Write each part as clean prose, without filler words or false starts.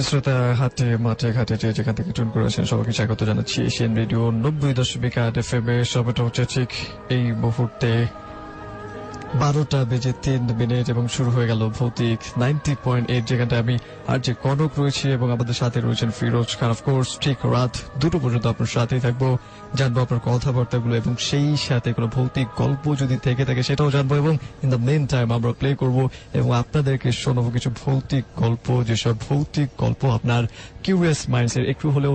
শ্রোতা হাটে মাঠে ঘাটে যে যেখান থেকে টুন করেছেন সবাইকে স্বাগত জানাচ্ছি এশিয়ান রেডিও 90.8 FM এ। সময়টা হচ্ছে ঠিক এই মুহূর্তে 12:03 এবং শুরু হয়ে গেল ভৌতিক 90.8, যেখানে আমি আর যে কনক রয়েছি এবং আমাদের সাথে রয়েছেন ফিরোজ খান। অফকোর্স ঠিক রাত 2টো পর্যন্ত আপনার সাথেই থাকবো, জানবো আপনার কথাবার্তাগুলো এবং সেই সাথে কোনো ভৌতিক গল্প যদি থেকে থাকে সেটাও জানবো, এবং ইন দ্য মেন টাইম আমরা প্লে করবো এবং আপনাদেরকে শোনাবো কিছু ভৌতিক গল্প, যেসব ভৌতিক গল্প আপনার কিউরিয়াস মাইন্ডসের একটু হলেও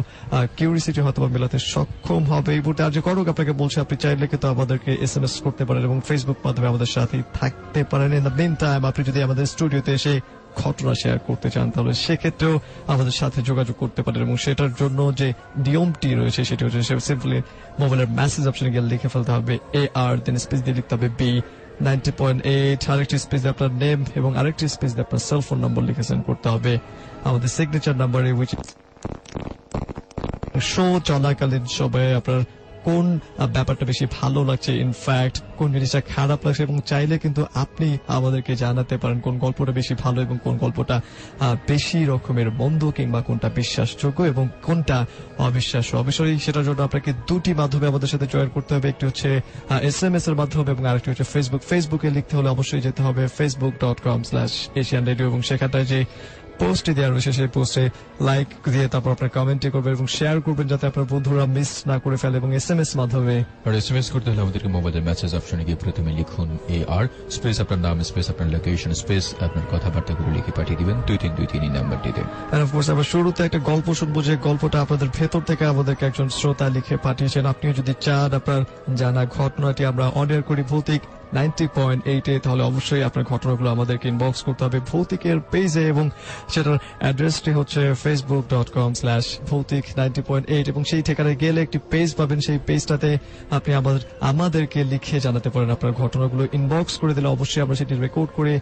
কিউরিয়াসিটি হয়তো মেলাতে সক্ষম হবে। এই মুহূর্তে আর যে কনক আপনাকে বলছে, আপনি চাইলে কিন্তু আমাদেরকে SMS করতে পারেন এবং ফেসবুক মাধ্যমে আমাদের সাথে থাকতে পারেন। ইন দ্য মেন টাইম আপনি যদি আমাদের স্টুডিওতে এসে ঘটনা শেয়ার করতে চান তাহলে সেক্ষেত্রেও আমাদের সাথে যোগাযোগ করতে পারেন, এবং সেটার জন্য যে নিয়মটি রয়েছে সেটি হচ্ছে সিম্পলি মোবাইলের মেসেজ অপশনে গিয়ে লিখে ফেলতে হবে AR, দেন স্পেস দিয়ে লিখতে হবে B 90.8, আরেকটি স্পেস দিয়ে আপনার নেম এবং আরেকটি স্পেস দিয়ে আপনার সেলফোন নম্বর লিখে সেন্ড করতে হবে আমাদের সিগনেচার নাম্বারে, উইচ শো চলাকালীন সময়ে আপনার কোন ব্যাপারটা বেশি ভালো লাগছে, ইনফ্যাক্ট কোন জিনিসটা খারাপ লাগছে, এবং চাইলে কিন্তু আপনি আমাদেরকে জানাতে পারেন কোন গল্পটা বেশি ভালো এবং কোন গল্পটা বেশি রকমের মন্দ, কিংবা কোনটা বিশ্বাসযোগ্য এবং কোনটা অবিশ্বাস্য। অবশ্যই সেটার জন্য আপনাকে দুটি মাধ্যমে আমাদের সাথে জয়েন করতে হবে, একটি হচ্ছে SMS এর মাধ্যমে এবং আরেকটি হচ্ছে ফেসবুকে লিখতে হলে অবশ্যই যেতে হবে facebook.com/asianradio, এবং সেখানটায় যে পোস্টে দেওয়া রয়েছে সেই পোস্টে লাইক দিয়ে তারপর আপনার কমেন্ট করবেন এবং শেয়ার করবেন যাতে আপনার বন্ধুরা মিস না করে ফেলে, এবং SMS মাধ্যমে। আর SMS করতে হলে আমাদেরকে মোবাইলের মেসেজ অপশনে গিয়ে প্রথমে লিখুন AR স্পেস আপনার নাম স্পেস আপনার লোকেশন স্পেস আপনার কথাবার্তাগুলো লিখে পাঠিয়ে দিবেন 2323 নাম্বারটিতে। এন্ড অফ কোর্স আমরা শুরুতে একটা গল্প শুনবো, যে গল্পটা আপনাদের ভেতর থেকে আমাদেরকে একজন শ্রোতা লিখে পাঠিয়েছেন। আপনিও যদি চান আপনার জানা ঘটনাটি আমরা অন এয়ার করি ভৌতিক 90.8 তাহলে অবশ্যই আপনার ঘটনাগুলো আমাদেরকে ইনবক্স করতে হবে ভৌতিকের পেজে, এবং সেটার অ্যাড্রেসটি হচ্ছে facebook.com/ভৌতিক90.8, এবং সেই ঠিকানায় গেলে একটি পেজ পাবেন। সেই পেজটাতে আপনি আমাদেরকে লিখে জানাতে পারেন আপনার ঘটনাগুলো। ইনবক্স করে দিলে অবশ্যই আমরা সেটি রেকর্ড করে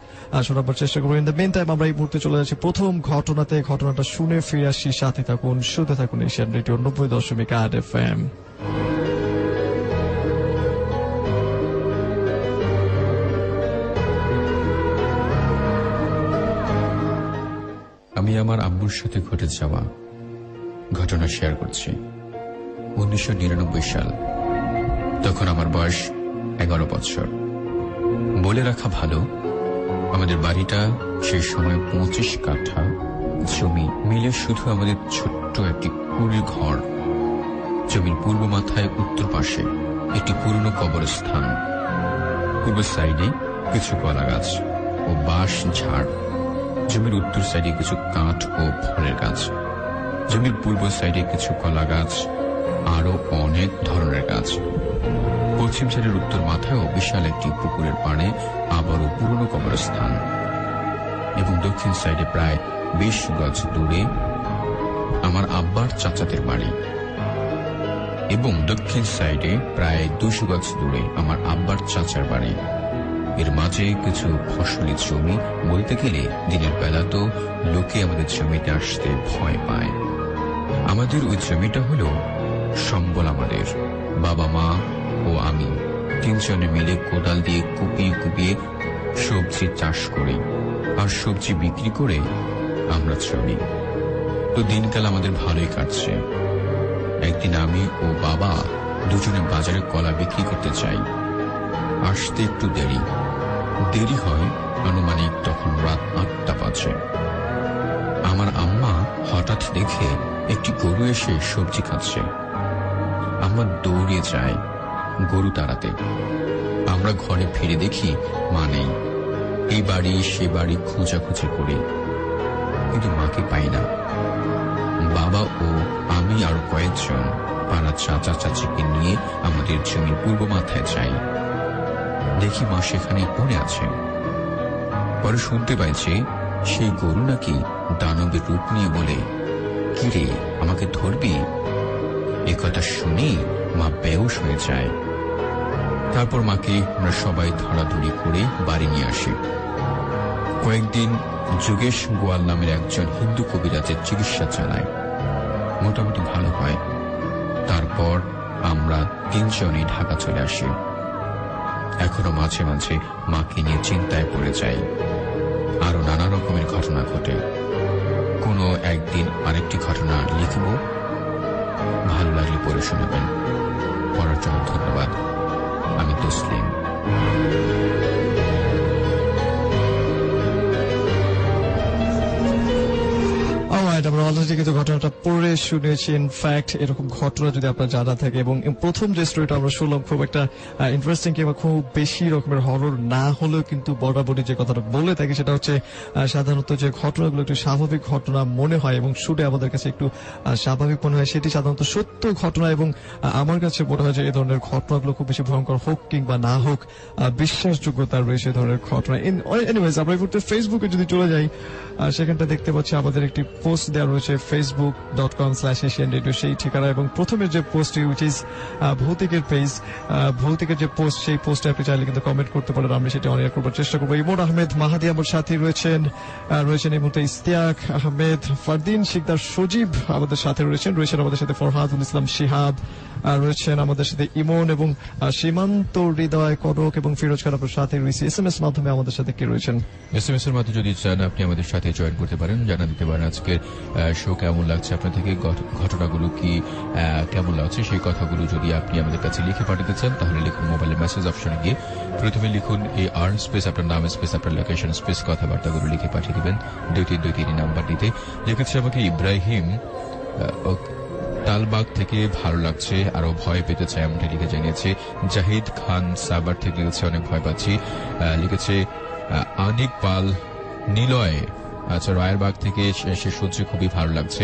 শোনাবার চেষ্টা করবো। ইন দ্য মেন টাইম আমরা এই মুহূর্তে চলে যাচ্ছি প্রথম ঘটনাতে। ঘটনাটা শুনে ফিরে আসি, সাথে থাকুন, শুনতে থাকুন এশিয়ান রেডিও 90.8 FM। আমি আমার আব্বুর সাথে ঘটে যাওয়া ঘটনা শেয়ার করছি। 1999 সাল, তখন আমার বয়স 11 বছর। বলে রাখা ভালো, আমাদের বাড়িটা সেই সময় 25 কাঠা জমি মিলে শুধু আমাদের ছোট্ট একটি কুড়ির ঘর। জমির পূর্ব মাথায় উত্তর পাশে একটি পুরনো কবরস্থান, পূর্ব সাইডে কিছু কলা গাছ ও বাঁশ ঝাড়, জমির উত্তর সাইডে কিছু কাঠ ও ফলের গাছ, জমির পূর্ব সাইডে কিছু কলা গাছ, আরো অনেক ধরনের গাছ। পশ্চিম সাইডের উত্তর মাথায়ও বিশাল একটি পুকুরের পাড়ে আবারও পুরনো কবরস্থান, এবং দক্ষিণ সাইডে প্রায় 20 গজ দূরে আমার আব্বার চাচাদের বাড়ি, এবং দক্ষিণ সাইডে প্রায় 200 গজ দূরে আমার আব্বার চাচার বাড়ি। এর মাঝে কিছু ফসলি জমি, বলতে গেলে দিনের বেলা তো লোকে আমাদের জমিতে আসতে ভয় পায়। আমাদের ওই জমিটা হলো সম্বল। আমাদের বাবা মা ও আমি তিনজনে মিলে কোদাল দিয়ে কুপিয়ে কুপিয়ে সবজি চাষ করি, আর সবজি বিক্রি করে আমরা চলি। তো দিনকাল আমাদের ভালোই কাটছে। একদিন আমি ও বাবা দুজনে বাজারে কলা বিক্রি করতে চাই। আসতে একটু দেরি হয়, আনুমানিক তখন রাত 8টা বাজে। আমার আম্মা হঠাৎ দেখে একটি গরু এসে সবজি খাচ্ছে। আম্মা দৌড়ে যায় গরু তাড়াতে। আমরা ঘরে ফিরে দেখি মা নেই। এই বাড়ি সে বাড়ি খোঁজাখুঁজি করি, কিন্তু মাকে পাই না। বাবা ও আমি আর কয়েকজন পাড়া চাচা চাচিকে নিয়ে আমাদের জমির পূর্ব মাথায় যাই। দেখি মা সেখানে পড়ে আছে। পরে শুনতে পাইছে সেই গরু নাকি দানবের রূপ নিয়ে বলে, কিরে আমাকে ধরবি? একথা শুনেই মা বেহুশ হয়ে যায়। তারপর মাকে আমরা সবাই ধরাধরি করে বাড়ি নিয়ে আসি। কয়েকদিন যোগেশ গোয়াল নামের একজন হিন্দু কবিরাজের চিকিৎসা চালায়, মোটামুটি ভালো হয়। তারপর আমরা তিনজনই ঢাকা চলে আসি। এখনো মাঝে মাঝে মাকে নিয়ে চিন্তায় পড়ে যাই। আরো নানা রকমের ঘটনা ঘটে। কোনো একদিন আরেকটি ঘটনা লিখব, ভালো লাগলে পড়ে শোনাবেন। পড়ার জন্য ধন্যবাদ। আমি তসলিম। আমরা অলরেডি কিন্তু ঘটনাটা পড়ে শুনেছি। ইনফ্যাক্ট এরকম ঘটনা যদি আপনার জানা থাকে, এবং প্রথম যে স্টোরিটা আমরা শুনলাম খুব একটা ইন্টারেস্টিং কিংবা খুব বেশি রকমের হরর না হলেও কিন্তু বরাবরই যে কথাটা বলে থাকি সেটা হচ্ছে সাধারণত যে ঘটনাগুলো একটু স্বাভাবিক ঘটনা মনে হয় এবং শুনে আমাদের কাছে একটু স্বাভাবিক মনে হয়, সেটি সাধারণত সত্য ঘটনা। এবং আমার কাছে মনে হয় যে এই ধরনের ঘটনাগুলো খুব বেশি ভয়ঙ্কর হোক কিংবা না হোক, বিশ্বাসযোগ্যতা রয়েছে এই ধরনের ঘটনা। এনিওয়েজ, আমরা এই মুহূর্তে ফেসবুকে যদি চলে যাই, সেখানটা দেখতে পাচ্ছি আমাদের একটি পোস্ট দেওয়া রয়েছে facebook.com/asianradio সেই ঠিকানা। এবং প্রথমের যে পোস্টটি উইচ ইজ ভৌতিকের পেজ, ভৌতিকের যে পোস্ট, সেই পোস্টে আপনি চাইলে কিন্তু কমেন্ট করতে পারেন, আমি সেটা অনেক করবার চেষ্টা করবো। ইমন আহমেদ মাহাদি আমার সাথে রয়েছেন এই মুহূর্তে ইস্তিয়াক আহমেদ, ফারদিন শিকদার, সজীব আমাদের সাথে রয়েছেন আমাদের সাথে ফরহাদুল ইসলাম শিহাব রয়েছেন আমাদের সাথে, ইমন এবং সীমান্ত হৃদয়, কনক এবং ফিরোজ খান আপনার সাথে রয়েছে। SMS মাধ্যমে আমাদের সাথে কে রয়েছেন? SMS এর মাধ্যমে যদি চান আপনি আমাদের সাথে জয়েন করতে পারেন, জানা দিতে পারেন আজকের শো কেমন লাগছে আপনার থেকে, ঘটনাগুলো কি কেমন লাগছে, সেই কথাগুলো যদি আপনি আমাদের কাছে লিখে পাঠাতে চান তাহলে লিখুন মোবাইলের মেসেজ অপশনে গিয়ে প্রথমে লিখুন AR স্পেস আপনার নাম স্পেস আপনার লোকেশন স্পেস কথাবার্তাগুলো লিখে পাঠিয়ে দিবেন 2323 নাম্বারটিতে। লিখেছে আমাকে ইব্রাহিম তালবাগ থেকে, ভালো লাগছে, আরো ভয় পেতে চাই এমনটা লিখে জানিয়েছে। জাহিদ খান সাবার থেকে লিখেছে অনেক ভয় পাচ্ছি। লিখেছে আনিক পাল নিলয়, আচ্ছা রায়েরবাগ থেকে, সে সহ্যে খুবই ভালো লাগছে।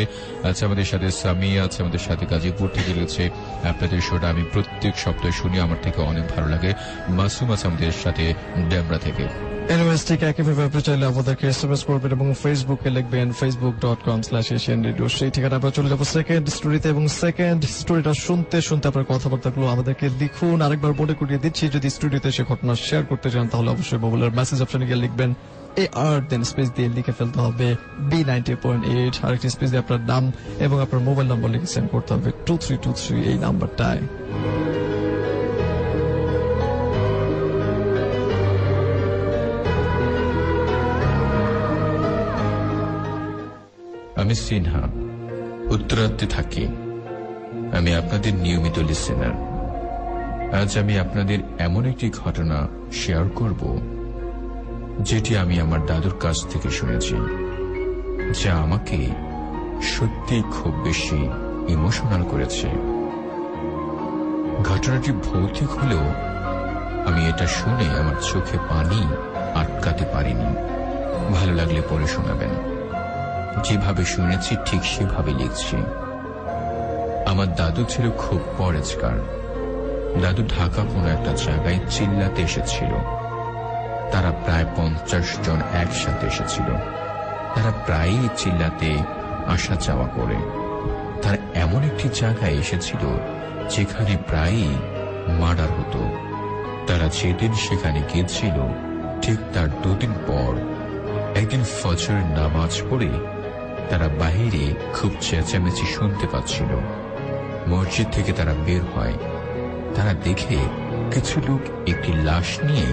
আচ্ছা আমাদের সাথে সামিয়া আছে আমাদের সাথে গাজীপুর থেকে লিখেছে আপনাদের শোটা আমি প্রত্যেক সপ্তাহে শুনি, আমার থেকে অনেক ভালো লাগে। মাসুম আছে আমাদের সাথে ডেমরা থেকে। এনিওয়েজ, ঠিক একইভাবে আপনি চাইলে আমাদেরকে SMS করবেন এবং ফেসবুকে লিখবেন facebook.com/asianradio সেই ঠিকানা। আমরা চলে যাবো সেকেন্ড স্টোরিতে, এবং সেকেন্ড স্টোরিটা শুনতে শুনতে আপনার কথাবার্তাগুলো আমাদেরকে লিখুন। আরেকবার মনে করিয়ে দিচ্ছি, যদি স্টুডিওতে সে ঘটনা শেয়ার করতে চান তাহলে অবশ্যই মোবাইলের মেসেজ অপশনে গিয়ে লিখবেন AR, দেন স্পেস দিয়ে লিখে ফেলতে হবে B90.8, আরেকটি স্পেস দিয়ে আপনার নাম এবং আপনার মোবাইল নাম্বার লিখে সেন্ড করতে হবে 2323 এই নাম্বারটায়। আমি সিনহা, উত্তরাতে থাকি। আমি আপনাদের নিয়মিত লিসেনার। আজ আমি আপনাদের এমন একটি ঘটনা শেয়ার করব যেটি আমি আমার দাদুর কাছ থেকে শুনেছি, যা আমাকে সত্যি খুব বেশি ইমোশনাল করেছে। ঘটনাটি ভৌতিক হলেও আমি এটা শুনে আমার চোখে পানি আটকাতে পারিনি। ভালো লাগলে পরে শোনাবেন। যেভাবে শুনেছি ঠিক সেভাবে লিখছি। আমার দাদু ছিল খুব পরেজগার। দাদু ঢাকা কোনো একটা জায়গায় চিল্লাতে এসেছিল। তারা প্রায় 50 জন একসাথে এসেছিল। তারা প্রায়ই চিল্লাতে আসা যাওয়া করে। তারা এমন একটি জায়গায় এসেছিল যেখানে প্রায়ই মার্ডার হতো। তারা যেদিন সেখানে গিয়েছিল ঠিক তার 2 দিন পর একদিন ফজরের নামাজ পড়ে তারা বাহিরে খুব চেঁচামেচি শুনতে পাচ্ছিল। মসজিদ থেকে তারা বের হয়। তারা দেখে কিছু লোক একটি লাশ নিয়ে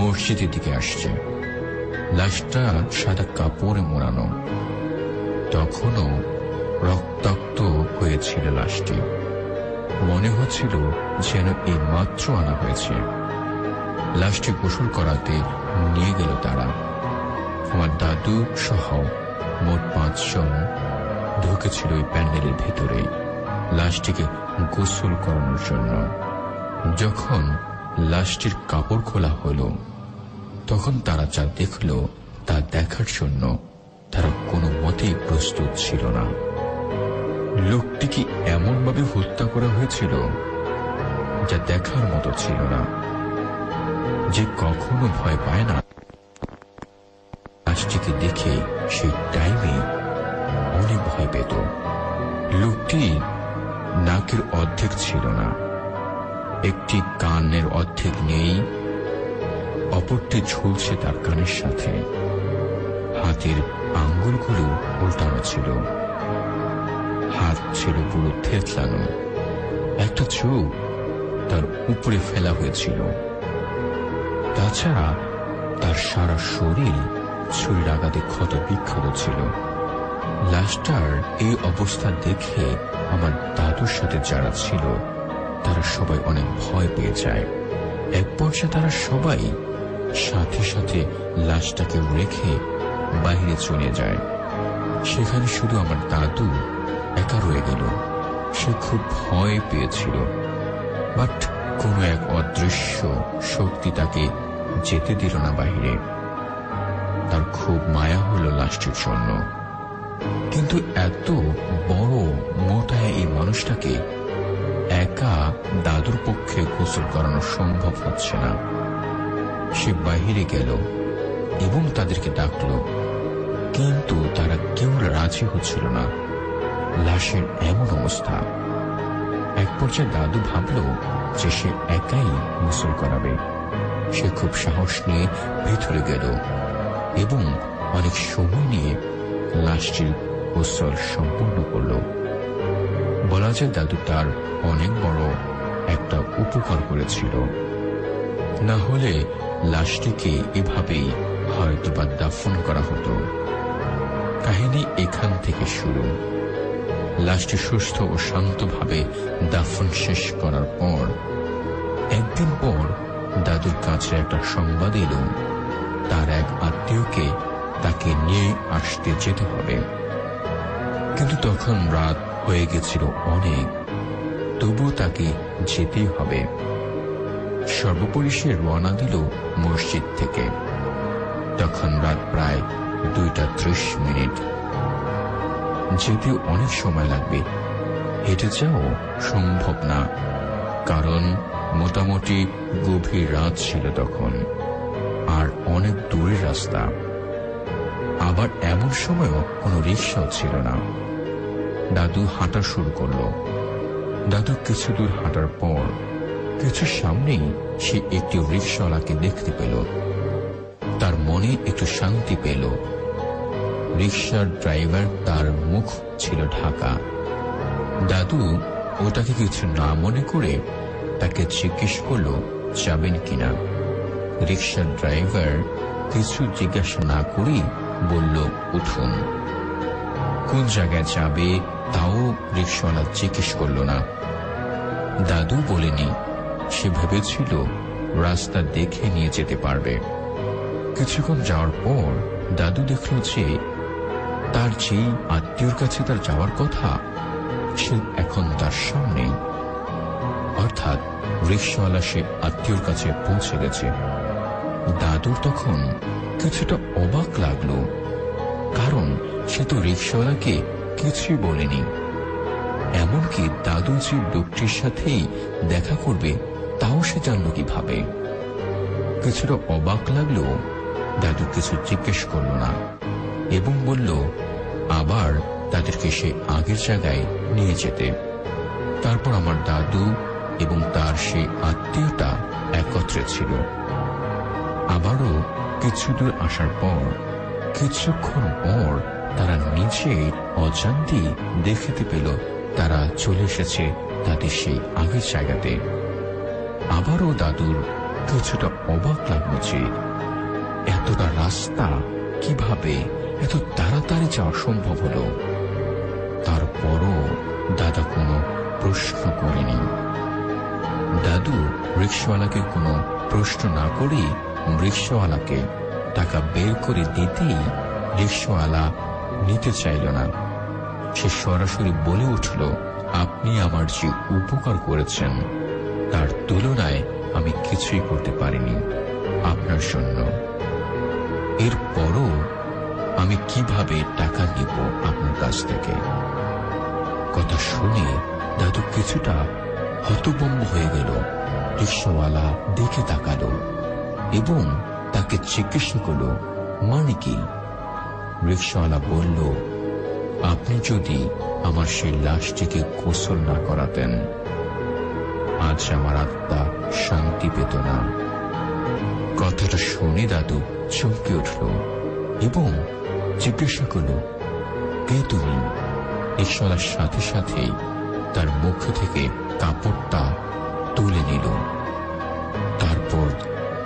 মসজিদের দিকে আসছে। লাশটা সাদা কাপড়ে মোড়ানো, তখনও রক্তাক্ত হয়েছিল লাশটি। মনে হচ্ছিল যেন এই মাত্র আনা হয়েছে। লাশটি গোসল করাতে নিয়ে গেল তারা। আমার দাদু সহ মোট 5 জন ঢুকেছিল ওই প্যান্ডেলের ভেতরে লাশটিকে গোসল করানোর জন্য। যখন লাশটির কাপড় খোলা হলো তখন তারা যা দেখল তা দেখার জন্য তারা কোনো মতেই প্রস্তুত ছিল না। লোকটিকে এমনভাবে হত্যা করা হয়েছিল যা দেখার মতো ছিল না। যে কখনো ভয় পায় না, লাশটিকে দেখে সেই টাইমে অনেক ভয় পেত। লোকটি নাকের অর্ধেক ছিল না, একটি কানের অর্ধেক নেই, অপরটি ঝুলছে তার কানের সাথে। হাতের আঙ্গুলগুলো উল্টানো ছিল, হাত ছিল পুরো থেতলানো। একটা চোখ তার উপরে ফেলা হয়েছিল। তাছাড়া তার সারা শরীর ছুরির আঘাতে ক্ষত বিক্ষত ছিল। লাশটার এই অবস্থা দেখে আমার দাদুর সাথে যারা ছিল তারা সবাই অনেক ভয় পেয়ে যায়। এক পর্যায়ে তারা সবাই সাথে সাথে লাশটাকে রেখে বাইরে চলে যায়। সেখানে শুধু আমার দাদু একা রয়ে গেল। সে খুব ভয় পেয়েছিল, বাট কোনো এক অদৃশ্য শক্তি তাকে যেতে দিল না বাইরে। তার খুব মায়া হলো লাশটির জন্য, কিন্তু এত বড় মোটায় এই মানুষটাকে একা দাদুর পক্ষে গোসল করানো সম্ভব হচ্ছে না। সে বাহিরে গেল এবং তাদেরকে ডাকল, কিন্তু তারা কেউ রাজি হচ্ছিল না। লাশের এমন অবস্থা। এক পর্যায়ে দাদু ভাবল যে সে একাই গোসল করাবে। সে খুব সাহস নিয়ে ভিতরে গেল এবং অনেক সময় নিয়ে লাশটির গোসল সম্পূর্ণ করল। বলা যায় দাদু তার অনেক বড় একটা উপকার করেছিল, না হলে লাশটিকে এভাবেই হয়তোবা দাফন করা হতো। কাহিনী এখান থেকে শুরু। লাশটি সুস্থ ও শান্তভাবে দাফন শেষ করার পর একদিন পর দাদুর কাছে একটা সংবাদ এলো, তার এক আত্মীয়কে তাকে নিয়ে আসতে যেতে হবে। কিন্তু তখন রাত হয়ে গেছিল অনেক, তবুও তাকে যেতেই হবে। সর্বোপরি সে রওনা দিল মসজিদ থেকে। তখন রাত প্রায় 2:30। যেতে অনেক সময় লাগবে, হেঁটে যাও সম্ভব না, কারণ মোটামুটি গভীর রাত ছিল তখন, আর অনেক দূরের রাস্তা। আবার এমন সময়ও কোনো রিক্সাও ছিল না। দাদু হাঁটা শুরু করল। দাদু কিছু দূর হাঁটার পর কিছু সামনেই সে একটি রিক্সাওয়ালাকে দেখতে পেল। তার মনে একটু শান্তি পেল। রিক্সার ড্রাইভার, তার মুখ ছিল ঢাকা। দাদু ওটাকে কিছু না মনে করে তাকে জিজ্ঞেস করল যাবেন কিনা। রিক্সার ড্রাইভার কিছু জিজ্ঞাসা না করেই বলল উঠুন। কোন জায়গায় যাবে তাও রিক্সাওয়ালা জিজ্ঞেস করল না। দাদু বলেনি। সে ভেবেছিল রাস্তা দেখে নিয়ে যেতে পারবে। কিছুক্ষণ যাওয়ার পর দাদু দেখল যে তার যেই আত্মীয়র কাছে তার যাওয়ার কথা সে এখন তার সামনে, অর্থাৎ রিক্সাওয়ালা সে আত্মীয়র কাছে পৌঁছে গেছে। দাদুর তখন কিছুটা অবাক লাগলো, কারণ সে তো রিক্সাওয়ালাকে কিছুই বলেনি। এমনকি দাদু যে লোকটির সাথেই দেখা করবে তাও সে জানল কিভাবে। কিছুটা অবাক লাগলো। দাদু কিছু জিজ্ঞেস করল না এবং বলল আবার তাদেরকে সে আগের জায়গায় নিয়ে যেতে। তারপর আমার দাদু এবং তার সে আত্মীয়টা একত্রে ছিল। আবারও কিছু দূর আসার পর কিছুক্ষণ পর তারা নিজের অজান্তেই দেখতে পেল তারা চলে এসেছে তাদের সেই আগের জায়গাতে। আবারও দাদুর কিছুটা অবাক লাগলো যে এতটা রাস্তা কিভাবে এত তাড়াতাড়ি যাওয়া সম্ভব হলো। তারপরও দাদা কোনো প্রশ্ন করেনি। দাদু রিক্সাওয়ালাকে কোনো প্রশ্ন না করেই রিক্সাওয়ালাকে টাকা বের করে দিতেই রিক্সাওয়ালা নিতে চাইল না। সে সরাসরি বলে উঠল, আপনি আমার যে উপকার করেছেন তার তুলনায় আমি কিছুই করতে পারিনি আপনার জন্য। এরপরও আমি কিভাবে টাকা নিব আপনার কাছ থেকে। কথা শুনে দাদু কিছুটা হতভম্ব হয়ে গেল। রিক্সাওয়ালা দেখে তাকালো এবং তাকে জিজ্ঞাসা করল মানে কি। রিক্সাওয়ালা বলল, আপনি যদি আমার সেই লাশটিকে গোসল না করাতেন আজ আমার আত্মা শান্তি পেত না। কথাটা শুনে দাদু চমকে উঠল এবং জিজ্ঞাসা করল, কে তুমি? রিক্সাওয়ালার সাথে সাথেই তার মুখ থেকে কাপড়টা তুলে নিল। তারপর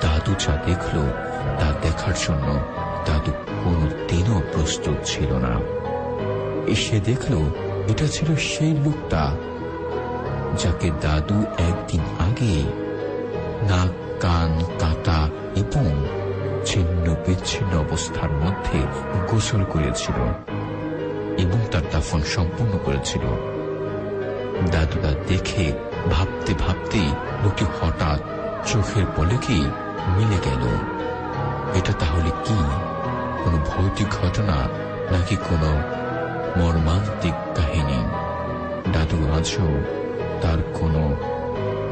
দাদু যা দেখল তা দেখার জন্য দাদু কোনোদিনও প্রস্তুত ছিল না। এসে দেখলো এটা ছিল সেই লোকটা যাকে দাদু একদিন আগে নাক, কান কাটা এবং ছিন্ন বিচ্ছিন্ন অবস্থার মধ্যে গোসল করেছিল এবং তার দাফন সম্পূর্ণ করেছিল। দাদুদা দেখে ভাবতে ভাবতেই লোকটি হঠাৎ চোখের পলকেই মিলে গেল। এটা তাহলে কি কোনো ভৌতিক ঘটনা নাকি কোনো মর্মান্তিক কাহিনী? দাদু আজও তার কোনো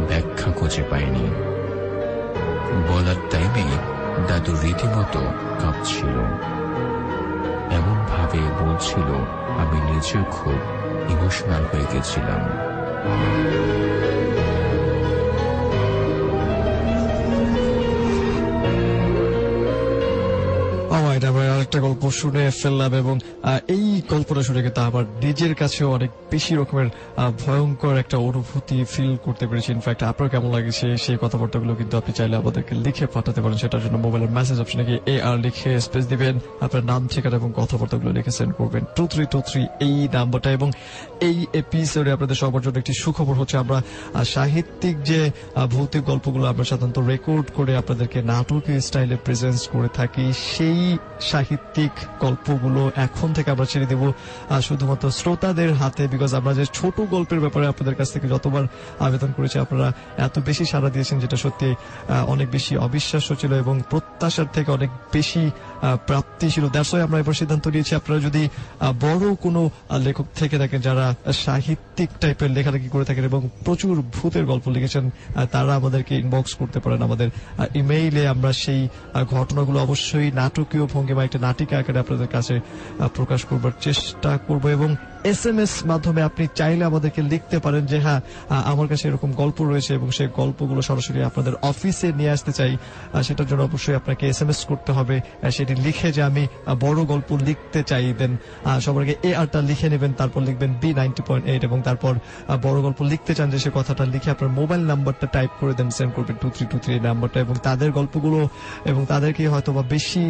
ব্যাখ্যা খুঁজে পায়নি। বলার টাইমে দাদু রীতিমতো কাঁপছিল, এমন ভাবে বলছিল আমি নিজেও খুব ইমোশনাল হয়ে গেছিলাম। আমরা আরেকটা গল্প শুনে ফেললাম এবং এই গল্পটা শুনে কিন্তু আমার নিজের কাছেও অনেক বেশি রকমের ভয়ঙ্কর একটা অনুভূতি ফিল করতে পেরেছি। ইনফ্যাক্ট আপনার কেমন লাগছে সেই কথাবার্তাগুলো কিন্তু আপনি চাইলে আমাদেরকে লিখে পাঠাতে পারেন। সেটার জন্য মোবাইলের মেসেজ অপশনে গিয়ে AR লিখে স্পেস দিবেন, আপনার নাম, ঠিকানা এবং কথাবার্তাগুলো লিখে সেন্ড করবেন 2323 এই নাম্বারটা। এবং এই এপিসোডে আপনাদের সবার জন্য একটি সুখবর হচ্ছে, আমরা সাহিত্যিক যে ভৌতিক গল্পগুলো আমরা সাধারণত রেকর্ড করে আপনাদেরকে নাটকীয় স্টাইলে প্রেজেন্স করে থাকি, সেই সাহিত্যিক গল্পগুলো এখন থেকে আমরা ছেড়ে দেব শুধুমাত্র শ্রোতাদের হাতে। বিকজ আমরা যে ছোট গল্পের ব্যাপারে আপনাদের কাছ থেকে যতবার আবেদন করেছি, আপনারা এত বেশি সাড়া দিয়েছেন যেটা সত্যি অনেক বেশি অবিশ্বাস্য ছিল এবং প্রত্যাশার থেকে অনেক বেশি প্রাপ্তি ছিল। দ্যাটস ওয়াই আমরা এবার সিদ্ধান্ত নিয়েছি, আপনারা যদি বড় কোনো লেখক থেকে থাকেন যারা সাহিত্যিক টাইপের লেখালেখি করে থাকেন এবং প্রচুর ভূতের গল্প লিখেছেন, তারা আমাদেরকে ইনবক্স করতে পারেন আমাদের ইমেইলে। আমরা সেই ঘটনাগুলো অবশ্যই নাটকীয় ভঙ্গিমা একটা নাটিকা আকারে আপনাদের কাছে প্রকাশ করবার চেষ্টা করব। এবং SMS মাধ্যমে আপনি চাইলে আমাদেরকে লিখতে পারেন যে হ্যাঁ, আমার কাছে এরকম গল্প রয়েছে এবং সেই গল্পগুলো সরাসরি আপনাদের অফিসে নিয়ে আসতে চাই। সেটার জন্য অবশ্যই আপনাকে SMS করতে হবে, সেটি লিখে যে আমি বড় গল্প লিখতে চাই। দেন সবার আগে ARটা লিখে নেবেন, তারপর লিখবেন B90.8 এবং তারপর বড় গল্প লিখতে চান যে সে কথাটা লিখে আপনার মোবাইল নাম্বারটা টাইপ করে দেন, সেন্ড করবেন 2323 নাম্বারটা। এবং তাদের গল্পগুলো এবং তাদেরকে হয়তো বা বেশি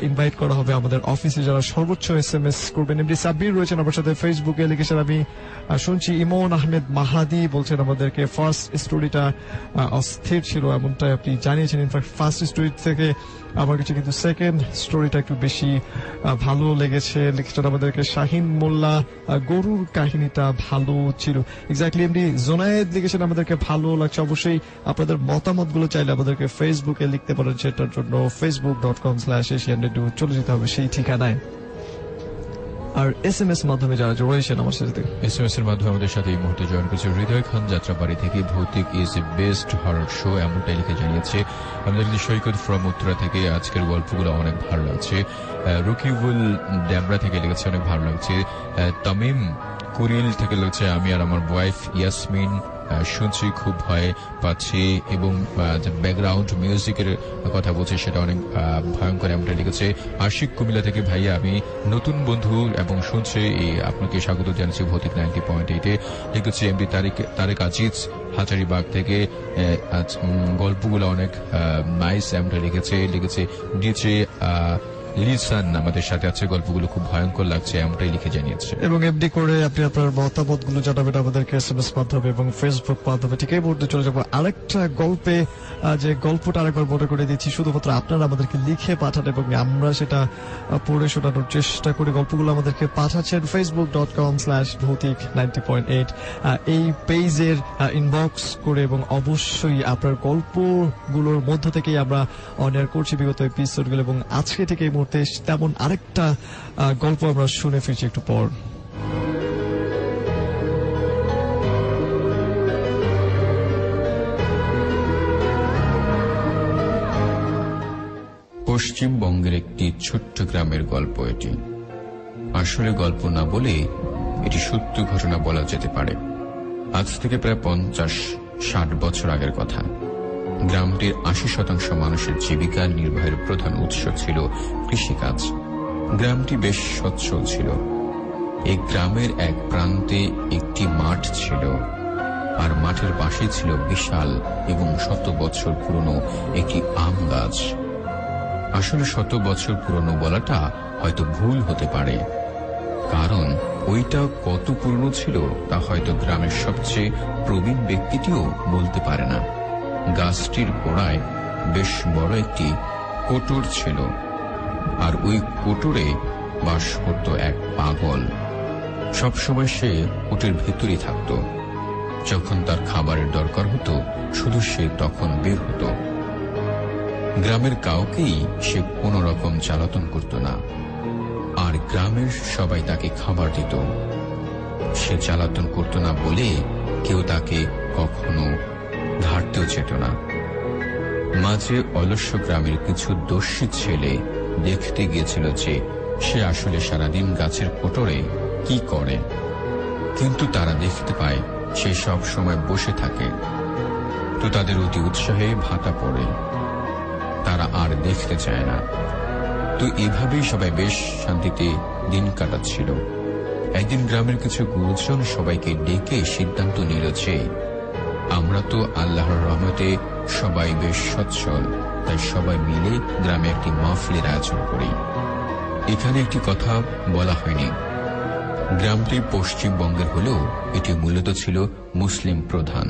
ইনভাইট করা হবে আমাদের অফিসে, যারা সর্বোচ্চ SMS করবেন। এমডি সাব্বির রয়েছেন আমার সাথে ফেসবুকে, লিখেছেন আমি শুনছি ইমন আহমেদ মাহাদি বলছেন আমাদেরকে ফার্স্ট স্টোরিটা অস্থির ছিল, এমনটাই আপনি জানিয়েছেন। ইনফ্যাক্ট ফার্স্ট স্টোরি থেকে আমার কাছে কিন্তু সেকেন্ড স্টোরিটা একটু বেশি ভালো লেগেছে। লিখেছেন আমাদেরকে শাহিন মোল্লা, গরুর কাহিনীটা ভালো ছিল। এক্স্যাক্টলি এমডি জোনায়েদ লিখেছেন আমাদেরকে ভালো লাগছে। অবশ্যই আপনাদের মতামতগুলো চাইলে আমাদেরকে ফেসবুকে লিখতে পারেন, সেটার জন্য facebook.com/asianradio চলে যেতে হবে সেই ঠিকানায়। আর SMS মাধ্যমে যারা জড়িয়েছেন আমার সাথে, SMS এর মাধ্যমে আমাদের সাথে এই মুহূর্তে জয়েন করেছে হৃদয় খান যাত্রাবাড়ি থেকে। ভৌতিক is a best horror show, এমনটাই লিখে জানিয়েছে। আমাদের সৈকত ফ্রম উত্তরা থেকে আজকের গল্পগুলো অনেক ভালো লাগছে। রকিবুল ড্যামরা থেকে লিখেছে অনেক ভালো লাগছে। তামিম কুরিল থেকে লিখেছে আমি আর আমার ওয়াইফ ইয়াসমিন শুনছি, খুব ভয় পাচ্ছি এবং ব্যাকগ্রাউন্ড মিউজিকের কথা বলছে সেটা অনেক ভয়ঙ্কর, এমনটা লিখেছে। আশিক কুমিল্লা থেকে ভাইয়া আমি নতুন বন্ধু এবং শুনছে, আপনাকে স্বাগত জানাচ্ছি ভৌতিক 90.8-এ। লিখেছে এমডি তারেক আজিজ হাজারিবাগ থেকে, গল্পগুলো অনেক নাইস, এমনটা লিখেছে। ডিজে লিসান আমাদের সাথে আছে, গল্পগুলো খুব ভয়ঙ্কর লাগছে, এমনটাই লিখে জানিয়েছে। এবং এমডি করে আপনি আপনার মতামতগুলো জানাবেন আমাদেরকে SMS মাধ্যমে এবং ফেসবুক মাধ্যমে। ঠিক এই মুহূর্তে চলে যাবো আরেকটা গল্পে, যে গল্পটা আরেকবার মনে করে দিচ্ছি, শুধুমাত্র আপনারা আমাদেরকে লিখে পাঠান এবং আমরা সেটা পড়ে শোনানোর চেষ্টা করি। গল্পগুলো আমাদেরকে পাঠাচ্ছেন facebook.com/ভৌতিক90.8 এই পেজের ইনবক্স করে, এবং অবশ্যই আপনার গল্পগুলোর মধ্য থেকেই আমরা অন এয়ার করছি বিগত এপিসোডগুলো। এবং আজকে থেকে এই মুহূর্তে তেমন আরেকটা গল্প আমরা শুনে ফিরছি একটু পর। পশ্চিমবঙ্গের একটি ছোট্ট গ্রামের গল্প এটি। আসলে গল্প না বলে এটি সত্য ঘটনা বলা যেতে পারে। আজ থেকে প্রায় 50-60 বছর আগের কথা। গ্রামটির 80% মানুষের জীবিকা নির্বাহের প্রধান উৎস ছিল কৃষিকাজ। গ্রামটি বেশ সচ্ছল ছিল। এই গ্রামের এক প্রান্তে একটি মাঠ ছিল, আর মাঠের পাশে ছিল বিশাল এবং 100 বছর পুরনো একটি আম গাছ। আসলে 100 বছর পুরনো বলাটা হয়তো ভুল হতে পারে, কারণ ওইটা কত পুরনো ছিল তা হয়তো গ্রামের সবচেয়ে প্রবীণ ব্যক্তিটিও বলতে পারে না। গাছটির গোড়ায় বেশ বড় একটি কোটর ছিল, আর ওই কোটরে বাস করত এক পাগল। সবসময় সে কোটের ভেতরই থাকত। যখন তার খাবারের দরকার হতো শুধু সে তখন বের হতো। গ্রামের কাউকেই সে কোনো রকম জ্বালাতন করত না, আর গ্রামের সবাই তাকে খাবার দিত। সে জ্বালাতন করত না বলে কেউ তাকে কখনো ধারতেও যেত না। মাঝে অলস্য গ্রামের কিছু দস্যি ছেলে দেখতে গিয়েছিল যে সে আসলে সারাদিন গাছের কোটরে কি করে, কিন্তু তারা দেখতে পায় সে সব সময় বসে থাকে। তো তাদের অতি উৎসাহে ভাতা পড়ে, তারা আর দেখতে চায় না। তো এভাবেই সবাই বেশ শান্তিতে দিন কাটাচ্ছিল। একদিন গ্রামের কিছু গুরুজন সবাইকে ডেকে সিদ্ধান্ত নিল যে আমরা তো আল্লাহর রহমতে সবাই বেশ সচ্ছল, তাই সবাই মিলে গ্রামে একটি মাহফিলের আয়োজন করি। এখানে একটি কথা বলা হয়নি, গ্রামটি পশ্চিমবঙ্গের হলেও এটি মূলত ছিল মুসলিম প্রধান,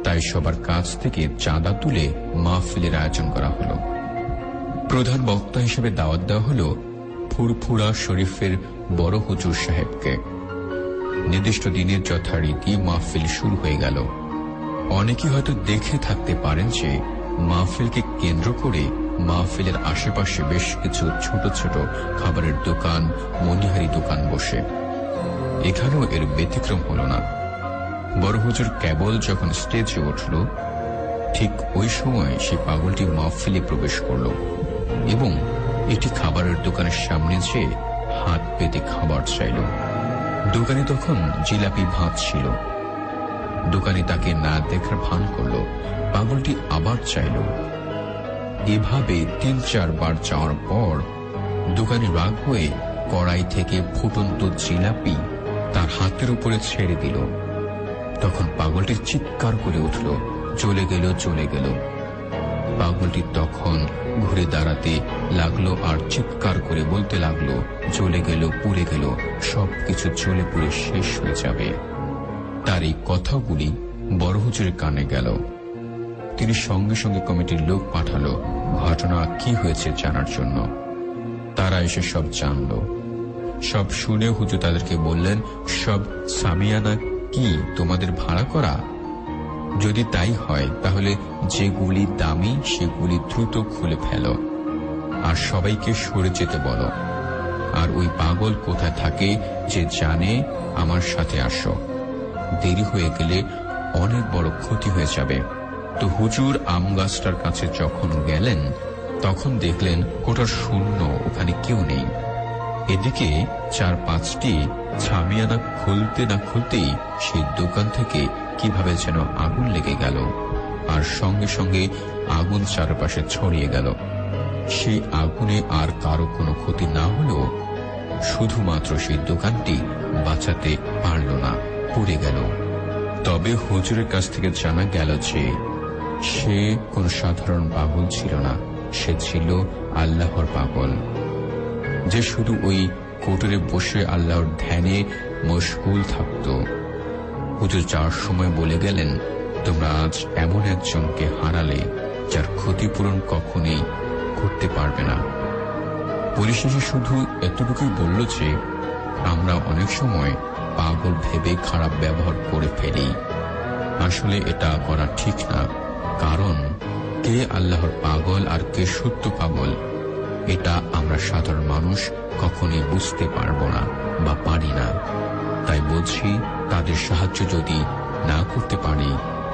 তাই সবার কাছ থেকে চাঁদা তুলে মাহফিলের আয়োজন করা হলো। প্রধান বক্তা হিসেবে দাওয়াত দেওয়া হলো ফুরফুরা শরীফের বড় হুজুর সাহেবকে। নির্দিষ্ট দিনের যথারীতি মাহফিল শুরু হয়ে গেল। অনেকেই হয়তো দেখে থাকতে পারেন যে মাহফিলকে কেন্দ্র করে মাহফিলের আশেপাশে বেশ কিছু ছোট ছোট খাবারের দোকান, মনিহারি দোকান বসে। এখানেও এর ব্যতিক্রম হল না। বড় হুজুর কেবল যখন স্টেজে উঠল, ঠিক ওই সময় সে পাগলটি মাহফিলে প্রবেশ করল এবং এটি খাবারের দোকানের সামনে যেয়ে হাত পেতে খাবার চাইল। দোকানে তখন জিলাপি ভাত ছিল। দোকানি তাকে না দেখার ভান করল, পাগলটি আবার চাইল। এভাবে ৩-৪ বার চাওয়ার পর দোকানি রাগ হয়ে কড়াই থেকে ফুটন্ত জিলাপি তার হাতের উপরে ছেড়ে দিল। তখন পাগলটি চিৎকার করে উঠল, চলে গেল, চলে গেল। পাগলটি তখন ঘুরে দাঁড়াতে লাগলো আর চিৎকার করে বলতে লাগলো, চলে গেল, পুড়ে গেল, সবকিছু জ্বলে পুড়ে শেষ হয়ে যাবে। তার এই কথাগুলি বড় হুজুরের কানে গেল। তিনি সঙ্গে সঙ্গে কমিটির লোক পাঠালো ঘটনা কি হয়েছে জানার জন্য। তারা এসে সব জানল। সব শুনে হুজুর তাদেরকে বললেন, সব সামিয়ানা কি তোমাদের ভাড়া করা? যদি তাই হয় তাহলে যেগুলি দামি সেগুলি দ্রুত খুলে ফেলো আর সবাইকে সরে যেতে বলো। আর ওই পাগল কোথায় থাকে যে জানে, আমার সাথে আসো। দেরি হয়ে গেলে অনেক বড় ক্ষতি হয়ে যাবে। তো হুজুর আম গাছটার কাছে যখন গেলেন তখন দেখলেন কোটার শূন্য, ওখানে কেউ নেই। এদিকে ৪-৫টি ছামিয়ানা খুলতে না খুলতেই সেই দোকান থেকে কিভাবে যেন আগুন লেগে গেল, আর সঙ্গে সঙ্গে আগুন চারপাশে ছড়িয়ে গেল। সেই আগুনে আর কারো কোনো ক্ষতি না হলেও শুধুমাত্র সেই দোকানটি বাঁচাতে পারল না, পুড়ে গেল। তবে হুজুরের কাছ থেকে জানা গেল যে সে কোন সাধারণ পাগল ছিল না, সে ছিল আল্লাহর পাগল, যে শুধু ওই কোটরে বসে আল্লাহর ধ্যানে মশগুল থাকত। হুজুর যাওয়ার সময় বলে গেলেন, তোমরা আজ এমন একজনকে হারালে যার ক্ষতিপূরণ কখনই করতে পারবে না। পরিশেষে শুধু এতটুকুই বলল যে আমরা অনেক সময় পাগল ভেবে খারাপ ব্যবহার করে ফেলি। আসলে এটা করা ঠিক না, কারণ কে আল্লাহর পাগল আর কে সত্য পাগল এটা আমরা সাধারণ মানুষ কখনই বুঝতে পারবো না বা পারি না। তাই বলছি, তাদের সাহায্য যদি না করতে পারি,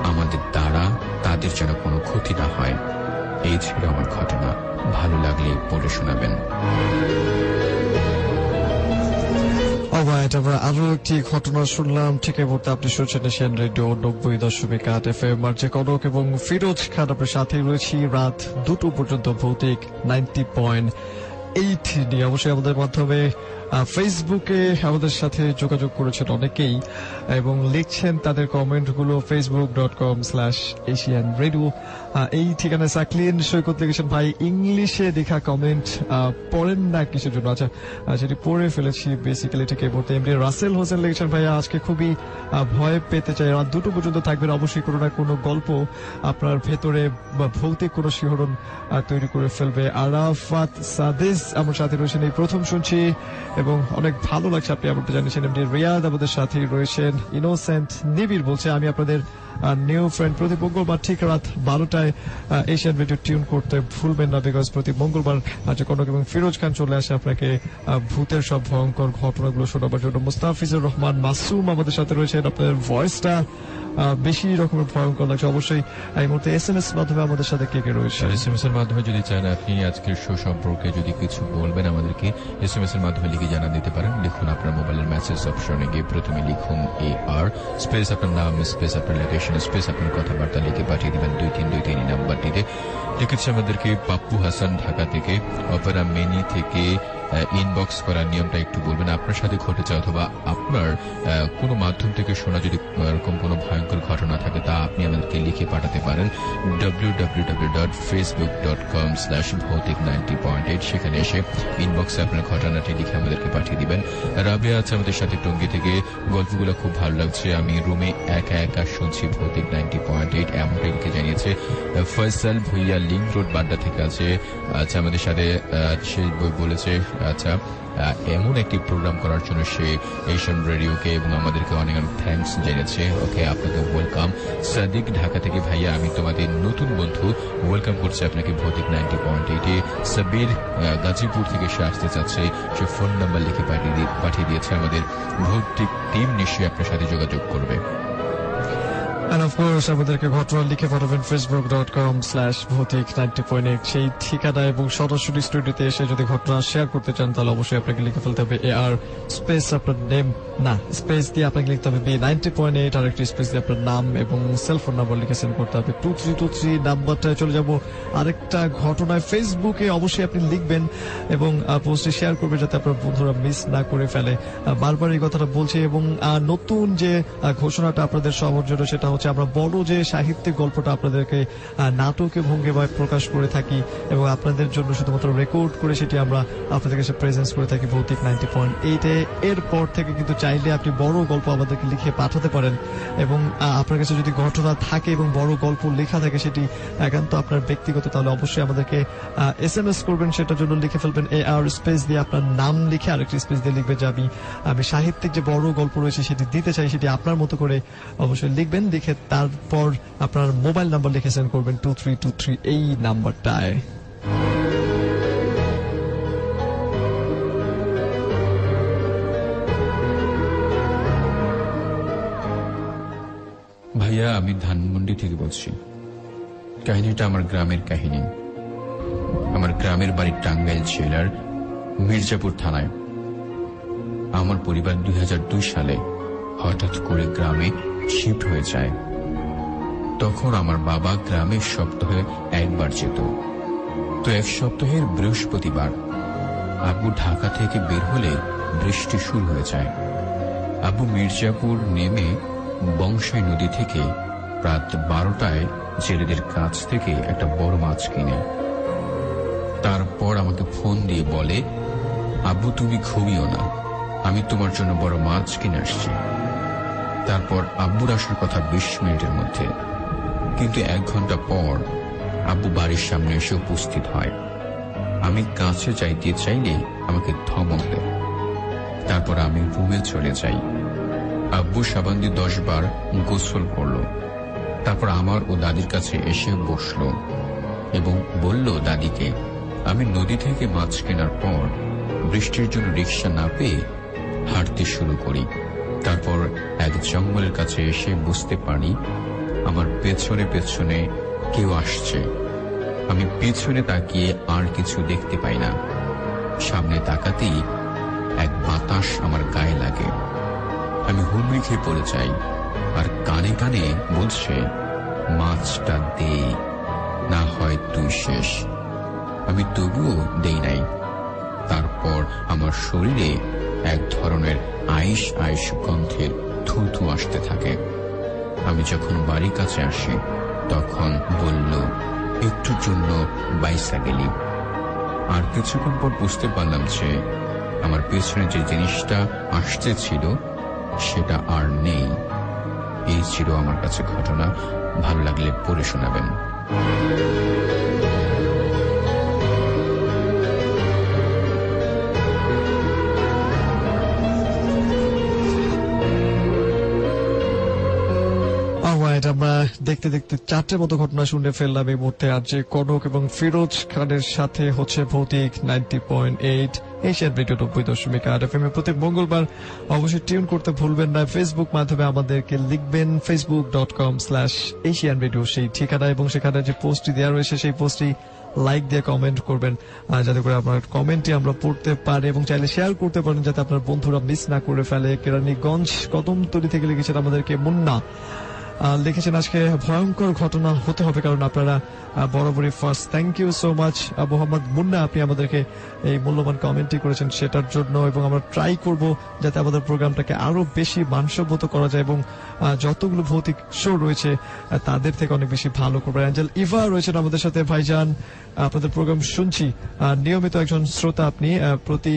আমাদের দ্বারা তাদের যেন কোনো ক্ষতি না হয়। এই ছিল আমার ঘটনা। ভালো লাগলে পড়ে শোনাবেন। আমরা আরো একটি ঘটনা শুনলাম। ঠিক এই মুহূর্তে আপনি শুনছেন এশিয়ান রেডিও 90.8 FM। আর যে কনক এবং ফিরোজ খান আপনার সাথে রয়েছি রাত 2টো পর্যন্ত ভৌতিক 90.8 নিয়ে। অবশ্যই আমাদের মাধ্যমে ফেসবুকে আমাদের সাথে যোগাযোগ করেছেন অনেকেই এবং লিখছেন তাদের কমেন্টগুলো facebook.com/asian radio এই ঠিকানায় সাকলিন সৈকত লিখেছেন, ভাই ইংলিশে লেখা কমেন্ট পড়েন না কিসের জন্য? আচ্ছা, সেটি পড়ে ফেলেছি বেসিক্যালি ঠিক এই মুহূর্তে। এমডি রাসেল হোসেন লিখেছেন, ভাইয়া আজকে খুবই ভয় পেতে চাই, রাত 2টো পর্যন্ত থাকবেন, অবশ্যই কোনো না কোনো গল্প আপনার ভেতরে বা ভৌতিক কোনো শিহরণ তৈরি করে ফেলবে। আরাফাত সাদিস আমার সাথে রয়েছেন, এই প্রথম শুনছি এবং অনেক ভালো লাগছে আপনি এমনটা জানিয়েছেন। এমডি রিয়াদ আমাদের সাথে রয়েছেন। ইনোসেন্ট নিবিড় বলছে, আমি আপনাদের নিউ ফ্রেন্ড, প্রতি মঙ্গলবার ঠিক রাত 12টায় এশিয়ান রেডিও টিউন করতে ভুলবেন না, বিকজ প্রতি মঙ্গলবার কনক এবং ফিরোজ খান চলে আসে আপনাকে ভূতের সব ভয়ঙ্কর ঘটনাগুলো শোনাবার জন্য। মুস্তাফিজুর রহমান মাসুম আমাদের সাথে রয়েছেন, আপনাদের ভয়েসটা বেশি রকমের ভয়ঙ্কর লাগছে। অবশ্যই এই মুহূর্তে SMS মাধ্যমে আমাদের সাথে কে কে রয়েছে? SMS এর মাধ্যমে যদি চান আপনি আজকের শো সম্পর্কে যদি কিছু বলবেন আমাদেরকে SMS এর মাধ্যমে লিখে জানা দিতে পারেন। লিখুন আপনার মোবাইলের মেসেজ অপশনে গিয়ে প্রথমে লিখুন AR স্পেস আপনার নাম স্পেস আপনার লোকেশন স্পেস আপনার কথাবার্তা লিখে পাঠিয়ে দিবেন 2323 নাম্বারটিতে। লিখেছে আমাদেরকে পাপ্পু হাসান ঢাকা থেকে। অপেরা মেনি থেকে ইনবক্স করার নিয়মটা একটু বলবেন, আপনার সাথে ঘটেছে অথবা আপনার কোনো মাধ্যম থেকে শোনা যদি এরকম কোনো ভয়ঙ্কর ঘটনা থাকে তা আপনি আমাদেরকে লিখে পাঠাতে পারেন www.facebook.com/bhautik90.8 সেখানে এসে ইনবক্সে আপনার ঘটনাটি লিখে আমাদেরকে পাঠিয়ে দিবেন। রাবেয়া আছে আমাদের সাথে টঙ্গী থেকে, গল্পগুলো খুব ভালো লাগছে, আমি রুমে একা একা শুনছি ভৌতিক 90.8 এমনটাই লিখে জানিয়েছে। ফয়সাল ভুইয়া লিংক রোড বাড্ডা থেকে আছে, আচ্ছা আমাদের সাথে সে বলেছে আচ্ছা এমন একটি প্রোগ্রাম করার জন্য সে এশিয়ান রেডিওকে এবং আমাদেরকে অনেক অনেক থ্যাঙ্কস জানিয়েছে। ওকে, আপনাকে ওয়েলকাম। সাদিক ঢাকা থেকে, ভাইয়া আমি তোমাদের নতুন বন্ধু, ওয়েলকাম করছি আপনাকে ভৌতিক 90.8-এ। সাবির গাজীপুর থেকে সে আসতে চাচ্ছে, সে ফোন নাম্বার লিখে পাঠিয়ে দিয়েছে। আমাদের ভৌতিক টিম নিশ্চয়ই আপনার সাথে যোগাযোগ করবে। And of course আমাদেরকে ঘটনা লিখে পাঠাবেন facebook.com/bhautik90.8 সেই ঠিকানা এবং সরাসরি স্টুডিওতে এসে যদি ঘটনা শেয়ার করতে চান তাহলে অবশ্যই আপনাকে লিখে ফেলতে হবে AR স্পেস আপনার নেম না স্পেস দিয়ে আপনাকে লিখতে হবে B90.8 আর একটি স্পেস দিয়ে আপনার নাম এবং সেলফোন নাম্বার লিখে সেন্ড করতে হবে 2323 নাম্বারটায় চলে যাব। আরেকটা ঘটনায় ফেসবুকে অবশ্যই আপনি লিখবেন এবং পোস্টে শেয়ার করবেন যাতে আপনার বন্ধুরা মিস না করে ফেলে। বারবার এই কথাটা বলছি এবং নতুন যে ঘোষণাটা আপনাদের সবার জন্য সেটা হচ্ছে আমরা বড় যে সাহিত্যিক গল্পটা আপনাদেরকে নাটকে ভঙ্গিমায় প্রকাশ করে থাকি এবং আপনাদের জন্য শুধুমাত্র রেকর্ড করে সেটি আমরা আপনাদের কাছে প্রেজেন্স করে থাকি ভৌতিক 90.8-এ। এরপর থেকে কিন্তু চাইলে আপনি বড় গল্প আমাদেরকে লিখে পাঠাতে পারেন এবং আপনার কাছে যদি ঘটনা থাকে এবং বড় গল্প লেখা থাকে সেটি একান্ত আপনার ব্যক্তিগত, তাহলে অবশ্যই আমাদেরকে SMS করবেন। সেটার জন্য লিখে ফেলবেন AR স্পেস দিয়ে আপনার নাম লিখে আরেকটি স্পেস দিয়ে লিখবেন যে আমি সাহিত্যিক যে বড় গল্প রয়েছে সেটি দিতে চাই, সেটি আপনার মতো করে অবশ্যই লিখবেন। লিখে তারপর আপনার মোবাইল নাম্বার লিখে সেন্ড করবেন 2323 এই নাম্বারটায়। ভাইয়া আমি ধানমন্ডি থেকে বলছি। কাহিনীটা আমার গ্রামের কাহিনী। আমার গ্রামের বাড়ি টাঙ্গাইল জেলার মির্জাপুর থানায়। আমার পরিবার 2002 সালে হঠাৎ করে গ্রামে শিফট হয়ে যায়। তখন আমার বাবা গ্রামের সপ্তাহে একবার যেত। তো এক সপ্তাহের বৃহস্পতিবার আব্বু ঢাকা থেকে বের হলে বৃষ্টি শুরু হয়ে যায়। আব্বু মির্জাপুর নেমে বংশাই নদী থেকে রাত 12টায় জেলেদের কাছ থেকে একটা বড় মাছ কিনে। তারপর আমাকে ফোন দিয়ে বলে, আব্বু তুমি ঘুমিও না, আমি তোমার জন্য বড় মাছ কিনে আসছি। তারপর আব্বুর আসার কথা 20 মিনিটের মধ্যে, কিন্তু 1 ঘন্টা পর আব্বু বাড়ির সামনে এসে উপস্থিত হয়। আমি কাছে যাইতে চাইলে আমাকে ধমক দেয়। তারপর আমি রুমে চলে যাই। আব্বু সাবান দিয়ে 10 বার গোসল করলো। তারপর আমার ও দাদির কাছে এসে বসলো এবং বলল দাদিকে, আমি নদী থেকে মাছ কেনার পর বৃষ্টির জন্য রিক্সা না পেয়ে হাঁটতে শুরু করি। তারপর এক জঙ্গলের কাছে এসে বুঝতে পারি আমার পেছনে পেছনে কেউ আসছে। আমি পিছনে তাকিয়ে আর কিছু দেখতে পাই না। সামনে তাকাতেই এক বাতাস আমার গায়ে লাগে। আমি হুমড়ি খেয়ে পড়ে যাই আর কানে কানে বলছে, মাছটা দে, না হয় তুই শেষ। আমি তবুও দেই নাই। তারপর আমার শরীরে এক ধরনের আইস আইস গন্ধের থুথু আসতে থাকে। আমি যখন বাড়ির কাছে আসি তখন বলল, একটুর জন্য বাইসা গেলি। আর কিছুক্ষণ পর বুঝতে পারলাম যে আমার পেছনে যে জিনিসটা আসতে ছিল সেটা আর নেই। এই ছিল আমার কাছে ঘটনা। ভালো লাগলে পড়ে শোনাবেন। আমরা দেখতে দেখতে 4টে মতো ঘটনা শুনে ফেললাম এই মুহূর্তে। আর যে কনক এবং ফিরোজ খানের সাথে হচ্ছে ভৌতিক 90.8 এশিয়ান রেডিও 90.8 FM প্রতি মঙ্গলবার। অবশ্যই টিউন করতে ভুলবেন না। ফেসবুক মাধ্যমে আমাদেরকে লিখবেন facebook.com/Asian Radio সেই ঠিকানা, এবং সেখানে যে পোস্টটি দেওয়া রয়েছে সেই পোস্টটি লাইক দিয়ে কমেন্ট করবেন, যাতে করে আপনার কমেন্টটি আমরা পড়তে পারি, এবং চাইলে শেয়ার করতে পারেন যাতে আপনার বন্ধুরা মিস না করে ফেলে। কেরানীগঞ্জ কদমতলী থেকে লিখেছেন আমাদেরকে মুন্না, লিখেছেন আজকে ভয়ঙ্কর ঘটনা হতে হবে কারণ আপনারা বরাবরই first. Thank you so much Mohammad Munna, আপনি আমাদেরকে এই মূল্যবান কমেন্টটি করেছেন সেটার জন্য। এবং আমরা ট্রাই করব যাতে আমাদের প্রোগ্রামটাকে আরো বেশি মানসম্মত করা যায়, এবং যতগুলো ভৌতিক শো রয়েছে তাদের থেকে অনেক বেশি ভালো করবো। অ্যাঞ্জেল ইভা রয়েছেন আমাদের সাথে। ভাইজান, আপনাদের প্রোগ্রাম শুনছি, নিয়মিত একজন শ্রোতা আপনি, প্রতি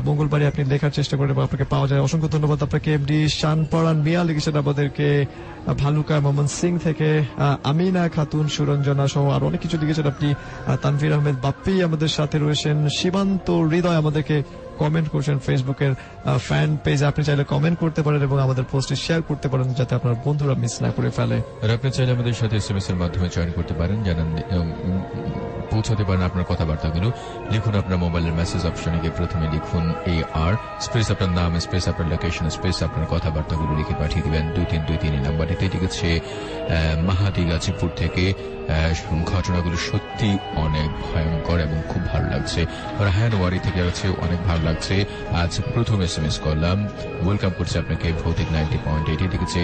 মঙ্গলবারই আপনি লেখার চেষ্টা করেন এবং আপনাকে পাওয়া যায়। অসংখ্য ধন্যবাদ আপনাকে। এমডি শানপরান মিয়া লিখেছেন আমাদেরকে ভালুকা মোহাম্মদ সিং থেকে, আমিনা খাতুন, সুরঞ্জনা সহ আর অনেক কিছু লিখেছেন আপনি। তানভীর আহমেদ বাপ্পি আমাদের সাথে রয়েছেন। সীমান্ত হৃদয় আমাদেরকে কমেন্ট করছেন ফেসবুকের ফ্যান পেজে। আপনি চাইলে কমেন্ট করতে পারেন এবং আমাদের পোস্টে শেয়ার করতে পারেন যাতে আপনার বন্ধুরা মিস না করে ফেলে। আর আপনি চাইলে আমাদের সাথে SMS এর মাধ্যমে জয়েন করতে পারেন, জানান পৌঁছাতে পারেন আপনার কথাবার্তাগুলো। লিখুন আপনার মোবাইলের মেসেজ অপশনে গিয়ে প্রথমে লিখুন AR স্পেস আপনার নাম স্পেস আপনার লোকেশন স্পেস আপনার কথাবার্তাগুলো লিখে পাঠিয়ে দিবেন 2323 এই নাম্বারটিতে। লিখেছে মাহাদি গাজীপুর থেকে, ঘটনাগুলো সত্যি অনেক ভয়ঙ্কর এবং খুব ভালো লাগছে। রাহান ওয়ারি থেকে আছে, অনেক ভালো লাগছে, আজ প্রথম SMS করলাম, ওয়েলকাম করছে আপনাকে ভৌতিক 90.8। লিখেছে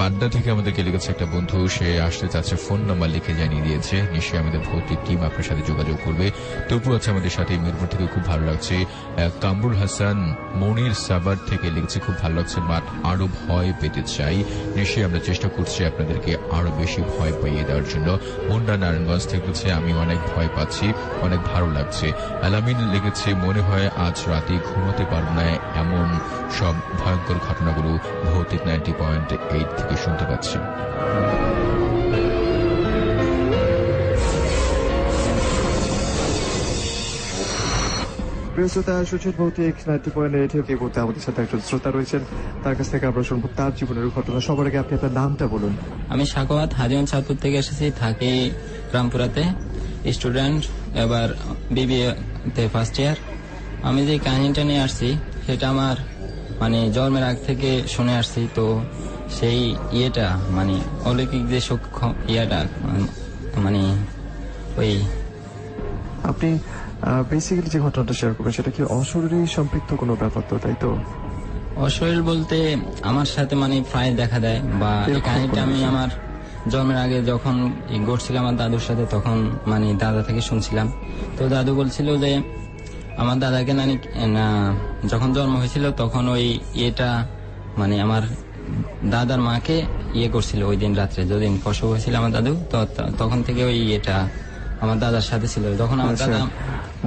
বাড্ডা থেকে আমাদেরকে লিখেছে একটা বন্ধু, সে আসতে চাচ্ছে, ফোন নাম্বার লিখে জানিয়ে দিয়েছে, নিশ্চয়ই আমাদের ভৌতিক টিম আপনার সাথে যোগাযোগ করবে। তবু আছে আমাদের সাথে মিরপুর থেকে, খুব ভালো লাগছে। কামরুল হাসান মনির সাবার থেকে লিখেছে, খুব ভালো লাগছে বাট আরো ভয় পেতে চাই, নিশ্চয়ই আমরা চেষ্টা করছি আপনাদেরকে আরো বেশি ভয় পাইয়ে দেওয়ার জন্য। মুন্ডা নারায়ণগঞ্জ থেকে লিখেছে, আমি অনেক ভয় পাচ্ছি, অনেক ভালো লাগছে। আলামিন লিখেছে, মনে হয় আজ রাতে ঘুমোতে পারব না, এমন সব ভয়ঙ্কর ঘটনাগুলো ভৌতিক 90.8 থেকে শুনতে পাচ্ছি। ভৌতিক 90.8 করতে আমাদের সাথে একজন শ্রোতা রয়েছেন, তার কাছ থেকে আমরা শুনবো তার জীবনের ঘটনা। সবার আগে আপনি আপনার নামটা বলুন। আমি সাকোয়াত হাজিগঞ্জ চাঁদপুর থেকে এসেছি, থাকি রামপুরাতে, স্টুডেন্ট, এবার BBA তে ফার্স্ট ইয়ার। আমি যে কাহিনীটা নিয়ে আসছি সেটা আমার মানে জন্মের আগ থেকে শুনে আসছি, তো সেই ইয়েটা মানে অলৌকিক যে সক্ষম ইয়েটা মানে ওই আপনি বেসিক্যালি যে ঘটনাটা শেয়ার করবেন সেটা কি অশরীরী সম্পৃক্ত কোনো ব্যাপার? তো তাই তো, অশরীর বলতে আমার সাথে মানে প্রায় দেখা দেয়, বা এই কাহিনীটা আমি আমার জন্মের আগে যখন ঘটছিল আমার দাদুর সাথে, তখন মানে দাদা থেকে শুনছিলাম। তো দাদু বলছিল যে আমার দাদাকে যখন জন্ম হয়েছিল তখন ওই ইয়েটা মানে আমার দাদার মাকে ইয়ে করছিল ওই দিন রাত্রে, যেদিন প্রসব হয়েছিল আমার দাদু, তো তখন থেকে ওই ইয়েটা আমার দাদার সাথে ছিল। যখন আমার দাদা,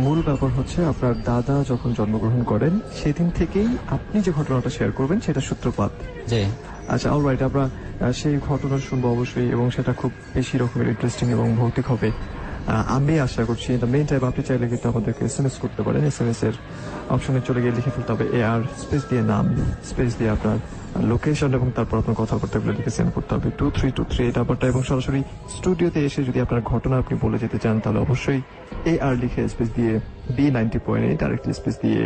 মূল ব্যাপার হচ্ছে আপনার দাদা যখন জন্মগ্রহণ করেন সেদিন থেকেই আপনি যে ঘটনাটা শেয়ার করবেন সেটা সূত্রপাত। যে আচ্ছা, অলরাইট, আমরা সেই ঘটনা শুনবো অবশ্যই, এবং সেটা খুব বেশি রকমের ইন্টারেস্টিং এবং ভৌতিক হবে আমি আশা করছি। ইন দ্য মেইন টাইম আপনি চাইলে কিন্তু আমাদেরকে SMS করতে পারেন। SMS এর অপশনে চলে গিয়ে লিখে ফেলতে হবে AR স্পেস দিয়ে নাম স্পেস দিয়ে আপনার লোকেশন, এবং তারপর আপনার কথাবার্তাগুলো লিখে সেন্ড করতে হবে 2323 এই নাম্বারটা। এবং সরাসরি স্টুডিওতে এসে যদি আপনার ঘটনা আপনি বলে যেতে চান তাহলে অবশ্যই AR লিখে স্পেস দিয়ে B90.8 ডাইরেক্টলি স্পেস দিয়ে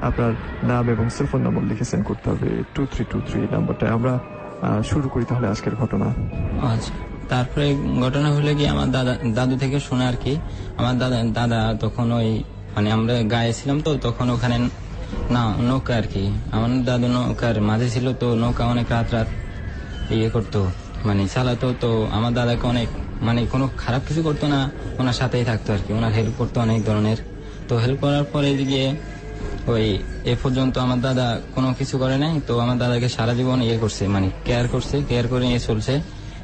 আপনার নাম এবং সেলফোন নাম্বার লিখে সেন্ড করতে হবে 2323 নাম্বারটা। আমরা শুরু করি তাহলে আজকের ঘটনা। আচ্ছা, তারপরে ঘটনা হলে কি আমার দাদু থেকে শুনে আর কি, আমার দাদা তখন ওই মানে আমরা গায়ে ছিলাম, তো তখন ওখানে নৌকা আর কি, আমার দাদু নৌকার মাঝে ছিল, তো নৌকা অনেক রাত ইয়ে করতো মানে চালাতো, তো আমার দাদাকে অনেক মানে কোনো খারাপ কিছু করতো না, ওনার সাথেই থাকতো আর কি, ওনার হেল্প করতো অনেক ধরনের। তো হেল্প করার পরে গিয়ে ওই এ পর্যন্ত আমার দাদা কোনো কিছু করে নাই। তো আমার দাদাকে সারা জীবন ইয়ে করছে, মানে কেয়ার করছে, কেয়ার করে নিয়ে চলছে।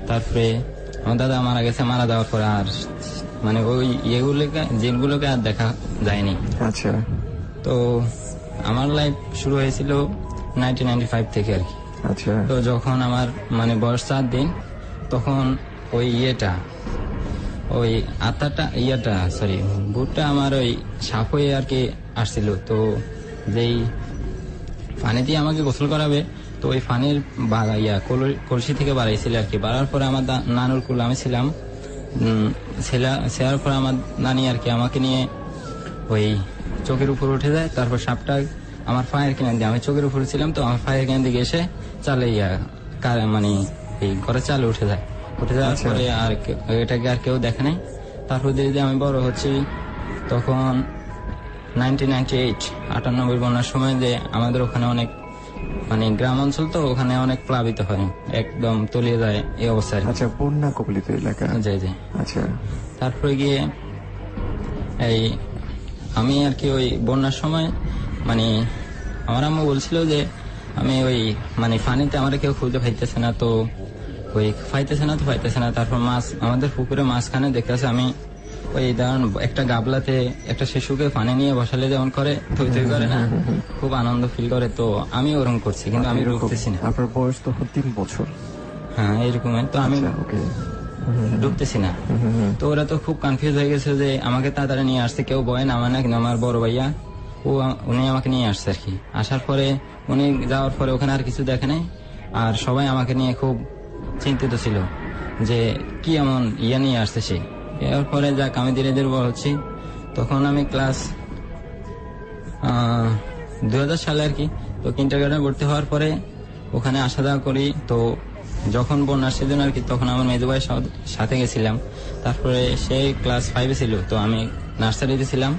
তারপরে আমার দাদা মারা গেছে, মারা যাওয়ার পরে আর মানে ওই ইয়েগুলোকে জিনগুলোকে আর দেখা যায়নি। আচ্ছা, তো আমার লাইফ শুরু হয়েছিল 1995 থেকে আর কি। আচ্ছা, তো যখন আমার মানে বয়স 4 দিন, তখন ওই ওই ভূতটা আমার ওই সাপ হয়ে আর কি আসছিল। তো যেই পানি দিয়ে আমাকে গোসল করাবে, তো ওই পানির কলসি থেকে বাড়াইছিল আর কি। বাড়ার পরে আমার নানুর কুল আমি ছিলাম, ছেড়ার পরে আমার নানি আর কি আমাকে নিয়ে ওই চোখের উপর উঠে যায়। তারপর সাপটা আমার পায়ের কিনার দিয়ে, আমি চোখের উপরে ছিলাম তো আমার পায়ের কিনার দিকে এসে চালে মানে এই ঘরে চালে উঠে যায়। উঠে যাওয়ার পরে আর এটাকে আর কেউ দেখে নাই। তারপর ধীরে ধীরে আমি বড় হচ্ছি। তখন 1998 বন্যার সময় যে আমাদের ওখানে অনেক মানে গ্রাম অঞ্চল, তো ওখানে অনেক প্লাবিত হয়, একদম তলিয়ে যায় এই অবস্থায়। আচ্ছা, বন্যা কবলিত এলাকা। জি জি। আচ্ছা, তারপরে গিয়ে এই আমি আর কি ওই বন্যার সময় মানে আমার আম্মু বলছিল যে আমি ওই মানে পানিতে আমার কেউ খুঁজে পাইতেছে না, তো ওই পাইতেছে না। তারপর মাছ আমাদের পুকুরে মাঝখানে দেখতেছে আমি ওই ধরুন একটা গাবলাতে একটা শিশুকে পানি নিয়ে বসালে যেমন করে থই থই করে না, খুব আনন্দ ফিল করে। তো আমি ওরকম করছি, কিন্তু আমি ঢুকতেছি না। আপনার বয়স তখন 3 বছর। হ্যাঁ, এরকম। তো আমি ঢুকতেছি না। তো ওরা তো খুব কনফিউজ হয়ে গেছে যে আমাকে তাড়াতাড়ি নিয়ে আসছে, কেউ ভয় নামে না, কিন্তু আমার বড় ভাইয়া উনি আমাকে নিয়ে আসছে আর কি। আসার পরে উনি যাওয়ার পরে ওখানে আর কিছু দেখে নাই, আর সবাই আমাকে নিয়ে খুব চিন্তিত ছিল যে কি এমন নিয়ে আসছে সে। এরপরে যাক আমি ধীরে ধীরে বড় হচ্ছি। তখন আমি ক্লাস 2000 সালে আর কি, তো কিন্ডারগার্টেনে ভর্তি হওয়ার পরে ওখানে আসা যাওয়া করি। তো যখন বন্যার সিজন আর কি, তখন আমার মেজো ভাইয়ের সাথে গেছিলাম। তারপরে সে ক্লাস 5-এ ছিল, তো আমি নার্সারিতে ছিলাম,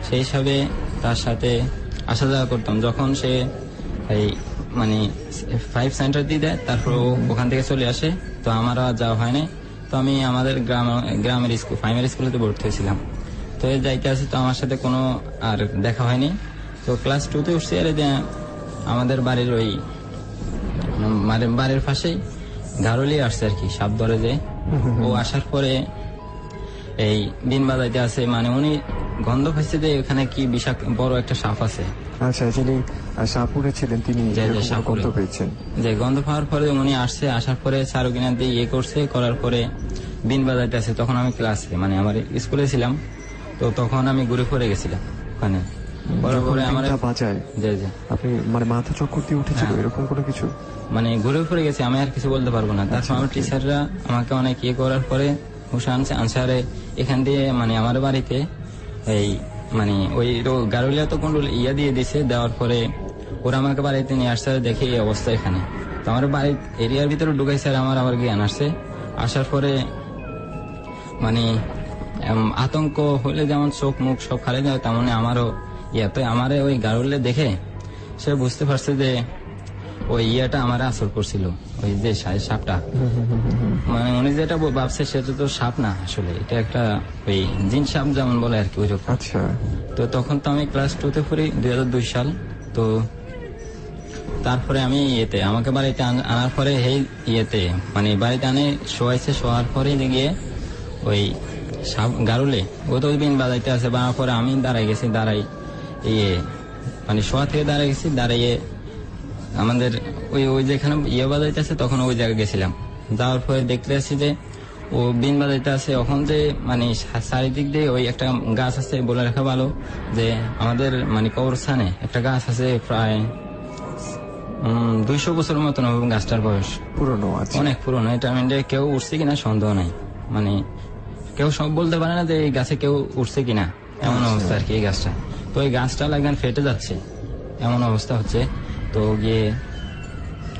সেই হিসাবে তার সাথে আসা যাওয়া করতাম। যখন সে এই মানে 5 সেন্টার দিয়ে দেয়, তারপর ওখান থেকে চলে আসে, তো আমার আর যাওয়া হয়নি। তো আমি আমাদের গ্রামের স্কুল প্রাইমারি স্কুলেতে ভর্তি হয়েছিলাম। তো এই যাইতে আছে, তো আমার সাথে কোনো আর দেখা হয়নি। তো ক্লাস 2-তে উঠছি, আর আমাদের বাড়ির ওই বাড়ির পাশেই গারুলি আসছে আর কি, সাপ ধরে যে। ও আসার পরে এই দিন বাজাইতে আছে, মানে উনি গন্ধ পাইছে যে এখানে কি বিষাক্ত বড় একটা সাপ আছে। আচ্ছা, যিনি সাপুরে ছিলেন তিনি গন্ধ পেয়েছেন। যে গন্ধ পাওয়ার পরে উনি আসছে, আসার পরে চারু কিনার দিয়ে ইয়ে করছে, করার পরে বিন বাজাইতে আছে। তখন আমি ক্লাসে মানে আমার স্কুলে ছিলাম, তো তখন আমি ঘুরে পড়ে গেছিলাম ওখানে। পরে আমার বাজায় আপনি মানে মাথা চক্কর দিয়ে উঠেছিল এরকম কোনো কিছু? মানে ঘুরে পড়ে গেছে, আমি আর কিছু বলতে পারবো না। তারপর আমার টিচাররা আমাকে অনেক ইয়ে করার পরে হুশা আনসারে এখান দিয়ে মানে আমার বাড়িতে এই মানে ওই গারুলিয়া তো কোন দিয়ে দিছে, দেওয়ার পরে ওরা আমাকে বাড়িতে নিয়ে আসছে, দেখে এই অবস্থা এখানে। তো আমার বাড়ির এরিয়ার ভিতরে ঢুকাইছে, আর আমার আবার জ্ঞান আসছে। আসার পরে মানে আতঙ্ক হলে যেমন চোখ মুখ সব খালি যায়, তেমন আমারও তো আমারে ওই গারুলে দেখে সে বুঝতে পারছে যে ওই আমার আসর করছিল, ওই যে সাপটা। মানে উনি যেটা ভাবছে সেটা তো সাপ না, আসলে এটা একটা ওই জিন সাপ যেমন বলে আর কি, ওই রকম। আচ্ছা। তো তখন তো আমি ক্লাস 2-তে পড়ি, 2002 সাল। তো তারপরে আমি আমাকে বাড়িতে আনার পরে মানে বাড়িতে আনে শোয়াইছে, শোয়ার পরে গিয়ে ওই সাপ গারুলে ও তো ওই বিন বাজাইতে আছে। বানার পরে আমি দাঁড়াই মানে শোয়া থেকে দাঁড়াইয়ে আমাদের ওই যেখানে বাজাইতে আছে, তখন ওই জায়গায় গেছিলাম। যাওয়ার পরে দেখতে আসছি যে ও বিন বাজাইতে আছে। ওখান যে মানে চারিদিক দিয়ে ওই একটা গাছ আছে, বলে রাখা ভালো যে আমাদের মানে কবরস্থানে একটা গাছ আছে, প্রায় 200 বছরের মতন গাছটার বয়স, পুরনো আছে, অনেক পুরনো। এটা কেউ উঠছে কিনা সন্দেহ নাই, মানে কেউ সব বলতে পারে না যে এই গাছে কেউ উঠছে কিনা, এমন অবস্থা আর কি এই গাছটা। তো এই গাছটা লাগবেন ফেটে যাচ্ছে, এমন অবস্থা হচ্ছে। তো গিয়ে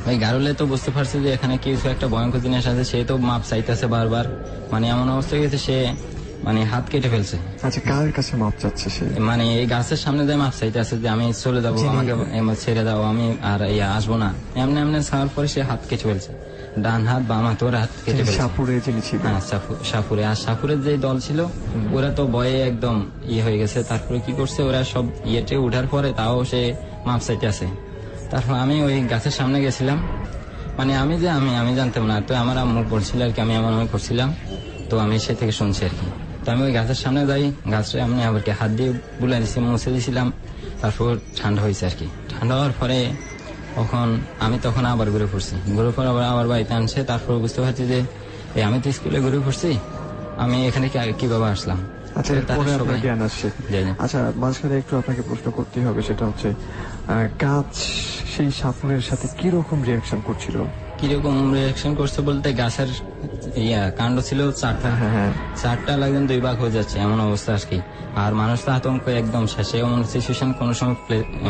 ওই গারুলে তো বুঝতে পারছে যে এখানে কিছু একটা ভয়ঙ্কর জিনিস আছে, সে তো মাপ চাইতেছে বারবার, মানে এমন অবস্থা গেছে সে মানে হাত কেটে ফেলছে। আচ্ছা, কার কাছে মাপ চাচ্ছে সে? মানে এই গাছের সামনে দিয়ে মাপ চাইতেছে যে আমি চলে যাবো, আমাকে ছেড়ে দাও, আমি আর আসবো না। এমনি ছাড়ার পরে সে হাত কেটে ফেলছে। ডান হাত বাম হাত ওর হাত কেটে ফেলছে। সাপুরে যিনি ছিলেন। হ্যাঁ সাপুরে। আর সাপুরের যে দল ছিল ওরা তো ভয়ে একদম হয়ে গেছে। তারপরে কি করছে ওরা সব ইয়েতে উঠার পরে তাও সে মাপ চাইতে আছে। তারপর আমি ওই গাছের সামনে গেছিলাম, মানে আমি জানতাম না, তো আমার আম্মু করছিল আর কি, আমি এমন করছিলাম, তো আমি সে থেকে শুনছি আর কি। তো আমি ওই গাছের সামনে যাই, গাছটা আমি আবার কি হাত দিয়ে বুলাই দিচ্ছি, মুছে দিয়েছিলাম। তারপর ঠান্ডা হয়েছে আর কি। ঠান্ডা হওয়ার পরে আমি তখন আবার ঘুরে পড়ছি, ঘুরে পর আবার বাড়িতে আনছে। তারপর বুঝতে পারছি যে আমি তো স্কুলে ঘুরে পড়ছি, আমি এখানে কিভাবে আসলাম। আচ্ছা, এরপরে আপনার জ্ঞান আসছে। আচ্ছা, মাঝখানে একটু আপনাকে প্রশ্ন করতেই হবে, সেটা হচ্ছে গাছ সেই সাপুরের সাথে কিরকম রিয়াকশন করছিল? কিরকম রিয়াকশন করছে বলতে গাছের কাণ্ড ছিল 4টা, 4টা লাগেন 2 ভাগ হয়ে যাচ্ছে এমন অবস্থা আর কি। আর মানুষ তো আতঙ্ক একদম শেষে, এমন সিচুয়েশন কোনো সময়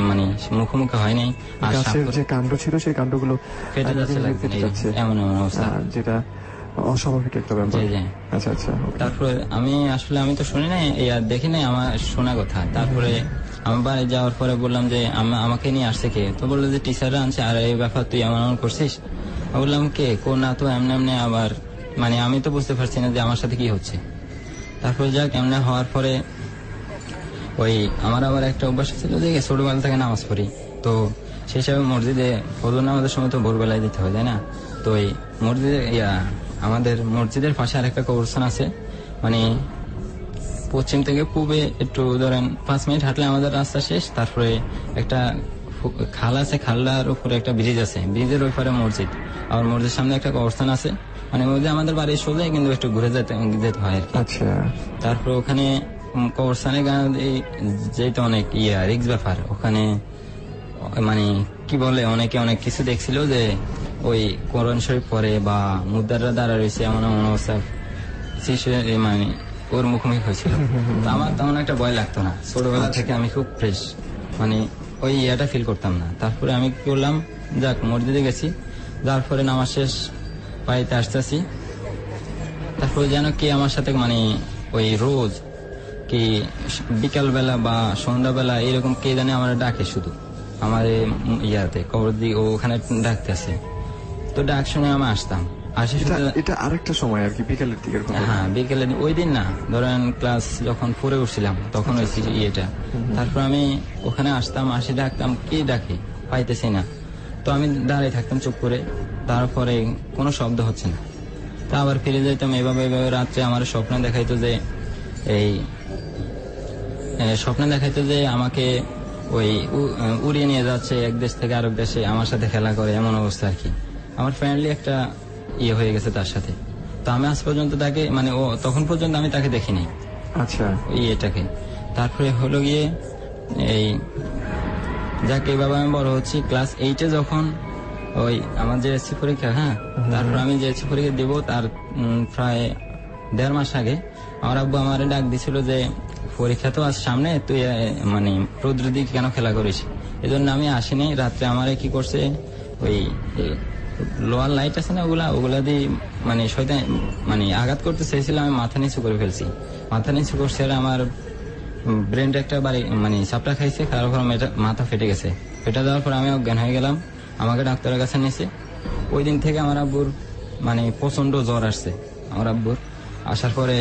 মানে মুখোমুখি হয় নাই। আর গাছের যে কাণ্ড ছিল সেই কাণ্ডগুলো ফেটে যাচ্ছে এমন অবস্থা, যেটা অস্বাভাবিক একটা ব্যাপার। আচ্ছা আচ্ছা। তারপরে আমি তো শুনি নাই, দেখি নাই, আমার শোনা কথা। তারপরে আমি বাড়ি যাওয়ার পরে বললাম যে আমাকে নিয়ে আসছে কে, তো বললো যে টিচাররা আনছে, আর এই ব্যাপার তুই এমন করছিস। বললাম কে না, তো এমনি আবার মানে আমি তো বুঝতে পারছি না যে আমার সাথে কি হচ্ছে। তারপরে যাক এমনি হওয়ার পরে ওই আমার আবার একটা অভ্যাস ছিল যে ছোটবেলা থেকে নামাজ পড়ি, তো সেই হিসাবে মসজিদে ফজর নামাজের সময় তো ভোরবেলায় দিতে হয়, তাই না? তো এই মসজিদে আমাদের মসজিদের পাশে আরেকটা কবরস্থান আছে, মানে পশ্চিম থেকে পূবে একটু ধরেন 5 মিনিট হাঁটলে আমাদের রাস্তা শেষ। তারপরে একটা খাল আছে, খালটার উপরে একটা ব্রিজ আছে, ব্রিজের ওই পারে মসজিদ, আর মসজিদের সামনে একটা কবরস্থান আছে। মানে মসজিদ আমাদের বাড়ির সোজাই, কিন্তু একটু ঘুরে যেতে হয় আর কি। আচ্ছা। তারপর ওখানে কবরস্থানে যেহেতু অনেক রিস্ক ব্যাপার, ওখানে মানে কি বলে অনেকে অনেক কিছু দেখছিল যে ওই কোরআন শরীফ পড়ে বা মুদ্রারা দ্বারা রয়েছে এমন অবস্থা, মানে ওর মুখোমুখি হয়েছিল। তো আমার তেমন একটা ভয় লাগতো না, ছোটবেলা থেকে আমি খুব ফ্রেশ, মানে ওই ফিল করতাম না। তারপরে আমি কি করলাম, যাক মসজিদে গেছি, যার পরে নামাজ শেষ বাড়িতে আসতেছি। তারপরে যেন কি আমার সাথে মানে ওই রোজ কি বিকালবেলা বা সন্ধ্যাবেলা এরকম কে জানে আমার ডাকে, শুধু আমার কবর দিকে ওখানে ডাকতে আসে। তো ডাক শুনে আমি আসতাম। এটা আরেকটা সময় আর কি, বিকেলের দিকের কথা। হ্যাঁ, বিকেলের ওই দিন না, ধরেন ক্লাস যখন 4-এ উঠছিলাম তখন হয়েছে ইয়েটা। তারপর আমি ওখানে আসতাম, আসে ডাকতাম, কি ডাকে পাইতেছি না। তো আমি দাঁড়িয়ে থাকতাম চুপ করে, তারপরে কোনো শব্দ হচ্ছে না। তা আবার ফিরে যেতাম। এভাবে রাত্রে আমার স্বপ্নে দেখাইতো যে আমাকে ওই উড়িয়ে নিয়ে যাচ্ছে এক দেশ থেকে আরেক দেশে, আমার সাথে খেলা করে, এমন অবস্থা আর কি। আমার ফ্রেন্ডলি একটা হয়ে গেছে তার সাথে। তো আমি আজ পর্যন্ত তাকে মানে তখন পর্যন্ত আমি তাকে দেখিনি। আচ্ছা। এটাকে তারপরে হলো গিয়ে যাকে এইভাবে আমি বড় হচ্ছি। ক্লাস 8-এ যখন ওই আমার JSC পরীক্ষা, তারপর আমি JSC পরীক্ষা দিব, তার প্রায় 1.5 মাস আগে আমার আব্বু আমার ডাক দিছিল যে পরীক্ষা তো আজ সামনে, তুই মানে রৌদ্র দিকে কেন খেলা করিস। এই জন্য আমি আসিনি। রাত্রে আমারে কি করছে, ওই লোয়ার লাইট আছে না, ওগুলা দিয়ে মানে শয়তান মানে আঘাত করতে চেয়েছিল, আমি মাথা নিচু করে ফেলছি। মাথা নিচু করছে, আমার ব্রেনটা একটা মানে চাপটা খাইছে, খারাপ মাথা ফেটে গেছে। ফেটে যাওয়ার পর আমি অজ্ঞান হয়ে গেলাম। আমাকে ডাক্তারের কাছে নিয়েছে। ওই দিন থেকে আমার আব্বুর মানে প্রচন্ড জ্বর আসছে। আমার আব্বুর আসার পরে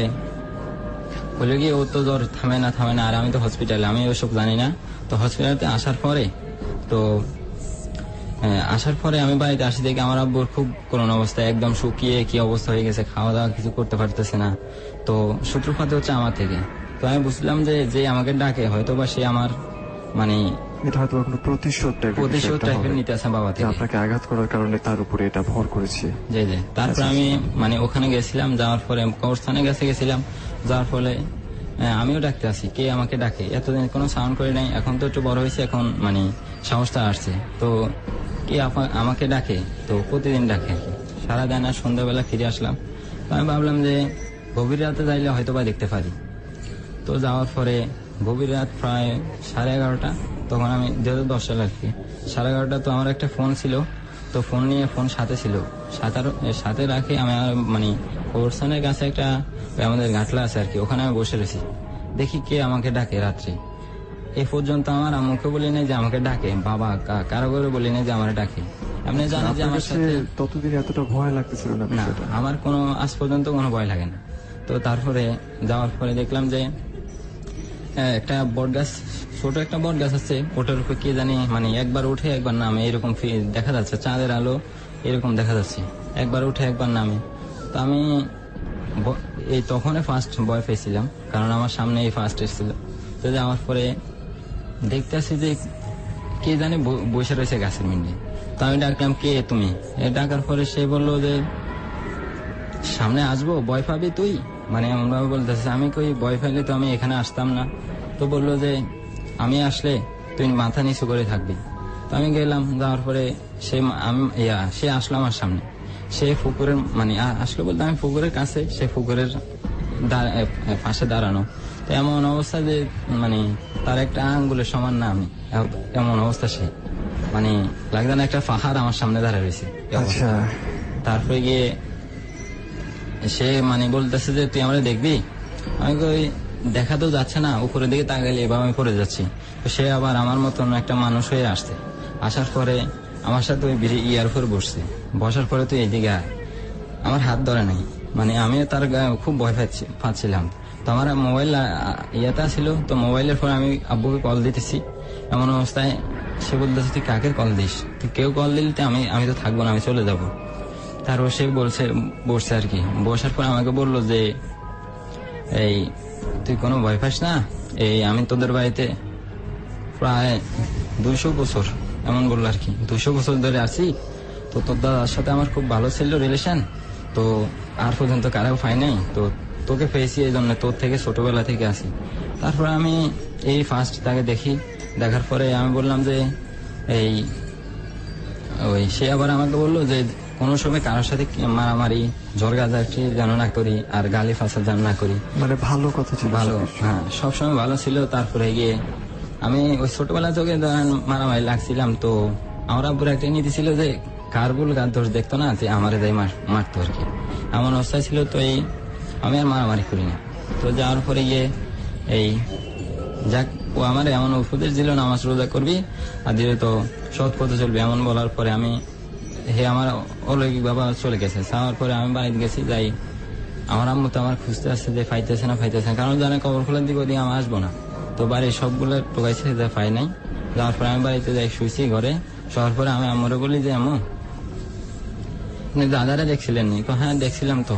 বলে গিয়ে ও তো জ্বর থামে না, আর আমি তো হসপিটালে, আমি ওইসব জানি না। তো হসপিটালে আসার পরে আমি বাড়িতে আসি, দেখি আমার আব্বুর খুব করুণ অবস্থা, একদম শুকিয়ে কি অবস্থা হয়ে গেছে, খাওয়া দাওয়া কিছু করতে পারতেছে না। তো সূত্রপাত হচ্ছে আমার থেকে। তো আমি বুঝলাম যে আমাকে ডাকে হয়তো বা সে আমার মানে এটা হয়তো কোনো প্রতিশোধ টাইপের নিতে আসে বাবা থেকে, আপনাকে আঘাত করার কারণে তার উপরে এটা ভর করেছে। জি। তারপর আমি মানে ওখানে গেছিলাম, যাওয়ার পরে কবরস্থানে গেছিলাম, যাওয়ার ফলে আমিও ডাকতে আসি, কে আমাকে ডাকে। এতদিন কোনো সাউন্ড করে নাই, এখন তো একটু বড় হয়েছে, এখন মানে সাহসটা আসছে। তো কে আমাকে ডাকে, তো প্রতিদিন ডাকে, সারা দেয় না। সন্ধ্যাবেলা ফিরে আসলাম। তো আমি ভাবলাম যে গভীর রাতে যাইলে হয়তো বা দেখতে পারি। তো যাওয়ার পরে গভীর রাত প্রায় 11:30, তখন আমি 10 সাল আর কি, 11:30। তো আমার একটা ফোন ছিল, তো ফোন সাথে ছিল, সাথে রাখে আমি মানে কবরস্থানের কাছে একটা আমাদের ঘাটলা আছে আর কি, ওখানে আমি বসে রয়েছি। দেখি কে আমাকে ডাকে রাত্রে। এ পর্যন্ত আমার আম্মুকে বলি নাই যে আমাকে ডাকে, বাবা কারো করে বলি নাই যে আমার ডাকে। আপনি জানেন যে আপনার আমার কাছে সাথে ততদিন এতটা ভয় লাগতেছিল না না বিষয়টা? আমার কোনো আজ পর্যন্ত কোনো ভয় লাগে না। তো তারপরে যাওয়ার পরে দেখলাম যে একটা বট গাছ, ছোট একটা বট গাছ আছে, ওটার উপর কে জানি মানে একবার উঠে একবার নামে এরকম দেখা যাচ্ছে, চাঁদের আলো এরকম দেখা যাচ্ছে, একবার উঠে একবার নামে। তো আমি এই তখনই ফার্স্ট ভয় পেয়েছিলাম, কারণ আমার সামনে এই ফার্স্ট এসেছিল। তো যাওয়ার পরে দেখতে আসি যে কে জানি বসে রয়েছে গাছের মিন্ডে। তো আমি ডাকলাম, কে তুমি? ডাকার পরে সে বললো যে সামনে আসবো, ভয় পাবি তুই? মানে এমন ভাবে বলতেছে, আমি কই ভয় পাইলে তো আমি এখানে আসতাম না। তো বললো যে আমি আসলে তুই মাথা নিচু করে থাকবি। তো আমি গেলাম, যাওয়ার পরে সে আসলো আমার সামনে। সে পুকুরের মানে আসলো বলতে আমি পুকুরের কাছে, সে পুকুরের পাশে দাঁড়ানো। তো এমন অবস্থা যে মানে তার একটা আঙ্গুলের সমান না আমি, এমন অবস্থা। সে মানে লাগবে না একটা পাহাড় আমার সামনে দাঁড়ায় রয়েছে। আচ্ছা, তারপরে গিয়ে সে মানে বলতেছে যে তুই আমারে দেখবি? আমি কই দেখা তো যাচ্ছে না, উপরের দিকে তাকাইলে এবার আমি পড়ে যাচ্ছি। তো সে আবার আমার মতন একটা মানুষ হয়ে আসছে। আসার পরে আমার সাথে ওই ইয়ার উপর বসছে। বসার পরে তুই এদিকে আয়। আমার হাত ধরে নাই, মানে আমিও তার খুব ভয় পাচ্ছিলাম। তো আমার মোবাইল ইয়েটা ছিল, তো মোবাইলের পরে আমি আব্বুকে কল দিতেছি। এমন অবস্থায় সে বলতেছে তুই কাকে কল দিস? তুই কেউ কল দিলে আমি তো থাকবো না, আমি চলে যাবো। তারপর সে বসছে আর কি। বসার পর আমাকে বললো যে এই তুই কোনো ভয় পাস না, এই আমি তোদের বাড়িতে প্রায় 200 বছর, এমন বললো আর কি, 200 বছর ধরে আছি। তো তোর দাদার সাথে আমার খুব ভালো ছিল রিলেশন, তো আর পর্যন্ত কারো পাই নাই, তো তোকে পেয়েছি এই জন্য, তোর থেকে ছোটবেলা থেকে আসি। তারপরে আমি এই ফার্স্ট তাকে দেখি। দেখার পরে আমি বললাম যে সে আবার আমাকে বললো যে কোনো সময় কারোর সাথে মারামারি ঝড়গাঝাটি যেন না করি, আর গালি ফাঁসা যেন না করি। মানে ভালো কথা ছিল, ভালো, হ্যাঁ, সবসময় ভালো ছিল। তারপরে গিয়ে আমি ওই ছোটবেলা থেকে মারামারি লাগছিলাম। তো আমার আব্বুর একটা নীতি ছিল যে কার ভুল কার দোষ দেখতো না, যে আমারে যাই মারতো আর কি, এমন অবস্থায় ছিল। তো আমি আর মারামারি করি না। তো যাওয়ার পরে গিয়ে যাক ও আমার এমন উপদেশ দিল, নামাজ রোজা করবি আর দিলে তো সৎ পথে চলবি, এমন বলার পরে আমি আমার অলৌকিক বাবা চলে গেছে। যাওয়ার পরে আমি বাড়িতে গেছি, যাই আমার আম্মু তো আমার খুঁজতে আসছে যে ফাইতেছে না, কারণ জানে কবর খোলার দিকে ওদিকে আমি আসবো না। তো বাড়ির সবগুলো টোকাইছে যে পাই নাই। যাওয়ার পরে আমি বাড়িতে যাই, শুয়েছি ঘরে। শোয়ার পরে আমি আম্মুরে বলি যে আম্মু আপনি দাদারা দেখছিলেন নি? হ্যাঁ দেখছিলাম। তো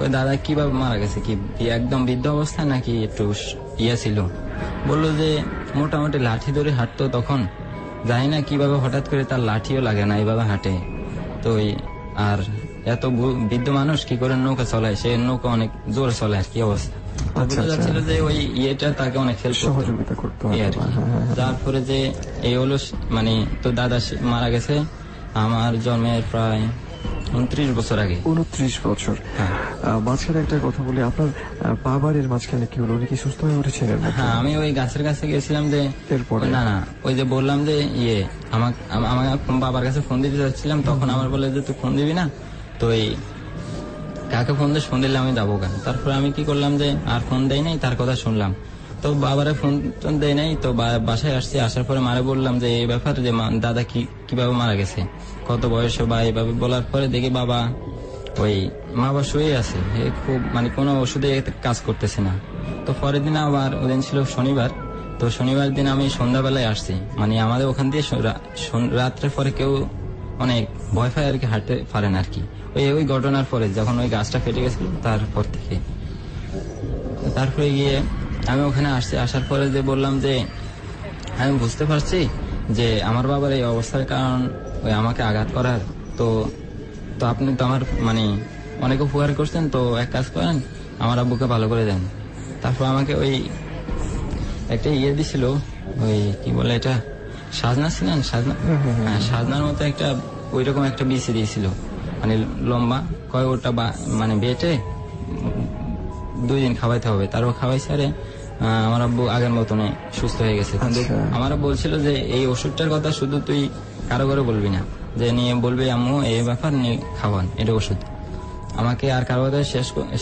ওই দাদা কিভাবে মারা গেছে, কি একদম বৃদ্ধ অবস্থা নাকি একটু ছিল? বললো যে মোটামুটি লাঠি ধরে হাঁটতো তখন, জানি না কিভাবে হঠাৎ করে তার লাঠিও লাগে না, এইভাবে হাঁটে। তো আর এত বৃদ্ধ মানুষ কি করে নৌকা চলায়? সে নৌকা অনেক জোরে চলে আর কি অবস্থা। বোঝা যাচ্ছিল যে ওই ইয়েটা তাকে অনেক হেল্প সহযোগিতা করতো। তারপরে যে এই হলো মানে তো দাদা মারা গেছে আমার জন্মের প্রায় 29 বছর আগে। 29 বছর। মাঝখানে একটা কথা বলি, আপনার বাবার মাঝখানে কি হলো? উনি কি সুস্থ হয়ে উঠেছিলেন? হ্যাঁ, আমি ওই গাছের কাছে গেছিলাম যে এরপরে না ওই যে বললাম যে আমার বাবার কাছে ফোন দিতে যাচ্ছিলাম, তখন আমার বলে যে তুই ফোন দিবি না, তো কাকে ফোন দিলে আমি যাবো কেন? তারপরে আমি কি করলাম যে আর ফোন দেয় নাই, তার কথা শুনলাম। তো বাবারে ফোন দেয় নাই। তো বাসায় আসছি, আসার পরে মারে বললাম যে এই ব্যাপার, যে দাদা কিভাবে মারা গেছে, কত বয়স বা এইভাবে বলার পরে দেখি বাবা মা শুয়ে আছে, খুব মানে কোনো ওষুধে কাজ করতেছে না। তো পরের দিন আবার ওদিন ছিল শনিবার। তো শনিবার দিন আমি সন্ধ্যাবেলায় আসছি, মানে আমাদের ওখান দিয়ে রাত্রে পরে কেউ অনেক ভয় পায় আর কি, হাঁটতে পারে না আর কি। ওই ঘটনার পরে যখন ওই গাছটা ফেটে গেছিল তারপর থেকে। তারপরে গিয়ে আমি ওখানে আসছি, আসার পরে যে বললাম যে আমি বুঝতে পারছি যে আমার বাবার এই অবস্থার কারণ আমাকে আঘাত করার। তো আপনি তো আমার মানে অনেক উপকার করছেন, তো এক কাজ করেন, আমার আব্বুকে ভালো করে দেন। তারপর আমাকে একটা দিছিল, কি বলে এটা, সাজনা ছিলেন, সাজনার মতো একটা ওইরকম একটা বিচি দিয়েছিল, মানে লম্বা, ওটা মানে বেটে 2 দিন খাওয়াইতে হবে। তারপর খাওয়াইছে, আরে আমার আব্বু আগের মতনে সুস্থ হয়ে গেছে। কিন্তু আমার বলছিল যে এই ওষুধটার কথা শুধু তুই কারো করে বলবি না, যে নিয়ে বলবি আম্মু এই ব্যাপার নিয়ে খাওয়ান, এটা ওষুধ। আমাকে আর কারো কথা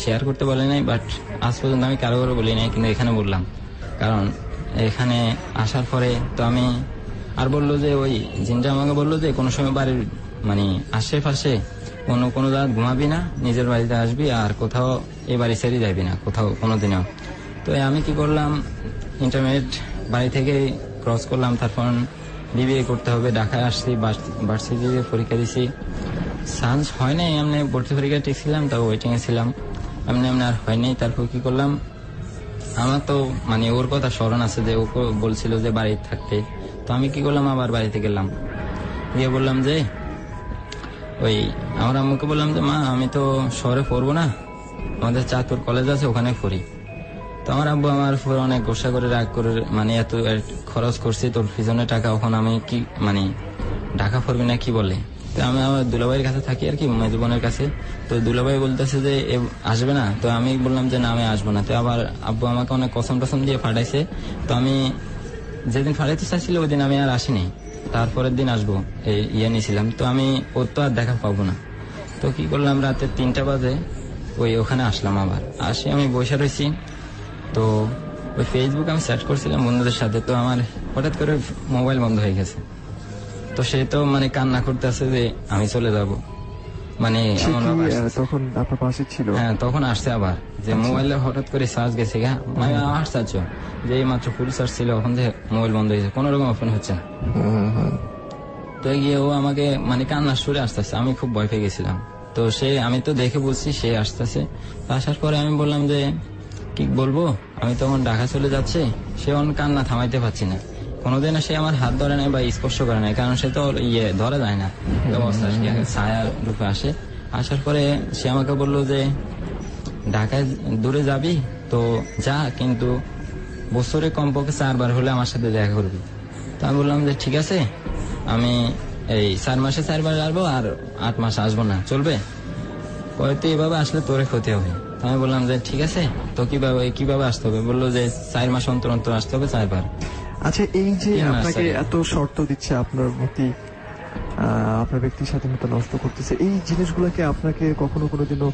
শেয়ার করতে বলে নাই, বাট আজ পর্যন্ত আমি কারো করে বলি নাই, কিন্তু এখানে বললাম। কারণ এখানে আসার পরে তো আমি আর বললো যে জিনটা আমাকে বললো যে কোনো সময় বাড়ির মানে আশেপাশে কোনো কোনো রাত ঘুমাবি না, নিজের বাড়িতে আসবি, আর কোথাও এই বাড়ি ছেড়ে যাবি না কোথাও কোনোদিনও। তো আমি কি করলাম, ইন্টারমিডিয়েট বাড়ি থেকে ক্রস করলাম, তারপর বিবিএ করতে হবে, ঢাকায় আসছি, ভার্সিটিতে পরীক্ষা দিছি, চান্স হয় নাই, এমনি ভর্তি পরীক্ষা টিকছিলাম, তাও ওয়েটিং এ ছিলাম, এমনি এমনি আর হয় নাই। তারপর কি করলাম, আমার তো মানে ওর কথা স্মরণ আছে যে ও বলছিল যে বাড়ি থাকতে, তো আমি কি করলাম, আবার বাড়িতে গেলাম, গিয়ে বললাম যে ওই আমার আম্মুকে বললাম যে মা আমি তো শহরে পড়বো না, আমাদের চাঁদপুর কলেজ আছে ওখানে পড়ি। তো আমার আব্বু আমার উপর অনেক গোসা করে রাগ করে, মানে এত খরচ করছি তোর পিছনে টাকা, ওখানে আমি কি মানে ঢাকা পড়বি না কি বলে। তো আমি আমার দুলাভাইয়ের কাছে থাকি আর কি, মেজো বোনের কাছে। তো দুলাভাই বলতেছে যে আসবে না, তো আমি বললাম যে না আমি আসবো না। তো আবার আব্বু আমাকে অনেক কসম টসম দিয়ে পাঠাইছে। তো আমি যেদিন পাঠাইতে চাইছিল ওই দিন আমি আর আসিনি, তারপরের দিন আসবো এই নিয়েছিলাম। তো আমি ওর তো আর দেখা পাবো না, তো কি করলাম, রাতে 3টা বাজে ওখানে আসলাম। আবার আসি আমি বসে রয়েছি, তো ওই ফেসবুক আমি সার্চ করছিলাম বন্ধুদের সাথে, তো আমার হঠাৎ করে মোবাইল বন্ধ হয়ে গেছে। তো সে তো মানে কান্না করতে আছে যে আমি চলে যাব, মানে তখন আপনার পাশে ছিল? হ্যাঁ, তখন আসছে আবার যে মোবাইলে হঠাৎ করে চার্জ গেছে, মানে চার্জ যে এই মাত্র ফুল চার্জ ছিল, ওখান থেকে মোবাইল বন্ধ হয়েছে, কোন রকম ওপেন হচ্ছে না। তো গিয়ে ও আমাকে মানে কান্নার সুরে আসতেছে, আমি খুব ভয় পেয়ে গেছিলাম। তো আমি তো দেখে বলছি সে আসতেছে। আসার পরে আমি বললাম যে কি বলবো, আমি তখন ঢাকা চলে যাচ্ছে, সে কান্না থামাইতে পারছি না। কোনোদিন সে আমার হাত ধরে নাই বা স্পর্শ করে নাই, কারণ সে তো ধরা যায় না অবস্থা, ছায়ার রূপে আসে। আসার পরে সে আমাকে বললো যে ঢাকায় দূরে যাবি তো যা, কিন্তু বছরে কমপক্ষে 4 বার হলে আমার সাথে দেখা করবি। তো আমি বললাম যে ঠিক আছে, আমি এই 4 মাসে 4 বার আসবো, আর 8 মাস আসবো না, চলবে? হয়তো এভাবে আসলে তোরে ক্ষতি হবে। আমি বললাম যে ঠিক আছে, তো কিভাবে আসতে হবে? বললো যে 4 মাস অন্তর অন্তর আসতে হবে 4 বার। আচ্ছা, এই যে আপনাকে এত শর্ত দিচ্ছে, আপনার প্রতি আপনার ব্যক্তির স্বাধীনতা নষ্ট করতেছে, এই জিনিসগুলোকে আপনাকে কখনো কোনোদিনও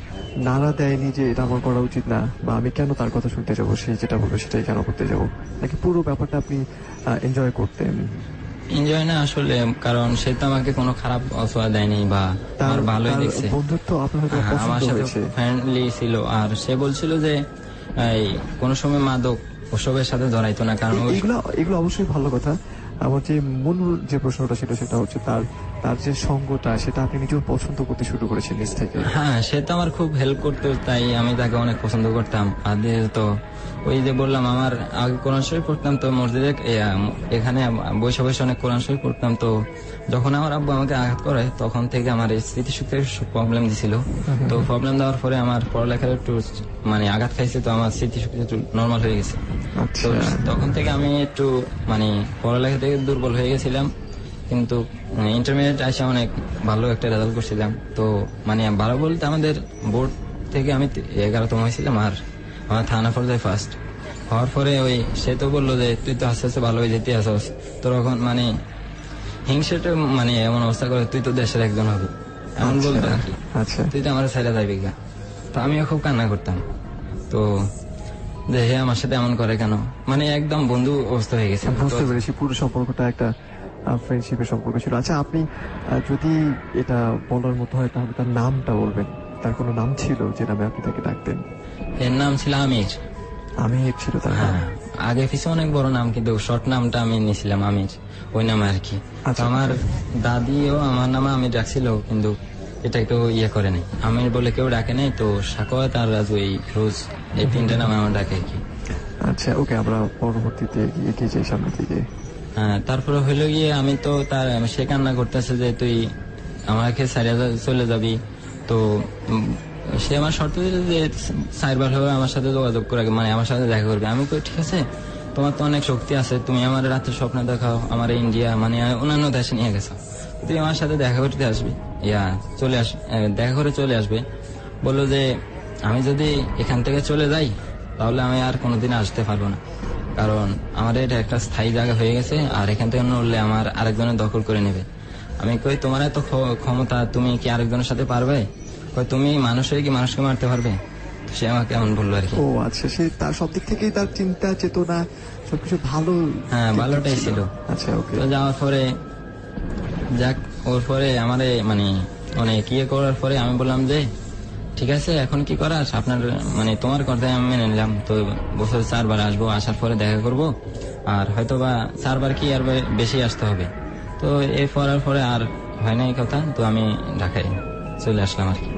নাড়া দেয়নি যে এটা আমার করা উচিত না, বা আমি কেন তার কথা শুনতে যাবো, সে যেটা বলবে সেটাই কেন করতে যাবো, নাকি পুরো ব্যাপারটা আপনি এনজয় করতেন? এনজয় না আসলে, কারণ সে তো আমাকে কোনো খারাপ অসুবিধা দেয়নি বা আমার ভালোই দেখছে, বন্ধুত্ব আপনার আমার সাথে ফ্রেন্ডলি ছিল। আর সে বলছিল যে কোনো সময় মাদক ওসবের সাথে জড়াইতো না, কারণ এগুলো অবশ্যই ভালো কথা। আমার যে মূল যে প্রশ্নটা সেটা হচ্ছে তার যে সঙ্গটা, সেটা আপনি নিজেও পছন্দ করতে শুরু করেছেন নিজ থেকে। হ্যাঁ, সে তো আমার খুব হেল্প করতো, তাই আমি তাকে অনেক পছন্দ করতাম। আর তো ওই যে বললাম, আমার আগে কোরআন শরীফ পড়তাম, তো মসজিদে এখানে বসে বসে অনেক কোরআন শরীফ পড়তাম। তো যখন আমার আব্বু আমাকে আঘাত করে, তখন থেকে আমার এই স্মৃতিশক্তির প্রবলেম দিছিল। তো প্রবলেম দেওয়ার পরে আমার পড়ালেখার একটু মানে আঘাত খাইছে, তো আমার স্মৃতিশক্তি একটু নর্মাল হয়ে গেছে। তো তখন থেকে আমি একটু মানে পড়ালেখা থেকে দুর্বল হয়ে গেছিলাম, কিন্তু ইন্টারমিডিয়েট আসে অনেক ভালো একটা রেজাল্ট করছিলাম। তো মানে ভালো বলতে আমাদের বোর্ড থেকে আমি 11তম হয়েছিলাম, আর আমার থানা পর্যায়ে ফার্স্ট হওয়ার পরে সে তো বললো যে তুই তো আস্তে আস্তে ভালো হয়ে যেতে আসস, তোর এখন মানে হিংসাটা মানে এমন অবস্থা করে, তুই তো দেশের একজন হবে, এমন বলতো আর কি। তুই তো আমার ছেড়ে যাবি গা। তো আমিও খুব কান্না করতাম, তো যে হে আমার সাথে এমন করে কেন, মানে একদম বন্ধু অবস্থা হয়ে গেছে। বুঝতে পেরেছি, পুরো সম্পর্কটা একটা ফ্রেন্ডশিপের সম্পর্ক ছিল। আচ্ছা, আপনি যদি এটা বলার মতো হয় তাহলে তার নামটা বলবেন। তার কোনো নাম ছিল যে নামে আপনি তাকে ডাকতেন? এর নাম ছিল আমির। আমির ছিল তার? হ্যাঁ, আগে পিছিয়ে অনেক বড় নাম, কিন্তু শর্ট নামটা আমি নিয়েছিলাম আমির, ওই নামে আর কি। আমার দাদিও আমার নামে আমির ডাকছিল, কিন্তু এটা একটু করে নাই, আমির বলে কেউ ডাকে নাই। তো সাকোয়াত আর রাজু, এই রোজ, এই 3টে নামে আমার ডাকে আর কি। আচ্ছা, ওকে, আমরা পরবর্তীতে এগিয়ে যাই সামনের দিকে। হ্যাঁ, তারপরে হইলো গিয়ে আমি তো সে কান্না করতেছে যে তুই আমাকে ছাড়িয়ে চলে যাবি। তো সে আমার শর্ত দিল যে 4 বার হবে আমার সাথে যোগাযোগ করে, মানে আমার সাথে দেখা করবে। আমি কই ঠিক আছে, তোমার তো অনেক শক্তি আছে, তুমি আমার রাতের স্বপ্ন দেখাও, আমার ইন্ডিয়া মানে অন্যান্য দেশে নিয়ে গেছো, তুই আমার সাথে দেখা করতে আসবি, দেখা করে চলে আসবে। বললো যে আমি যদি এখান থেকে চলে যাই তাহলে আমি আর কোনোদিন আসতে পারবো না, কারণ আমার এটা একটা স্থায়ী জায়গা হয়ে গেছে, আর এখান থেকে নড়লে আমার আরেকজনের দখল করে নেবে। আমি কই তোমার এত ক্ষমতা, তুমি কি আরেকজনের সাথে পারবে? কই তুমি মানুষ হয়ে কি মানুষকে মারতে পারবে? সে আমাকে এমন বললো আর কি। ও আচ্ছা, সে তার সব দিক থেকেই তার চিন্তা চেতনা সবকিছু ভালো, হ্যাঁ ভালোটাই ছিল। আচ্ছা, ওকে। তো যাওয়ার পরে যাক ওর পরে আমারে মানে অনেক ইয়ে করার পরে আমি বললাম যে ঠিক আছে এখন কি করাস, আপনার মানে তোমার কথাই আমি মেনে নিলাম। তো বছরে 4 বার আসবো, আসার পরে দেখা করব, আর হয়তো বা 4 বার কি আর বেশি আসতে হবে। তো এই পড়ার পরে আর হয় না এই কথা, তো আমি ঢাকায় চলে আসলাম আর কি।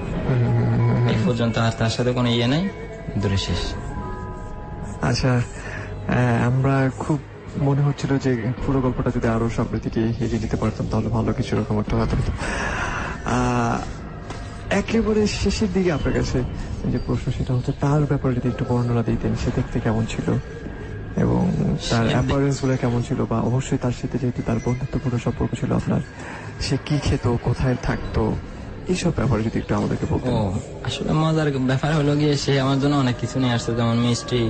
এই পর্যন্ত আর তার সাথে কোনো ইয়ে নাই, দূরে শেষ। আচ্ছা, আমরা খুব মনে হচ্ছিল যে পুরো গল্পটা যদি আরো সামনের দিকে এগিয়ে নিতে পারতাম তাহলে ভালো কিছু রকম একটা হতো। একেবারে শেষের দিকে আপনার কাছে যে প্রশ্ন, সেটা হচ্ছে তার ব্যাপারে যদি একটু বর্ণনা দিতেন, সে দেখতে কেমন ছিল এবং তার অ্যাপারেন্স গুলো কেমন ছিল, বা অবশ্যই তার সাথে যেহেতু তার বন্ধুত্বপূর্ণ সম্পর্ক ছিল আপনার, সে কি খেত, কোথায় থাকতো, এইসব ব্যাপারে যদি একটু আমাদেরকে বলতেন। ও আসলে মজার ব্যাপার হলো গিয়ে সে আমার জন্য অনেক কিছু নিয়ে আসছে, যেমন মিষ্টি,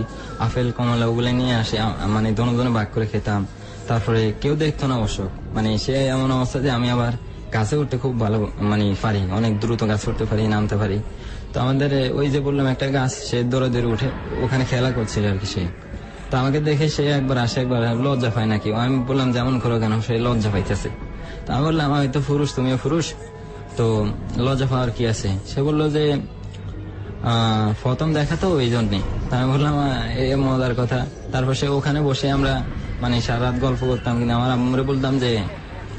আপেল, কমলা, ওগুলো নিয়ে আসে, মানে দোনো ভাগ করে খেতাম। তারপরে কেউ দেখতো না অবশ্য, মানে সে এমন অবস্থা যে আমি আবার গাছে উঠতে খুব ভালো মানে পারি, অনেক দ্রুত গাছে উঠতে পারি, নামতে পারি। তো আমাদের ওই যে বললাম একটা গাছ, সে দৌড়ে উঠে ওখানে খেলা করছিল আর কি। সে তো আমাকে দেখে সে একবার আসে, একবার লজ্জা পায় নাকি। আমি বললাম যেমন করো কেন, সে লজ্জা পাইতেছে। তো আমি বললাম আমি তো পুরুষ, তুমিও পুরুষ, তো লজ্জা পাওয়ার কি আছে। সে বললো যে প্রথম দেখা তো ওই জন্যে। আমি বললাম এই মজার কথা। তারপর সে ওখানে বসে আমরা মানে সারা রাত গল্প করতাম, কিন্তু আমার আম্মুরে বলতাম যে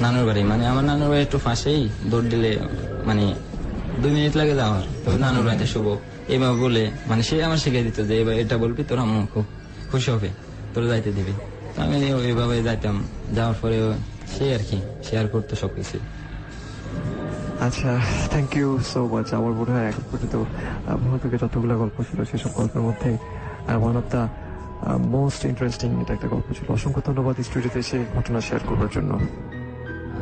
নানুর বাড়ি, মানে আমার নানুর বাড়ি একটু পাশেই, দৌড় দিলে মানে 2 মিনিট লাগে যাওয়ার, তো নানুর বাড়িতে শুভ এবার বলে মানে সে আমার শিখিয়ে দিত যে এবার এটা বলবি, তোর আম্মু খুব খুশি হবে, তোর যাইতে দিবি। তো আমি ওইভাবে যাইতাম, যাওয়ার পরে সে আর কি শেয়ার করতো সবকিছু। আচ্ছা, থ্যাংক ইউ সো মাচ। আমার মনে হয় এখন পর্যন্ত মুহূর্তকে যতগুলো গল্প ছিল সেসব গল্পের মধ্যে one of the most interesting এটা একটা গল্প ছিল। অসংখ্য ধন্যবাদ স্টুডিওতে এসে ঘটনা শেয়ার করবার জন্য।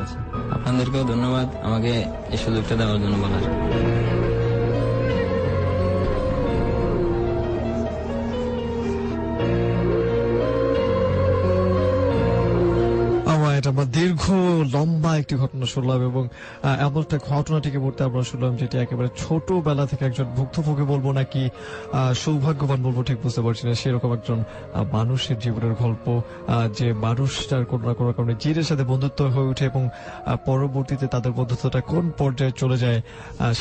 আচ্ছা, আপনাদেরকেও ধন্যবাদ আমাকে এই সুযোগটা দেওয়ার জন্য বলার। আমরা দীর্ঘ লম্বা একটি ঘটনা শুনলাম এবং এমন একটা ঘটনাটিকে বলতে আমরা শুনলাম যেটি একেবারে ছোটবেলা থেকে একজন ভুক্তভোগী বলবো নাকি সৌভাগ্যবান বলবো ঠিক বুঝতে পারছি না, সেরকম একজন মানুষের জীবনের গল্প, যে মানুষটার কোনো না কোনো কারণে জিনের সাথে বন্ধুত্ব হয়ে ওঠে এবং পরবর্তীতে তাদের বন্ধুত্বটা কোন পর্যায়ে চলে যায়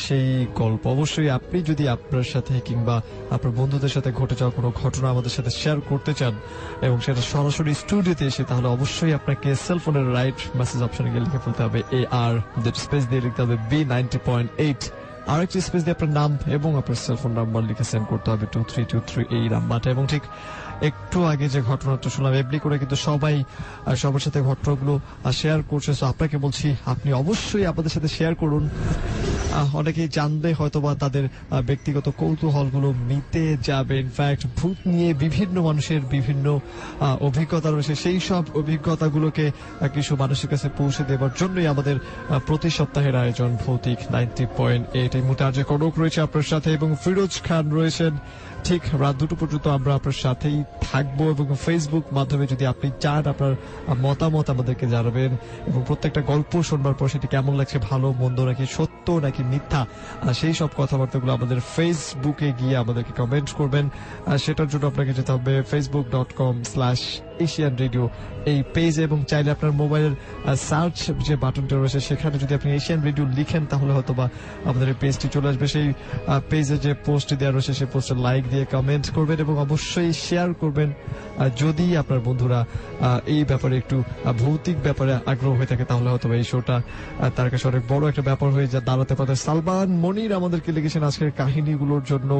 সেই গল্প। অবশ্যই আপনি যদি আপনার সাথে কিংবা আপনার বন্ধুদের সাথে ঘটে যাওয়া কোনো ঘটনা আমাদের সাথে শেয়ার করতে চান এবং সেটা সরাসরি স্টুডিওতে এসে, তাহলে অবশ্যই আপনাকে সেলফোনের রাইট মেসেজ অপশনে গিয়ে লিখে ফেলতে হবে AR, স্পেস দিয়ে লিখতে হবে B90.8, আর একটি স্পেস দিয়ে আপনার নাম এবং আপনার সেলফোন নাম্বার লিখে সেন্ড করতে হবে 2323 এই নাম্বারটা। এবং ঠিক একটু আগে যে ঘটনাটা শুনলাম, এমনি করে কিন্তু সবাই সবার সাথে ঘটনাগুলো শেয়ার করছে। তো আপনাকে বলছি আপনি অবশ্যই আপনাদের সাথে শেয়ার করুন। অনেকেই জানবে হয়তোবা তাদের ব্যক্তিগত কৌতূহলগুলো মিটে যাবে। ইনফ্যাক্ট ভূত নিয়ে বিভিন্ন মানুষের বিভিন্ন অভিজ্ঞতা রয়েছে, সেই সব অভিজ্ঞতাগুলোকে কিছু মানুষের কাছে পৌঁছে দেওয়ার জন্যই আমাদের প্রতি সপ্তাহের আয়োজন ভৌতিক 90.8। এই মুহূর্তে আজকে কনক রয়েছে আপনার সাথে এবং ফিরোজ খান রয়েছেন। ঠিক রাত 2টো পর্যন্ত আমরা আপনার সাথেই থাকবো এবং ফেসবুক মাধ্যমে যদি আপনি চান আপনার মতামত আমাদেরকে জানাবেন এবং প্রত্যেকটা গল্প শুনবার পর সেটি কেমন লাগছে, ভালো মন্দ নাকি সত্য নাকি মিথ্যা, সেই সব কথাবার্তাগুলো আমাদের ফেসবুকে গিয়ে আমাদেরকে কমেন্ট করবেন। সেটার জন্য আপনাকে যেতে হবে facebook.com/Asian Radio এই পেজে, এবং চাইলে আপনার মোবাইলের সার্চ যে বাটনটা রয়েছে সেখানে যদি আপনি এশিয়ান রেডিও লিখেন তাহলে হয়তোবা আমাদের এই পেজটি চলে আসবে। সেই পেজে যে পোস্ট দেওয়া রয়েছে সেই পোস্টে লাইক দিয়ে কমেন্ট করবেন এবং অবশ্যই শেয়ার করবেন। যদি আপনার বন্ধুরা এই ব্যাপারে একটু ভৌতিক ব্যাপারে আগ্রহ হয়ে থাকে তাহলে হয়তো এই শোটা তার কাছে অনেক বড় একটা ব্যাপার হয়ে দাঁড়াতে পারে। সালমান মনির আমাদেরকে লিখেছেন আজকের কাহিনীগুলোর জন্য,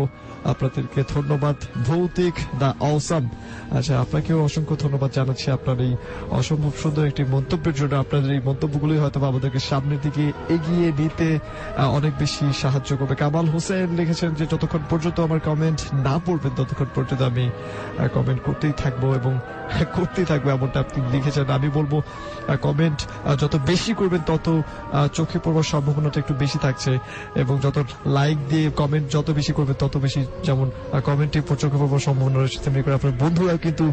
আপনাদেরকে ধন্যবাদ। ভৌতিক দা অসাম, আচ্ছা আপনাকেও অসংখ্য ধন্যবাদ জানাচ্ছি আপনার এই অসম্ভব সুন্দর একটি মন্তব্যের জন্য। আপনাদের এই মন্তব্যগুলোই হয়তো আমাদেরকে সামনের দিকে এগিয়ে নিতে অনেক বেশি সাহায্য করবে। কামাল হোসেন লিখেছেন যে যতক্ষণ পর্যন্ত আমার কমেন্ট না পড়বেন ততক্ষণ পর্যন্ত আমি কমেন্ট করতেই থাকবো এবং করতেই থাকবো, এমনটা আপনি লিখেছেন। আমি বলবো কমেন্ট যত বেশি করবেন তত চোখে পড়বার সম্ভাবনাটা একটু বেশি থাকছে এবং যত লাইক দিয়ে কমেন্ট যত বেশি করবেন তত বেশি, যেমন কমেন্টে চোখে পড়বার সম্ভাবনা রয়েছে তেমনি করে আপনার বন্ধুরাও কিন্তু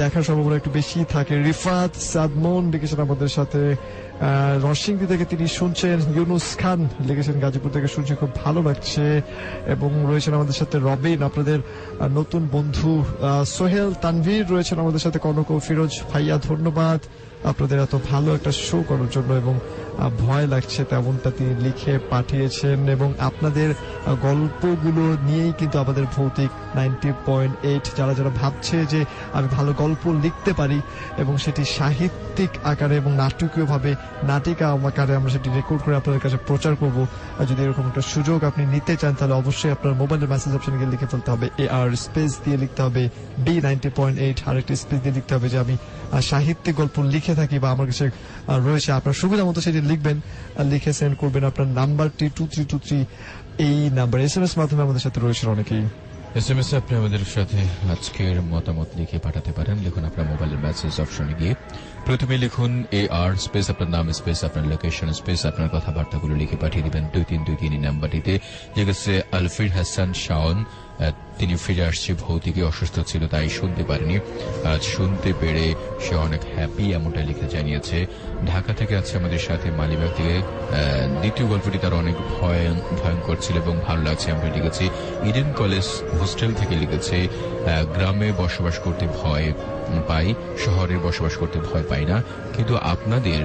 দেখার সম্ভাবনা একটু বেশি থাকে। রিফাত সাদমন লিখেছেন আমাদের সাথে, নরসিংদী থেকে তিনি শুনছেন। ইউনুস খান লিখেছেন গাজীপুর থেকে শুনছি, খুব ভালো লাগছে। এবং রয়েছেন আমাদের সাথে রবিন, আপনাদের নতুন বন্ধু। সোহেল তানভীর রয়েছেন আমাদের সাথে। কনক ও ফিরোজ ভাইয়া, ধন্যবাদ আপনাদের এত ভালো একটা শো করার জন্য, এবং ভয় লাগছে তেমনটা তিনি লিখে পাঠিয়েছেন। এবং আপনাদের গল্পগুলো নিয়েই কিন্তু আমাদের ভৌতিক 90.8 যারা যারা ভাবছে যে আমি ভালো গল্প লিখতে পারি এবং সেটি সাহিত্যিক আকারে এবং নাটকীয় ভাবে নাটিকা আকারে আমরা সেটি রেকর্ড করে আপনাদের কাছে প্রচার করব, যদি এরকম একটা সুযোগ আপনি নিতে চান তাহলে অবশ্যই আপনার মোবাইলের মেসেজ অপশনে গিয়ে লিখে ফেলতে হবে AR স্পেস দিয়ে লিখতে হবে B90.8, আরেকটি স্পেস দিয়ে লিখতে হবে যে আমি সাহিত্যিক গল্প লিখে থাকি বা আমার কাছে রয়েছে। আপনার সুবিধা মতো সেটি লিখবেন, লিখে সেন্ড করবেন আপনার নাম্বারটি 2323, এই নাম্বার। SMS মাধ্যমে আমাদের সাথে রয়েছেন অনেকেই। SMS এ আপনি আমাদের সাথে আজকের মতামত লিখে পাঠাতে পারেন। লিখুন আপনার মোবাইলের মেসেজ অপশনে গিয়ে, প্রথমে লিখুন AR স্পেস আপনার নাম স্পেস আপনার লোকেশন স্পেস আপনার কথাবার্তাগুলো লিখে পাঠিয়ে দিবেন 2323 নাম্বারটিতে। লিখেছে আলফির হাসান শাওন, তিনি ফিরে আসছে, ভৌতিকে অসুস্থ ছিল তাই শুনতে পারেনি, আজ শুনতে পেরে সে অনেক হ্যাপি, এমনটা লিখে জানিয়েছে। ঢাকা থেকে আছে আমাদের সাথে মালিবাগ থেকে। দ্বিতীয় গল্পটি তার অনেক ভয়ঙ্কর ছিল এবং ভালো লাগছে, আমরা লিখেছি। ইডেন কলেজ হোস্টেল থেকে লিখেছে গ্রামে বসবাস করতে ভয় পাই, শহরে বসবাস করতে ভয় পাই না, কিন্তু আপনাদের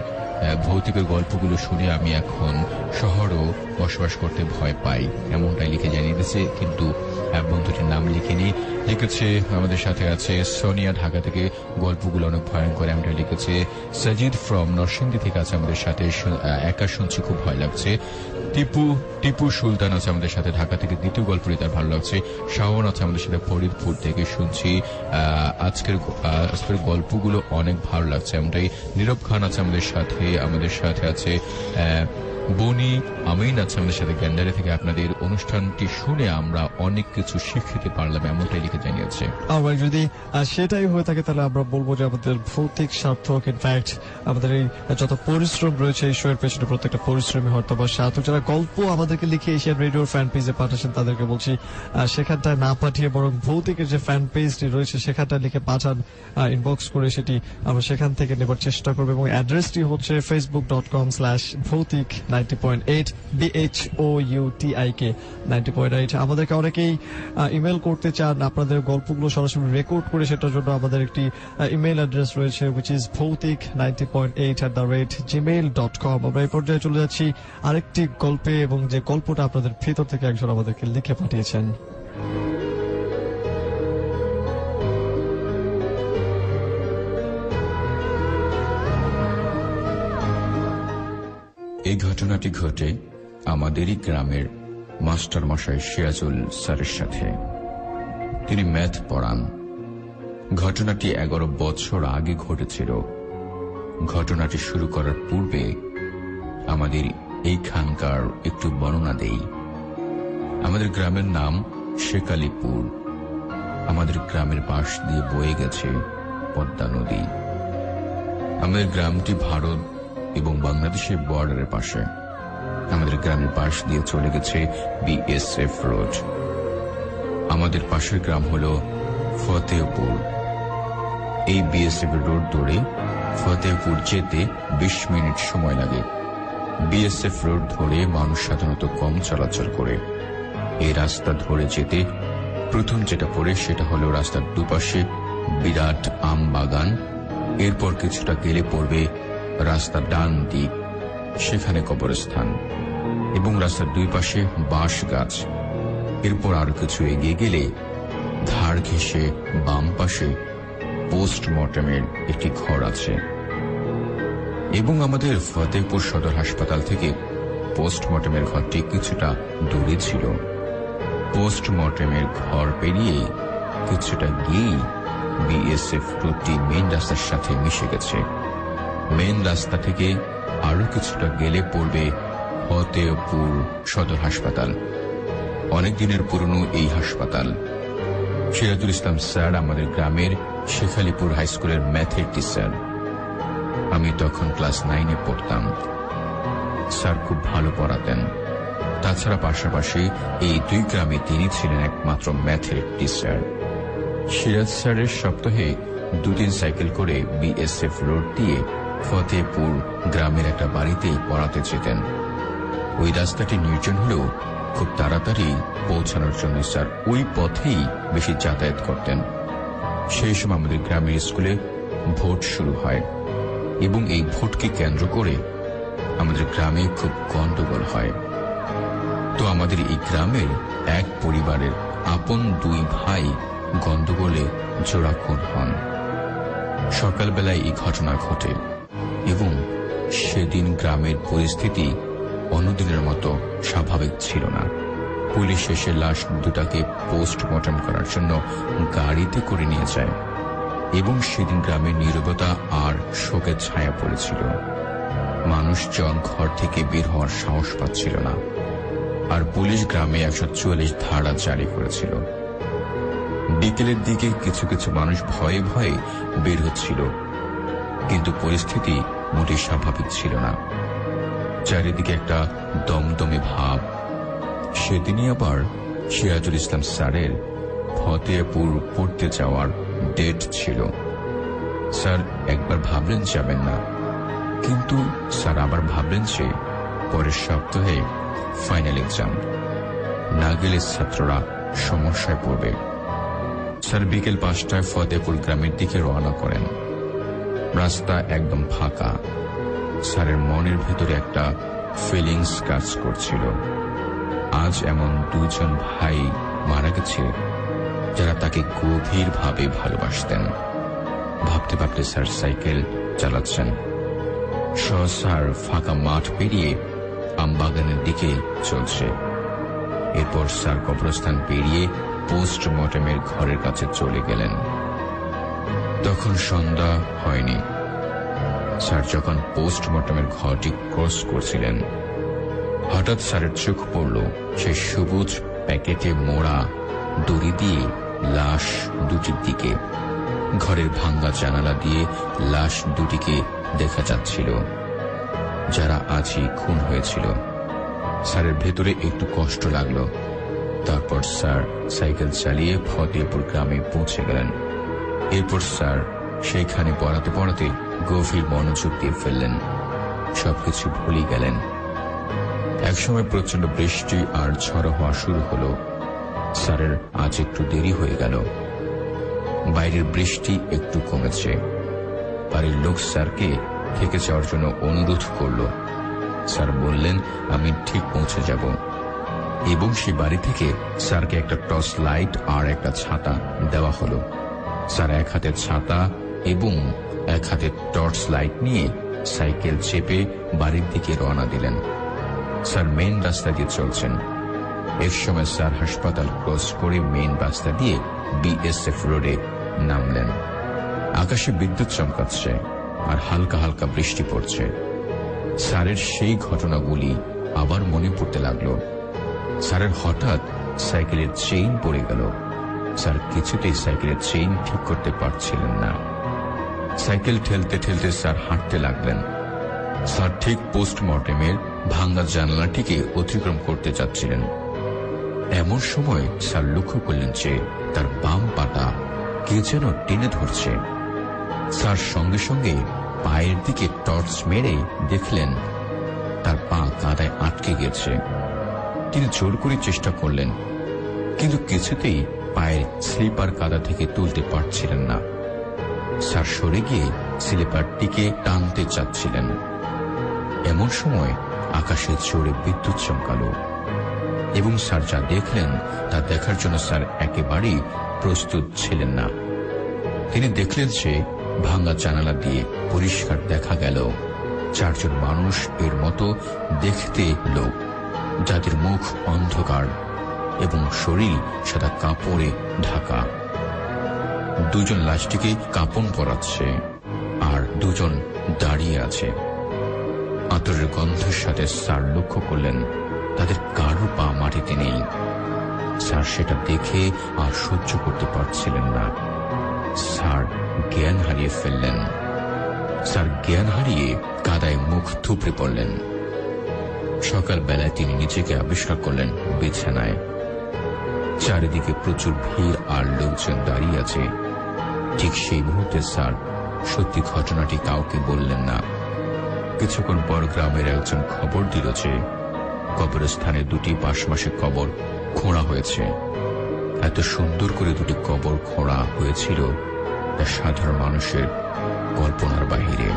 ভৌতিকের গল্পগুলো শুনে আমি এখন শহরও বসবাস করতে ভয় পাই, এমনটাই লিখে জানিয়ে দিয়েছে। কিন্তু বন্ধুটির নাম লিখেনি। লিখেছে আমাদের সাথে আছে সোনিয়া ঢাকা থেকে, গল্পগুলো অনেক ভয়ঙ্কর, এমনটা লিখেছে। সাজিদ ফ্রম নরসিংদী থেকে আছে আমাদের সাথে, একা শুনছি খুব ভয় লাগছে। টিপু সুলতান আছে আমাদের সাথে ঢাকা থেকে, দ্বিতীয় গল্পটি তার ভালো লাগছে। শাওন আছে আমাদের সাথে ফরিদপুর থেকে, শুনছি আজকের গল্পগুলো অনেক ভালো লাগছে, এমনটাই। নীরব খান আছে আমাদের সাথে আছে বনি আমিন আছে আমাদের সাথে গ্যান্ডারি থেকে, আপনাদের অনুষ্ঠানটি শুনে আমরা অনেক কিছু শিখতে পারলাম, এমনটাই লিখে জানিয়েছে। আমার যদি সেটাই হয়ে থাকে তাহলে আমরা বলবো যে আমাদের ভৌতিক সার্থক। ইনফ্যাক্ট আমাদের এই যত পরিশ্রম রয়েছে এই শো এর পেছনে প্রত্যেকটা পরিশ্রমী হয়তো বা সার্থক। যারা গল্প আমাদেরকে লিখে এশিয়ান রেডিওর ফ্যান পেজে পাঠাচ্ছেন তাদেরকে বলছি সেখানটায় না পাঠিয়ে বরং ভৌতিকের যে ফ্যান পেজটি রয়েছে সেখানটায় লিখে পাঠান, ইনবক্স করে, সেটি আমরা সেখান থেকে নেবার চেষ্টা করবো। এবং অ্যাড্রেসটি হচ্ছে facebook.com/ভৌতিক 90.8 BHOUTIK 90.8। আমাদেরকে অনেকেই ইমেল করতে চান আপনাদের গল্পগুলো সরাসরি রেকর্ড করে, সেটার জন্য আমাদের একটি ইমেল অ্যাড্রেস রয়েছে which is bhautik90.8@gmail.com। আমরা এই পর্যায়ে চলে যাচ্ছি আরেকটি গল্পে, এবং যে গল্পটা আপনাদের ভেতর থেকে একজন আমাদেরকে লিখে পাঠিয়েছেন। এই ঘটনাটি ঘটে আমাদেরই গ্রামের মাস্টার মশাই সিরাজুল স্যারের সাথে। তিনি ম্যাথ পড়ান। ঘটনাটি 11 বছর আগে ঘটেছিল। ঘটনাটি শুরু করার পূর্বে আমাদের এইখানকার একটু বর্ণনা দেই। আমাদের গ্রামের নাম শেকালিপুর। আমাদের গ্রামের পাশ দিয়ে বয়ে গেছে পদ্মা নদী। আমাদের গ্রামটি ভারত এবং বাংলাদেশের বর্ডারের পাশে। আমাদের গ্রামের পাশ দিয়ে চলে গেছে BSF রোড। আমাদের পাশের গ্রাম হল ফতেহপুর। এই BSF রোড ধরে ফতেহপুর যেতে 20 মিনিট সময় লাগে। BSF রোড ধরে মানুষ সাধারণত কম চলাচল করে। এই রাস্তা ধরে যেতে প্রথম যেটা পড়ে সেটা হলো রাস্তার দুপাশে বিরাট আম বাগান। এরপর কিছুটা গেলে পড়বে রাস্তার ডান দিক, সেখানে কবরস্থান এবং রাস্তার দুই পাশে বাঁশ গাছ। এরপর আরো কিছু এগিয়ে গেলে ধার ঘেঁষে বাম পাশে পোস্টমর্টমের একটি ঘর আছে। এবং আমাদের ফতেহপুর সদর হাসপাতাল থেকে পোস্টমর্টমের ঘরটি কিছুটা দূরে ছিল। পোস্টমর্টমের ঘর পেরিয়ে কিছুটা গিয়েই BSF রোডটি মেইন রাস্তার সাথে মিশে গেছে। মেইন রাস্তা থেকে আরো কিছুটা গেলে পড়বে ফতেহপুর সদর হাসপাতাল। অনেক দিনের পুরনো এই হাসপাতাল। সিরাজুল ইসলাম স্যার আমাদের গ্রামের শেখালিপুর হাই স্কুলের ম্যাথের টিচার। আমি তখন ক্লাস 9-এ পড়তাম। স্যার খুব ভালো পড়াতেন। তাছাড়া পাশাপাশি এই দুই গ্রামে তিনি ছিলেন একমাত্র ম্যাথের টিচার। সিরাজ স্যারের সপ্তাহে 2-3 সাইকেল করে BSF রোড দিয়ে ফতেপুর গ্রামের একটা বাড়িতে পড়াতে যেতেন। ওই রাস্তাটি নির্জন হলেও খুব তাড়াতাড়ি পৌঁছানোর জন্য স্যার ওই পথেই বেশি যাতায়াত করতেন। সেই সময় আমাদের গ্রামের স্কুলে ভোট শুরু হয় এবং এই ভোটকে কেন্দ্র করে আমাদের গ্রামে খুব গন্ডগোল হয়। তো আমাদের এই গ্রামের এক পরিবারের আপন দুই ভাই গন্ডগোলে জোড়াখুন হন। সকালবেলায় এই ঘটনা ঘটে এবং সেদিন গ্রামের পরিস্থিতি অন্যদিনের মতো স্বাভাবিক ছিল না। পুলিশ এসে লাশ দুটাকে পোস্টমর্টম করার জন্য গাড়িতে করে নিয়ে যায় এবং সেদিন গ্রামের নীরবতা আর শোকের ছায়া পড়েছিল। মানুষজন ঘর থেকে বের হওয়ার সাহস পাচ্ছিল না, আর পুলিশ গ্রামে 144 ধারা জারি করেছিল। বিকেলের দিকে কিছু কিছু মানুষ ভয়ে ভয়ে বের হচ্ছিল, কিন্তু পরিস্থিতি মোটেই স্বাভাবিক ছিল না। চারিদিকে একটা দমদমে ভাব। সেদিনই আবার সিরাজুল ইসলাম স্যারের ফতেপুর পড়তে যাওয়ার ডেট ছিল। স্যার একবার ভাবলেন যাবেন না, কিন্তু স্যার আবার ভাবলেন যে পরের সপ্তাহে ফাইনাল এক্সাম, না গেলে ছাত্ররা সমস্যায় পড়বে। স্যার বিকেল 5টায় ফতেপুর গ্রামের দিকে রওনা করেন। রাস্তা একদম ফাঁকা। স্যারের মনের ভেতরে একটা ফিলিংস কাজ করছিল। আজ এমন দুজন ভাই মারা গেছে যারা তাকে গভীরভাবে ভালোবাসতেন। ভাবতে ভাবতে স্যার সাইকেল চালাচ্ছেন। স্যার ফাঁকা মাঠ পেরিয়ে আমবাগানের দিকে চলছে। এরপর স্যার কবরস্থান পেরিয়ে পোস্টমর্টমের ঘরের কাছে চলে গেলেন। তখন সন্ধ্যা হয়নি। স্যার যখন পোস্টমর্টমের ঘরটি ক্রস করছিলেন, হঠাৎ স্যারের চোখ পড়ল সেই সবুজ প্যাকেটে মোড়া দড়ি দিয়ে লাশ দুটির দিকে। ঘরের ভাঙ্গা জানালা দিয়ে লাশ দুটিকে দেখা যাচ্ছিল, যারা আজই খুন হয়েছিল। স্যারের ভেতরে একটু কষ্ট লাগলো। তারপর স্যার সাইকেল চালিয়ে ফতেপুর গ্রামে পৌঁছে গেলেন। এরপর স্যার সেইখানে পড়াতে পড়াতে গভীর মনোযোগ দিয়ে ফেললেন। সবকিছু ভুলে গেলেন। একসময় প্রচন্ড বৃষ্টি আর ঝড়ো হওয়া শুরু হলো। স্যারের আজ একটু দেরি হয়ে গেল। বাইরের বৃষ্টি একটু কমেছে। বাড়ির লোক স্যারকে থেকে যাওয়ার জন্য অনুরোধ করল। স্যার বললেন, আমি ঠিক পৌঁছে যাব। এবং সে বাড়ি থেকে স্যারকে একটা টর্চ লাইট আর একটা ছাতা দেওয়া হলো। স্যার এক হাতে ছাতা এবং এক হাতে টর্চ লাইট নিয়ে সাইকেল চেপে বাড়ির দিকে রওনা দিলেন। স্যার মেইন রাস্তা দিয়ে চলছেন। এক সময় স্যার হাসপাতাল ক্রস করে মেইন রাস্তা দিয়ে বিএসএফ রোডে নামলেন। আকাশে বিদ্যুৎ চমকাচ্ছে আর হালকা হালকা বৃষ্টি পড়ছে। স্যারের সেই ঘটনাগুলি আবার মনে পড়তে লাগলো। স্যারের হঠাৎ সাইকেলের চেইন পড়ে গেল। স্যার কিছুতেই সাইকেলের চেইন ঠিক করতে পারছিলেন না। সাইকেল ঠেলতে ঠেলতে স্যার হাঁটতে লাগলেন। স্যার ঠিক পোস্টমর্টেমের ভাঙ্গা জানালাটিকে অতিক্রম করতে যাচ্ছিলেন। এমন সময় স্যার লক্ষ্য করলেন যে তার বাম পাটা কে যেন টেনে ধরছে। স্যার সঙ্গে সঙ্গে পায়ের দিকে টর্চ মেরে দেখলেন তার পা কাদায় আটকে গেছে। তিনি জোর করে চেষ্টা করলেন, কিন্তু কিছুতেই পায়ের স্লিপার কাদা থেকে তুলতে পারছিলেন না। স্যার সরে গিয়ে স্লিপারটিকে টানতে চাচ্ছিলেন। এমন সময় আকাশে জোরে বিদ্যুৎ চমকালো এবং স্যার যা দেখলেন তা দেখার জন্য স্যার একেবারেই প্রস্তুত ছিলেন না। তিনি দেখলেন যে ভাঙা জানালা দিয়ে পরিষ্কার দেখা গেল 4 জন মানুষ এর মতো দেখতে লোক, যাদের মুখ অন্ধকার এবং শরীর সাদা কাপড়ে ঢাকা। 2 জন লাশটিকে কাপন পরাচ্ছে আর 2 জন দাঁড়িয়ে আছে। আতরের গন্ধের সাথে স্যার লক্ষ্য করলেন তাদের কারো পা মাটিতে নেই। স্যার সেটা দেখে আর সহ্য করতে পারছিলেন না। স্যার জ্ঞান হারিয়ে ফেললেন। স্যার জ্ঞান হারিয়ে কাদায় মুখ থুপড়ে পড়লেন। সকালবেলায় তিনি নিজেকে আবিষ্কার করলেন বিছানায়। চারিদিকে প্রচুর ভিড় আর লোকজন দাঁড়িয়ে আছে। ঠিক সেই মুহূর্তে স্যার সত্যি ঘটনাটি কাউকে বললেন না। কিছুক্ষণ পর গ্রামের একজন খবর দিল যে কবরস্থানে 2টি পাশমাসে কবর খোঁড়া হয়েছে। এত সুন্দর করে 2টি কবর খোঁড়া হয়েছিল তা সাধারণ মানুষের কল্পনার বাহিরে।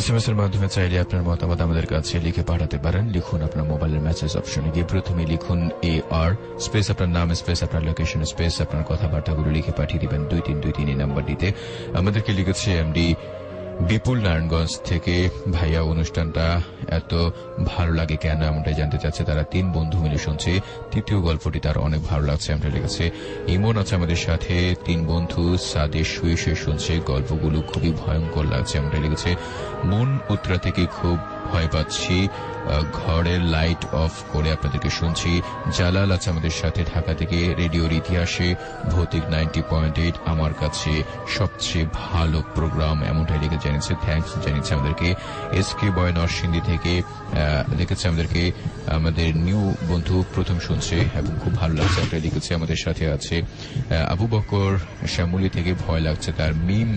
SMS এর মাধ্যমে চাইলে আপনার মতামত আমাদের কাছে লিখে পাঠাতে পারেন। লিখুন আপনার মোবাইলের মেসেজ অপশনে গিয়ে প্রথমে লিখুন AR স্পেস আপনার নাম স্পেস আপনার লোকেশন স্পেস আপনার কথাবার্তাগুলো লিখে পাঠিয়ে দিবেন 2323 নাম্বারটিতে। আমাদেরকে লিখেছে MD বিপুল নারায়ণগঞ্জ থেকে। ভাইয়া, অনুষ্ঠানটা এত ভালো লাগে কেন এমনটাই জানতে চাচ্ছে তারা। 3 বন্ধু মিলে শুনছে। তৃতীয় গল্পটি তার অনেক ভালো লাগছে এমনটা লিখেছে। ইমন আছে আমাদের সাথে। 3 বন্ধু সাদে শুয়ে শুয়ে শুনছে। গল্পগুলো খুবই ভয়ঙ্কর লাগছে এমনটা লিখেছে। মন উত্তরা থেকে খুব ভয় পাচ্ছি, ঘরের লাইট অফ করে আপনাদেরকে শুনছি। জালাল আছে আমাদের সাথে ঢাকা থেকে। রেডিওর ইতিহাসে ভৌতিক 90.8 আমার কাছে সবচেয়ে ভালো প্রোগ্রাম এমনটাই লিখে জানিয়েছে। থ্যাঙ্কস জানিয়েছে আমাদেরকে। SK বয় নরসিংদী থেকে লিখেছে আমাদেরকে আমাদের নিউ বন্ধু প্রথম শুনছে এবং খুব ভালো লাগছে এমনটাই লিখেছে। আমাদের সাথে আছে আবু বকর শ্যামলী থেকে, ভয় লাগছে তার। মিম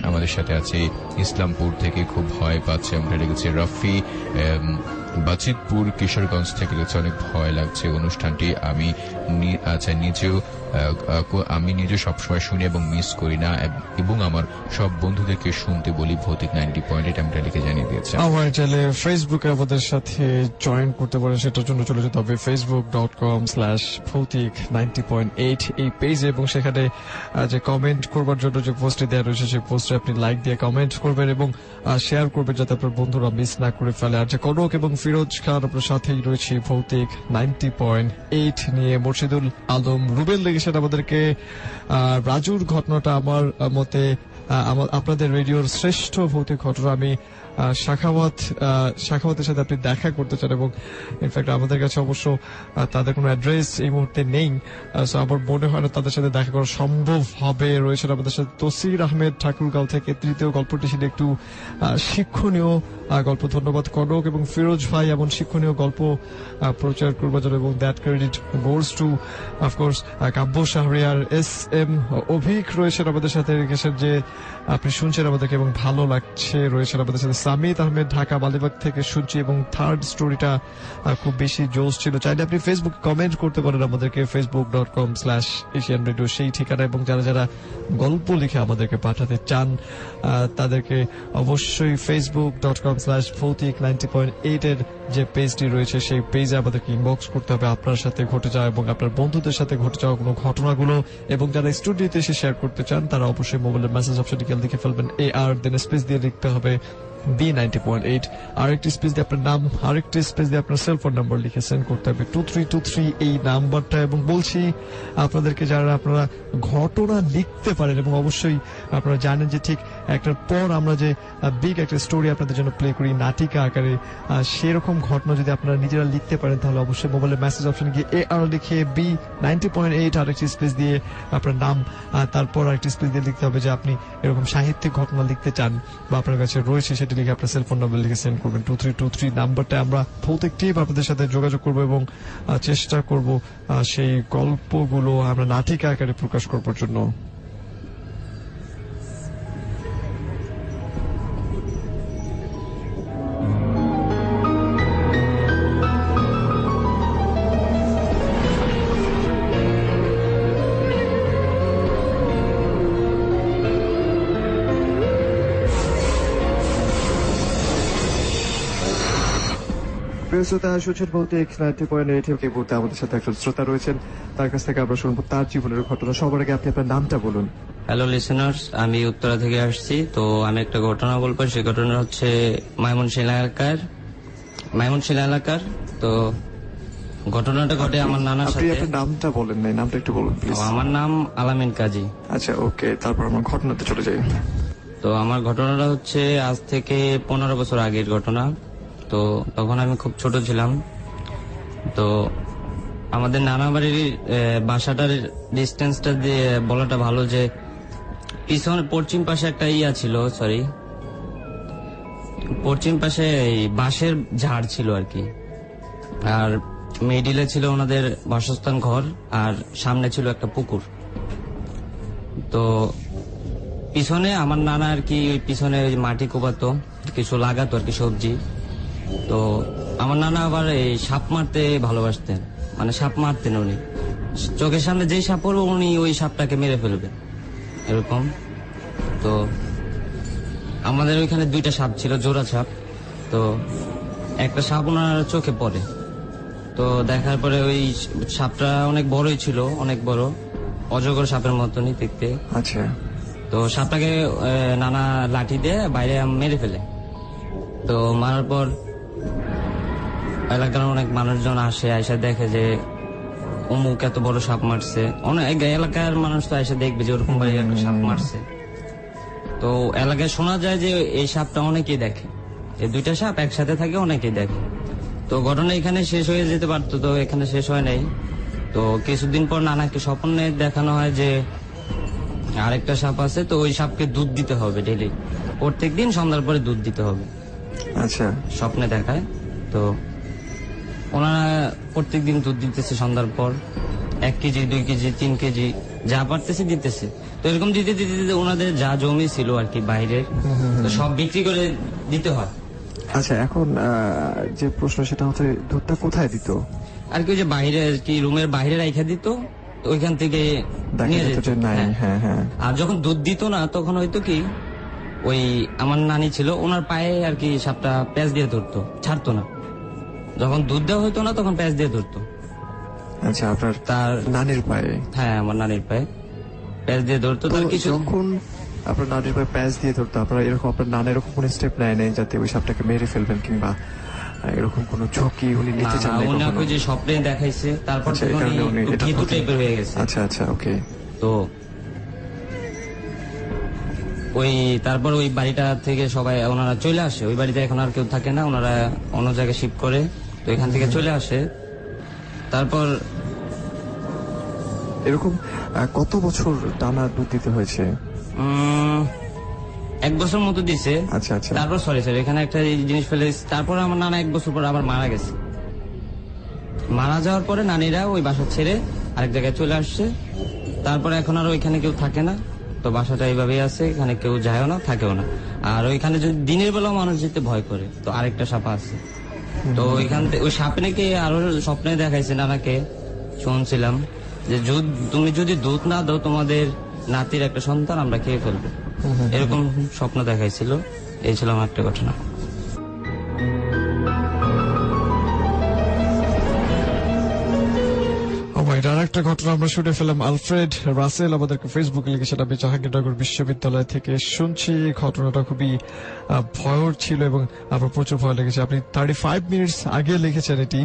আমাদের সাথে আছে ইসলামপুর থেকে, খুব ভয় পাচ্ছে এমনটা লিখেছে। রফি বাজিতপুর কিশোরগঞ্জ থেকে লিখেছে অনেক ভয় লাগছে অনুষ্ঠানটি। আমি নিজে সবসময় শুনি এবং মিস করি না এবং আমার সব বন্ধুদেরকে শুনতে বলি ভৌতিক 90.8 এমনটা লিখে জানিয়ে দিয়েছে। আমার চাইলে ফেসবুকে আমাদের সাথে জয়েন করতে পারেন, সেটার জন্য চলে যেতে হবে facebook.com/ভৌতিক 90.8 এই পেজে, এবং সেখানে যে কমেন্ট করবার জন্য যে পোস্টে দেওয়া রয়েছে সেই পোস্টে আপনি লাইক দিয়ে কমেন্ট করবেন এবং শেয়ার করবেন যাতে আপনার বন্ধুরা মিস না করে ফেলে। আর যে কনক এবং ফিরোজ খান আপনার সাথেই রয়েছে ভৌতিক 90.8 নিয়ে। মুর্শিদুল আলম রুবেল লিখেছেন আমাদেরকে রাজুর ঘটনাটা আমার মতে আপনাদের রেডিওর শ্রেষ্ঠ ভৌতিক ঘটনা। আমি শাখাওয়াতের সাথে আপনি দেখা করতে চান এবং ইনফ্যাক্ট আমাদের কাছে অবশ্য তাদের কোনো অ্যাড্রেস এই মুহূর্তে নেই, সো আমার মনে হয় না তাদের সাথে দেখা করা সম্ভব হবে। রয়েছেন আমাদের সাথে তসির আহমেদ ঠাকুরগাঁও থেকে। তৃতীয় গল্পটি ছিল একটু শিক্ষণীয় গল্প। ধন্যবাদ কনক এবং ফিরোজ ভাই এমন শিক্ষণীয় গল্প প্রচার করবার জন্য, এবং that credit goes to of course Kabya Shahriar. SM Avik রয়েছেন আমাদের সাথে, লিখেছেন যে আপনি শুনছেন আমাদেরকে এবং ভালো লাগছে। রয়েছেন আমাদের সাথে সামিত আহমেদ ঢাকা মালিবাগ থেকে শুনছি এবং থার্ড স্টোরিটা খুব বেশি জোশ ছিল। চাইলে আপনি ফেসবুকে কমেন্ট করতে পারেন আমাদেরকে facebook.com/Asian Radio সেই ঠিকানা, এবং যারা যারা গল্প লিখে আমাদেরকে পাঠাতে চান তাদেরকে অবশ্যই facebook.com/ভৌতিক 90.8 এর যে পেজটি রয়েছে সেই পেজে আমাদেরকে ইনবক্স করতে হবে আপনার সাথে ঘটে যাওয়া এবং আপনার বন্ধুদের সাথে ঘটে যাওয়া কোনো ঘটনাগুলো, এবং যারা স্টুডিওতে এসে শেয়ার করতে চান তারা অবশ্যই মোবাইলের মেসেজ অপশনে গিয়ে লিখে ফেলবেন AR, দেন স্পেস দিয়ে লিখতে হবে B90.8, আরেকটি স্পেস দিয়ে আপনার নাম, আরেকটি স্পেস দিয়ে আপনার সেলফোন নাম্বার লিখে সেন্ড করতে হবে 2323 এই নাম্বারটা। এবং বলছি আপনাদেরকে যারা আপনারা ঘটনা লিখতে পারেন, এবং অবশ্যই আপনারা জানেন যে ঠিক একটার পর আমরা যে বিগ একটা স্টোরি আপনাদের জন্য প্লে করি নাটিকা আকারে, সেরকম ঘটনা যদি আপনারা নিজেরা লিখতে পারেন তাহলে অবশ্যই মোবাইলের মেসেজ অপশনে গিয়ে AR লিখে B90.8 আরেকটি স্পেস দিয়ে আপনার নাম, তারপর আরেকটি স্পেস দিয়ে লিখতে হবে যে আপনি এরকম সাহিত্যিক ঘটনা লিখতে চান বা আপনার কাছে রয়েছে, সেটা লিখে আপনার সেলফোন নাম্বার লিখে সেন্ড করবেন 2323 নাম্বারটা। আমরা প্রত্যেক টিম আপনাদের সাথে যোগাযোগ করবো এবং চেষ্টা করব সেই গল্পগুলো আমরা নাটিকা আকারে প্রকাশ করবার জন্য। ভৌতিক 90.8 এই মুহূর্তে আমাদের সাথে একজন শ্রোতা রয়েছেন, তার কাছ থেকে আমরা শুনবো তার জীবনের ঘটনা। সবার আগে আপনি আপনার নামটা বলুন। হ্যালো লিসেনার্স, আমি উত্তরা থেকে আসছি। তো আমি একটা ঘটনা বলবো, সেই ঘটনা হচ্ছে মাইমনশিলা এলাকার। তো ঘটনাটা ঘটে আমার নানার সাথে। আপনার নামটা বলেন নাই, নামটা একটু বলুন প্লিজ। আমার নাম আলামিন কাজী। আচ্ছা, ওকে, তারপর আমার ঘটনাতে চলে যাই। তো আমার ঘটনাটা হচ্ছে আজ থেকে 15 বছর আগের ঘটনা। তো তখন আমি খুব ছোট ছিলাম। তো আমাদের নানা বাড়ির বাসাটার ডিস্টেন্সটা দিয়ে বলাটা ভালো, যে পিছনে পশ্চিম পাশে একটা ছিল, পশ্চিম পাশে বাঁশের ঝাড় ছিল আর কি। আর মিডিলে ছিল ওনাদের বাসস্থান ঘর, আর সামনে ছিল একটা পুকুর। তো পিছনে আমার নানা আর কি ওই পিছনে ওই মাটি কোপাতো, কিছু লাগাতো আর কি সবজি। তো আমার নানা আবার এই সাপ মারতে ভালোবাসতেন, মানে সাপ মারতেন উনি, চোখের সামনে যেই সাপ পড়বে উনি ওই সাপটাকে মেরে ফেলবেন এরকম। তো আমাদের ওইখানে 2টা সাপ ছিল, জোড়া সাপ। তো একটা সাপ ওনার চোখে পড়ে, তো দেখার পরে ওই সাপটা অনেক বড়ই ছিল, অনেক বড়, অজগর সাপের মতনই দেখতে। আচ্ছা, তো সাপটাকে নানা লাঠি দিয়ে বাইরে মেরে ফেলে। তো মারার পর এলাকার অনেক মানুষজন আসে দেখে যে অমুক এত বড় সাপ মারছে। অনেক এলাকার মানুষ তো এসে দেখবে যে ওরকম ভাবে একটা সাপ মারছে। তো এলাকায় শোনা যায় যে এই সাপটা অনেকেই দেখে, এই 2টা সাপ একসাথে থাকে, অনেকেই দেখে। তো ঘটনা এখানে শেষ হয়ে যেতে পারতো, তো এখানে শেষ হয় নাই। তো কিছুদিন পর নানাকে স্বপ্নে দেখানো হয় যে আরেকটা সাপ আছে, তো ওই সাপকে দুধ দিতে হবে ডেইলি, প্রত্যেকদিন সন্ধ্যার পরে দুধ দিতে হবে। আচ্ছা, স্বপ্নে দেখায়। তো ওনারা প্রত্যেকদিন দুধ দিতেছে সন্ধ্যার পর, 1 কেজি 2 কেজি 3 কেজি যা পারতেছে দিতেছে। তো এরকম দিতে দিতে দিতে ওনাদের যা জমি ছিল আর কি বাইরের, তো সব বিক্রি করে দিতে হয়। আচ্ছা, এখন যে প্রশ্ন সেটা হচ্ছে দুধটা কোথায় দিত? আর কি ওই যে বাইরে আর কি রুমের বাইরে রাইখা দিত, তো ওইখান থেকে নিয়ে যেত। হ্যাঁ। আর যখন দুধ দিত না তখন হয়তো কি ওই আমার নানি ছিল, ওনার পায়ে আর কি সাপটা প্যাঁচ দিয়ে ধরতো, ছাড়তো না। যখন দুধ দেওয়া হতো না তখন প্যাঁচ দিয়ে ধরতো। আচ্ছা, আপনার তার নানির পায়ে? হ্যাঁ, আমার নানির পায়ে প্যাঁচ দিয়ে ধরতো। তার কিছু যখন আপনার নানির পায়ে প্যাঁচ দিয়ে ধরতো, আপনার এরকম আপনার নানা এরকম কোন স্টেপ নেয় নাই যাতে ওই সাপটাকে মেরে ফেলবেন, কিংবা এরকম কোন ঝুঁকি উনি নিতে চান? উনি যে স্বপ্নে দেখাইছে, তারপর ভীতু টাইপের হয়ে গেছে। আচ্ছা, ওকে। তো ওই তারপর ওই বাড়িটা থেকে সবাই ওনারা চলে আসে, ওই বাড়িতে এখন আর কেউ থাকে না, ওনারা অন্য জায়গায় শিফট করে, তো এখান থেকে চলে আসে। তারপর এরকম কত বছর টানা দুধ দিতে হয়েছে? 1 বছর মতো দিছে। আচ্ছা। তারপর সরি এখানে একটা জিনিস ফেলে, তারপর আমার নানা 1 বছর পর আবার মারা গেছে। মারা যাওয়ার পরে নানিরা ওই বাসা ছেড়ে আরেক জায়গায় চলে আসছে। তারপরে এখন আর ওইখানে কেউ থাকে না, তো বাসাটা এইভাবেই আছে, এখানে কেউ যায়ও না, থাকেও না। আর ওইখানে যদি দিনের বেলাও মানুষ যেতে ভয় করে, তো আরেকটা সাপ আছে। তো ওইখান থেকে ওই সাপে নাকি আরো স্বপ্নে দেখাইছে নানাকে, শুনছিলাম যে তুমি যদি দুধ না দাও তোমাদের নাতির একটা সন্তান আমরা খেয়ে ফেলবো, এরকম স্বপ্ন দেখাইছিল। এই ছিল আমার একটা ঘটনা। আর একটা ঘটনা আমরা শুনে ফেলাম। আলফ্রেড রাসেল আমাদেরকে ফেসবুকে লিখেছেন, আমি জাহাঙ্গীরনগর বিশ্ববিদ্যালয় থেকে শুনছি। ঘটনাটা খুবই ভয়র ছিল এবং আমার প্রচুর ভয় লেগেছে। আপনি 35 মিনিটস আগে লিখেছেন এটি,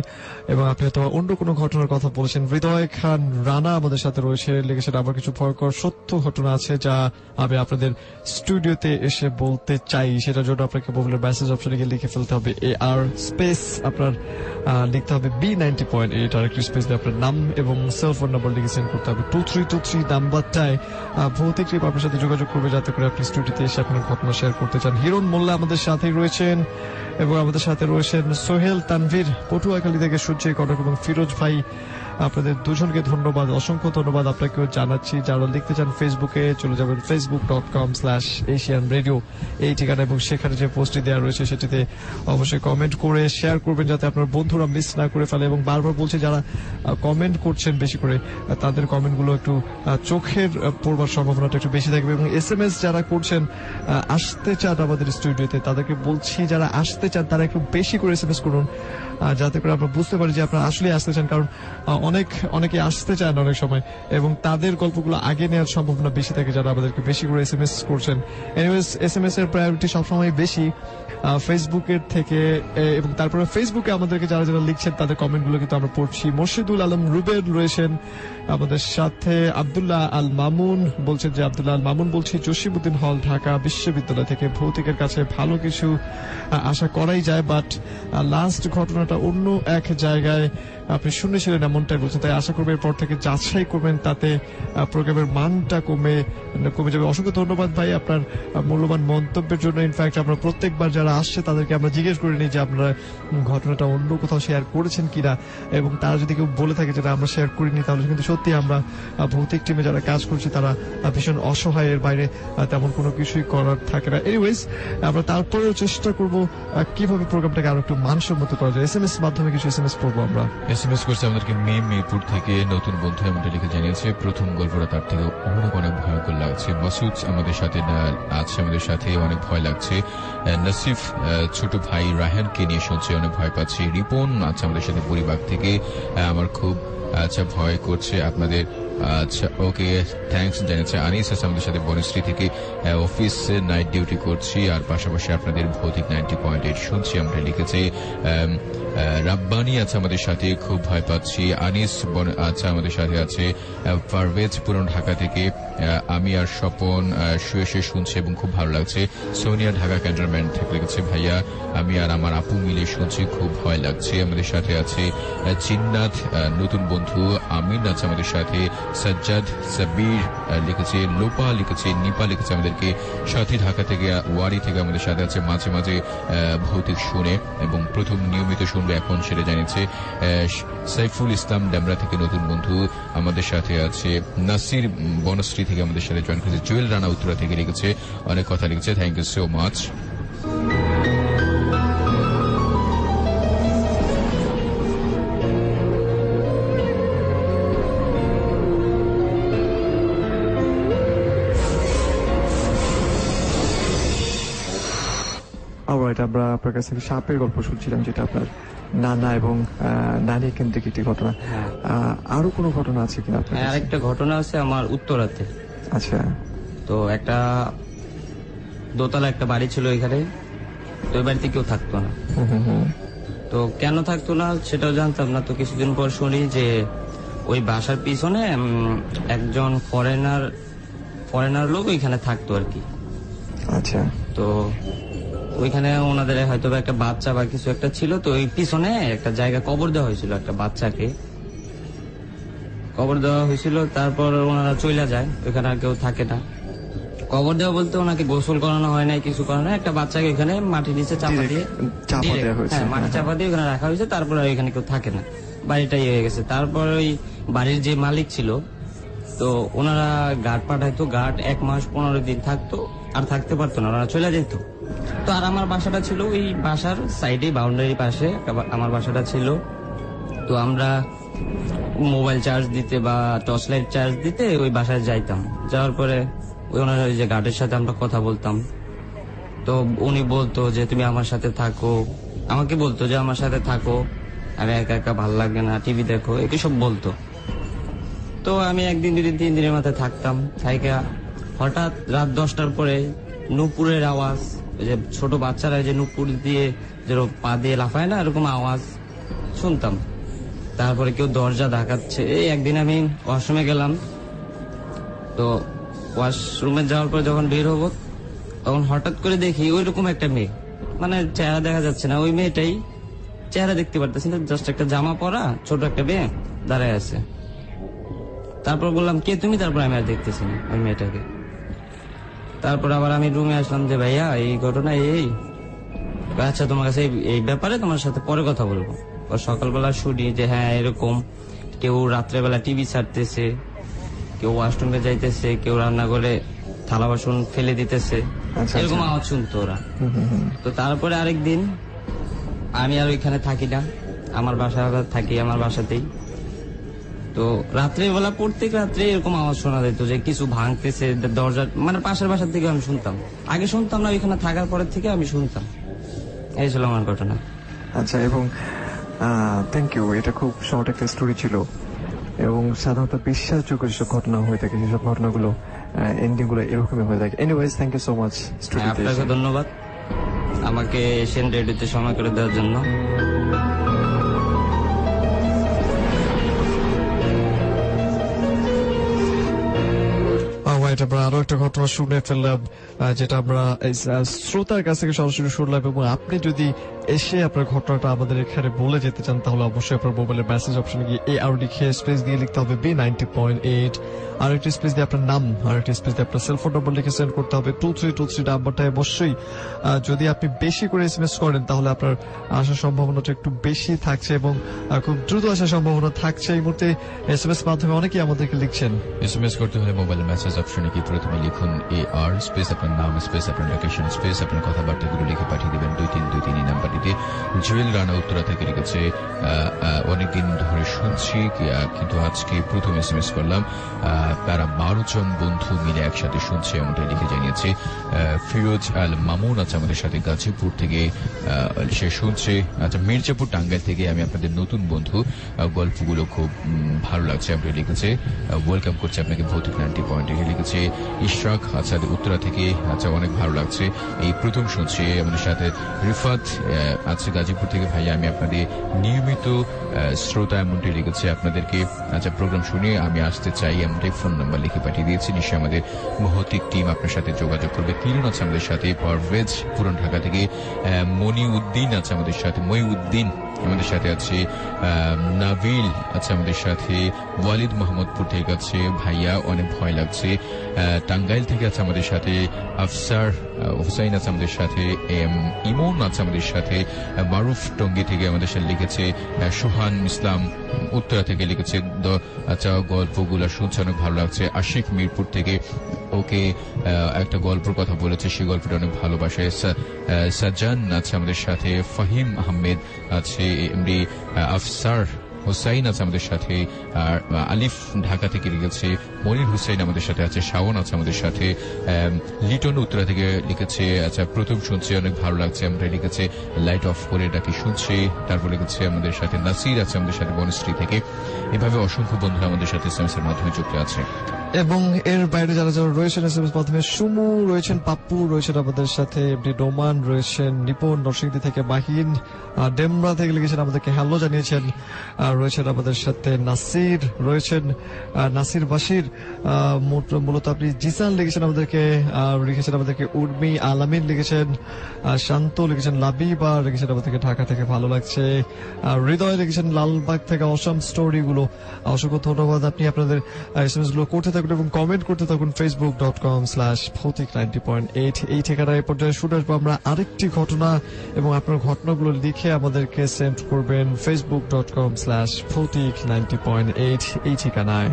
এবং আপনি হয়তো অন্য কোনো ঘটনার কথা বলেছেন। হৃদয় খান রানা আমাদের সাথে রয়েছে, লিখেছেন আমার কিছু ভয়ঙ্কর সত্য ঘটনা আছে যা আমি আপনাদের স্টুডিওতে এসে বলতে চাই। সেটার জন্য আপনাকে মোবাইলের মেসেজ অপশনে গিয়ে লিখে ফেলতে হবে AR স্পেস, আপনার লিখতে হবে B90.8, আর একটি স্পেস দিয়ে আপনার নাম এবং সেল ফোন নাম্বার লিখে সেন্ড করতে হবে 2323 নাম্বারটায়। ভৌতিক টিপ আপনার সাথে যোগাযোগ করবে যাতে করে আপনি স্টুডিওতে এসে আপনার ঘটনা শেয়ার করতে চান। হিরণ মোল্লা আমাদের সাথেই রয়েছেন, এবং আমাদের সাথে রয়েছেন সোহেল তানভীর পটুয়াখালী থেকে শুনছি কটক, এবং ফিরোজ ভাই। আপনাদের দুজনকে ধন্যবাদ, অসংখ্য ধন্যবাদ আপনাকেও জানাচ্ছি। যারা লিখতে চান ফেসবুকে চলে যাবেন facebook.com/Asian Radio এই ঠিকানা, এবং সেখানে যে পোস্টটি দেওয়া রয়েছে সেটিতে অবশ্যই কমেন্ট করে শেয়ার করবেন যাতে আপনার বন্ধুরা মিস না করে ফেলে। এবং বারবার বলছি, যারা কমেন্ট করছেন বেশি করে তাদের কমেন্টগুলো একটু চোখের পড়বার সম্ভাবনাটা একটু বেশি থাকবে। এবং SMS যারা করছেন আসতে চান আমাদের স্টুডিওতে, তাদেরকে বলছি যারা আসতে চান তারা একটু বেশি করে SMS করুন, যাতে করে আমরা বুঝতে পারি যে আপনারা আসলে আসতে চান। কারণ অনেকে আসতে চান অনেক সময়, এবং তাদের গল্পগুলো আগে নেওয়ার সম্ভাবনা বেশি থাকে যারা আমাদেরকে বেশি করে SMS করছেন। এনিওয়েজ, SMS এর প্রায়োরিটি সবসময় বেশি ফেসবুকের থেকে, এবং তারপরে ফেসবুকে আমাদেরকে যারা যারা লিখছেন তাদের কমেন্টগুলো কিন্তু আমরা পড়ছি। মোর্শেদুল আলম রুবেল রয়েছেন আমাদের সাথে। আব্দুল্লাহ আল মামুন বলছেন যে, আব্দুল্লাহ আল মামুন বলছি জসিমউদ্দিন হল ঢাকা বিশ্ববিদ্যালয় থেকে, ভৌতিকের কাছে ভালো কিছু আশা করাই যায়, বাট লাস্ট ঘটনাটা অন্য এক জায়গায় আপনি শুনেছিলেন এমনটাই বলছেন, তাই আশা করবো এরপর থেকে যাচাই করবেন, তাতে প্রোগ্রামের মানটা কমে যাবে। অসংখ্য ধন্যবাদ ভাই আপনার মূল্যবান মন্তব্যের জন্য। ইনফ্যাক্ট আমরা প্রত্যেকবার যারা আসছে তাদেরকে আমরা জিজ্ঞেস করে নিই যে আপনারা ঘটনাটা অন্য কোথাও শেয়ার করেছেন কিনা, এবং তারা যদি কেউ বলে থাকে যেটা আমরা শেয়ার করিনি, তাহলে কিন্তু সত্যি আমরা ভৌতিক টিমে যারা কাজ করছি তারা ভীষণ অসহায়, এর বাইরে তেমন কোনো কিছুই করার থাকে না। এনিওয়েজ, আমরা তারপরেও চেষ্টা করব কিভাবে প্রোগ্রামটাকে আরো একটু মানসম্মত করা যায়। SMS মাধ্যমে কিছু SMS পড়বো আমরা। SMS করছে আমাদেরকে মিরপুর থেকে নতুন বন্ধু এমনটা লিখে জানিয়েছে, প্রথম গল্পটা তার থেকে অনেক ভয়ঙ্কর লাগছে। মাসুদ আমাদের সাথে আছে, আমাদের সাথে অনেক ভয় লাগছে। নাসিফ ছোট ভাই রায়হানকে নিয়ে শুনছে, অনেক ভয় পাচ্ছে। রিপন আছে আমাদের সাথে পরিবার থেকে, আমার খুব ভয় করছে আপনাদের। আচ্ছা, ওকে, থ্যাঙ্কস জানিয়েছে। আনিস আছে আমাদের সাথে বনশ্রী থেকে, অফিসে নাইট ডিউটি করছি আর পাশাপাশি আপনাদের ভৌতিক 90.8 শুনছি আমরা লিখেছে। রাব্বানি আছে আমাদের সাথে, খুব ভয় পাচ্ছি। আনিস আছে আমাদের সাথে আছে। পারভেজ পুরনো ঢাকা থেকে, আমি আর স্বপন শুয়ে শুনছি এবং খুব ভালো লাগছে। সোনিয়া ঢাকা ক্যান্টনমেন্ট থেকে লিখেছে, ভাইয়া আমি আর আমার আপু মিলে শুনছি, খুব ভয় লাগছে। আমাদের সাথে আছে চিন্নাথ নতুন বন্ধু। আমিন আছে আমাদের সাথে। সাজ্জাদ সাবির লিখেছে। লোপা লিখেছে। নিপা লিখেছে আমাদেরকে। সাথী ঢাকা থেকে, ওয়ারি থেকে আমাদের সাথে আছে, মাঝে মাঝে ভৌতিক শুনে এবং প্রথম নিয়মিত শুনবে এখন সেটা জানিয়েছে। সাইফুল ইসলাম ডেমরা থেকে নতুন বন্ধু আমাদের সাথে আছে। নাসির বনশ্রী থেকে আমাদের সাথে জয়েন করেছে। জুয়েল রানা উত্তরা থেকে লিখেছে, অনেক কথা লিখেছে। Thank you so much. Alright, আমরা আপনার কাছ থেকে সাপের গল্প শুনছিলাম, যেটা আপনার নানা এবং নানি কেন্দ্রিক একটি ঘটনা। আরো কোনো ঘটনা আছে কিনা আপনার কাছে? আরেকটা ঘটনা আছে আমার উত্তরাতে। আচ্ছা। তো একটা দোতলা একটা বাড়ি ছিল এখানে, তো ওই বাড়িতে কেউ থাকতো না। তো কেন থাকতো না সেটাও জানতাম না। তো কিছুদিন পর শুনি যে ওই বাসার পিছনে একজন ফরেনার লোক ওইখানে থাকতো আর কি। আচ্ছা। তো ওইখানে ওনাদের হয়তো একটা বাচ্চা বা কিছু একটা ছিল, তো ওই পিছনে একটা জায়গা কবর দেওয়া হয়েছিল, একটা বাচ্চাকে কবর দেওয়া হয়েছিল। তারপর ওনারা চলে যায়, ওইখানে আর কেউ থাকে না। কবর দেওয়া বলতে ওনাকে গোসল করানো হয় নাই, কিছু করানো হয়, একটা বাচ্চাকে এখানে মাটির নিচে চাপা দিয়ে, মাটি চাপা দিয়ে ওখানে রাখা হয়েছে। তারপর এখানে কেউ থাকে না, বাড়িটাই হয়ে গেছে। তারপর ওই বাড়ির যে মালিক ছিল, তো ওনারা গার্ড পাঠাইতো, গার্ড 1 মাস 15 দিন থাকতো, আর থাকতে পারতো না, ওনারা চলে যেত। তো আর আমার বাসাটা ছিল ওই বাসার সাইডে, বাউন্ডারির পাশে আমার বাসাটা ছিল। তো আমরা মোবাইল চার্জ দিতে বা টর্চ লাইট চার্জ দিতে ওই বাসায় যাইতাম। যাওয়ার পরে ওই ওনার ওই যে গার্ডের সাথে আমরা কথা বলতাম। তো উনি বলতো যে তুমি আমার সাথে থাকো, আমাকে বলতো যে আমার সাথে থাকো, আমি একা একা ভালো লাগে না, টিভি দেখো, একে সব বলতো। তো আমি 1 দিন 2 দিন 3 দিনের মাথায় থাকতাম। থাইকা হঠাৎ রাত 10টার পরে নুপুরের আওয়াজ, ওই যে ছোট বাচ্চারা যে নুপুর দিয়ে যে পা দিয়ে লাফায় না, এরকম আওয়াজ শুনতাম। তারপরে কেউ দরজা ধাকাচ্ছে। এই একদিন আমি ওয়াশরুমে গেলাম, তো ওয়াশরুমে যাওয়ার পর যখন বের হবো, তখন হঠাৎ করে দেখি ওইরকম একটা মেয়ে, মানে চেহারা দেখা যাচ্ছে না, ওই মেয়েটাই, চেহারা দেখতে পারতেছি না, জাস্ট একটা জামা পরা ছোট একটা মেয়ে দাঁড়ায় আছে। তারপর বললাম, কে তুমি? তারপর আমি আর দেখতেছি না ওই মেয়েটাকে। তারপর আবার আমি রুমে আসলাম যে ভাইয়া এই ঘটনা এই। আচ্ছা, তোমার কাছে এই ব্যাপারে তোমার সাথে পরে কথা বলবো। সকালবেলা শুনি যে হ্যাঁ এরকম কেউ রাত্রেবেলা টিভি ছাড়তেছে, কেউ ওয়াশরুমে যাইতেছে, কেউ রান্না করে থালা বাসন ফেলে দিতেছে, এরকম আওয়াজ শুনতো ওরা। তো তারপরে আরেকদিন আমি আর ওইখানে থাকি না, আমার বাসায় থাকি, আমার বাসাতেই। তো রাত্রেবেলা প্রত্যেক রাত্রে এরকম আওয়াজ শোনা যেত যে কিছু ভাঙতেছে দরজা, মানে পাশের বাসার থেকে আমি শুনতাম। আগে শুনতাম না, ওইখানে থাকার পরের থেকে আমি শুনতাম। এই ছিল আমার ঘটনা। আচ্ছা, এবং থ্যাংক ইউ। এটা খুব শর্ট একটা স্টোরি ছিল, এবং সাধারণত বিশ্বাসযোগ্য যেসব ঘটনা হয়ে থাকে সেসব ঘটনাগুলো এন্ডিং গুলো এরকমই হয়ে থাকে। Anyways, thank you so much. আপনাকে ধন্যবাদ আমাকে এশিয়ান রেডিওতে সময় করে দেওয়ার জন্য। আমরা আরো একটা ঘটনা শুনে ফেললাম, যেটা আমরা শ্রোতার কাছ থেকে সরাসরি শুনলাম। এবং আপনি যদি এসে আপনার ঘটনাটা আমাদের এখানে বলে যেতে চান, তাহলে অবশ্যই আপনার মোবাইলের মেসেজ অপশনে গিয়ে AR লিখে স্পেস দিয়ে লিখতে হবে B90.8, আর একটি স্পেস দিয়ে আপনার নাম, আর একটি স্পেস দিয়ে আপনার সেলফোন নম্বর লিখে সেন্ড করতে হবে 2323 নাম্বারটা। অবশ্যই যদি আপনি বেশি করে SMS করেন তাহলে আপনার আসার সম্ভাবনাটা একটু বেশি থাকছে এবং খুব দ্রুত আসার সম্ভাবনা থাকছে। এই মুহূর্তে SMS মাধ্যমে অনেকেই আমাদেরকে লিখছেন। SMS করতে হলে মোবাইলের মেসেজ অপশনে গিয়ে প্রথমে লিখুন AR স্পেস আপনার নাম স্পেস আপনার লোকেশন স্পেস আপনার কথাবার্তাগুলো লিখে পাঠিয়ে দেবেন 2323 এই নাম্বারটিতে। জুয়েল রানা উত্তরা থেকে লিখেছে, অনেকদিন ধরে শুনছি কিন্তু আজকে প্রথম SMS করলাম, তারা 12 জন বন্ধু মিলে একসাথে শুনছে এমনটাই লিখে জানিয়েছে। ফিরোজ আল মামুন আছে আমাদের সাথে গাজীপুর থেকে, সে শুনছে। আচ্ছা, মির্জাপুর টাঙ্গাইল থেকে আমি আপনাদের নতুন বন্ধু, গল্পগুলো খুব ভালো লাগছে এমনটাই লিখেছে। ওয়েলকাম করছে আপনাকে ভৌতিক 90.8 লিখেছে। ইশরাক আচ্ছা উত্তরা থেকে, আচ্ছা অনেক ভালো লাগছে, এই প্রথম শুনছি আমাদের সাথে। রিফাত আছে গাজীপুর থেকে, ভাইয়া আমি আপনাদের নিয়মিত শ্রোতা এমনটাই লিখেছে। আপনাদেরকে আচ্ছা প্রোগ্রাম শুনে আমি আসতে চাই এমনটাই ফোন নাম্বার লিখে পাঠিয়ে দিয়েছি। নিশ্চয়ই আমাদের ভৌতিক টিম আপনার সাথে যোগাযোগ করবে। কিরণ আছে আমাদের সাথে পারভেজ পুরান ঢাকা থেকে, মনিউদ্দিন আছে আমাদের সাথে, মইউদ্দিন আমাদের সাথে আছে, নাবিল আছে আমাদের সাথে, ওয়ালিদ মোহাম্মদপুর থেকে আছে, ভাইয়া অনেক ভয় লাগছে। টাঙ্গাইল থেকে আছে আমাদের সাথে আফসার হুসাইন আছে আমাদের সাথে, ইমন আছে আমাদের সাথে, মারুফ টঙ্গী থেকে আমাদের সাথে লিখেছে, সোহান ইসলাম উত্তরা থেকে লিখেছে আচ্ছা গল্পগুলো শুনছে অনেক ভালো লাগছে। আশিক মিরপুর থেকে ওকে একটা গল্পের কথা বলেছে, সেই গল্পটা অনেক ভালোবাসে। সাজান আছে আমাদের সাথে, ফাহিম আহমেদ আছে, এমডি আফসার হুসাইন আছে আমাদের সাথে, আর আলিফ ঢাকা থেকে লিখেছে, মনির হুসাইন আমাদের সাথে আছে, শাওন আছে আমাদের সাথে, লিটন উত্তরা থেকে লিখেছে আচ্ছা প্রথম শুনছে অনেক ভালো লাগছে আমরা লিখেছে, লাইট অফ করে ডাকি শুনছে। তারপর লিখেছে আমাদের সাথে নাসির আছে আমাদের সাথে বনশ্রী থেকে। এভাবে অসংখ্য বন্ধুরা আমাদের সাথে SMS এর মাধ্যমে যুক্ত আছে। এবং এর বাইরে যারা যারা রয়েছেন SMS মাধ্যমে, সুমু রয়েছেন, পাপ্পু রয়েছেন আমাদের সাথে, এমডি ডোমান রয়েছেন, নিপুণ নরসিংদী থেকে, মাহিন ডেমরা থেকে লিখেছেন আমাদেরকে হ্যালো জানিয়েছেন, রয়েছেন আমাদের সাথে নাসির রয়েছেন, নাসির বাসির মূলত আপনি জিসান লিখেছেন আমাদেরকে, লিখেছেন আমাদেরকে উর্মি আলামিন লিখেছেন, শান্ত লিখেছেন, লাবিবা লিখেছেন আমাদেরকে ঢাকা থেকে ভালো লাগছে, হৃদয় লিখেছেন লালবাগ থেকে অসম স্টোরি গুলো। অসংখ্য ধন্যবাদ, আপনি আপনাদের SMS গুলো করতে থাকুন এবং কমেন্ট করতে থাকুন facebook.com/bhautik90.8 এই ঠিকানায়। এই পর্যায়ে শুনে আসবো আমরা আরেকটি ঘটনা এবং আপনার ঘটনাগুলো লিখে আমাদেরকে সেন্ড করবেন facebook.com/bhautik90.8 এই ঠিকানায়।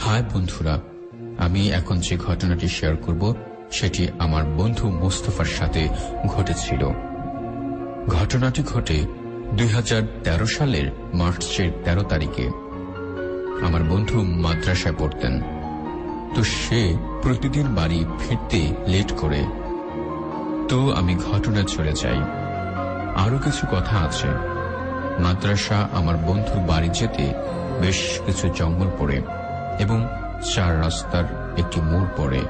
হাই বন্ধুরা, আমি এখন যে ঘটনাটি শেয়ার করব সেটি আমার বন্ধু মোস্তফার সাথে ঘটেছিল। ঘটনাটি ঘটে 2013 সালের মার্চের 13 তারিখে। আমার বন্ধু মাদ্রাসায় পড়তেন, তো সে প্রতিদিন বাড়ি ফিরতে লেট করে, তো আমি ঘটনায় চলে যাই। আরো কিছু কথা আছে। মাদ্রাসা আমার বন্ধুর বাড়ি যেতে বেশ কিছু জঙ্গল পড়ে এবং 4 রাস্তার একটি মোড় পড়ে,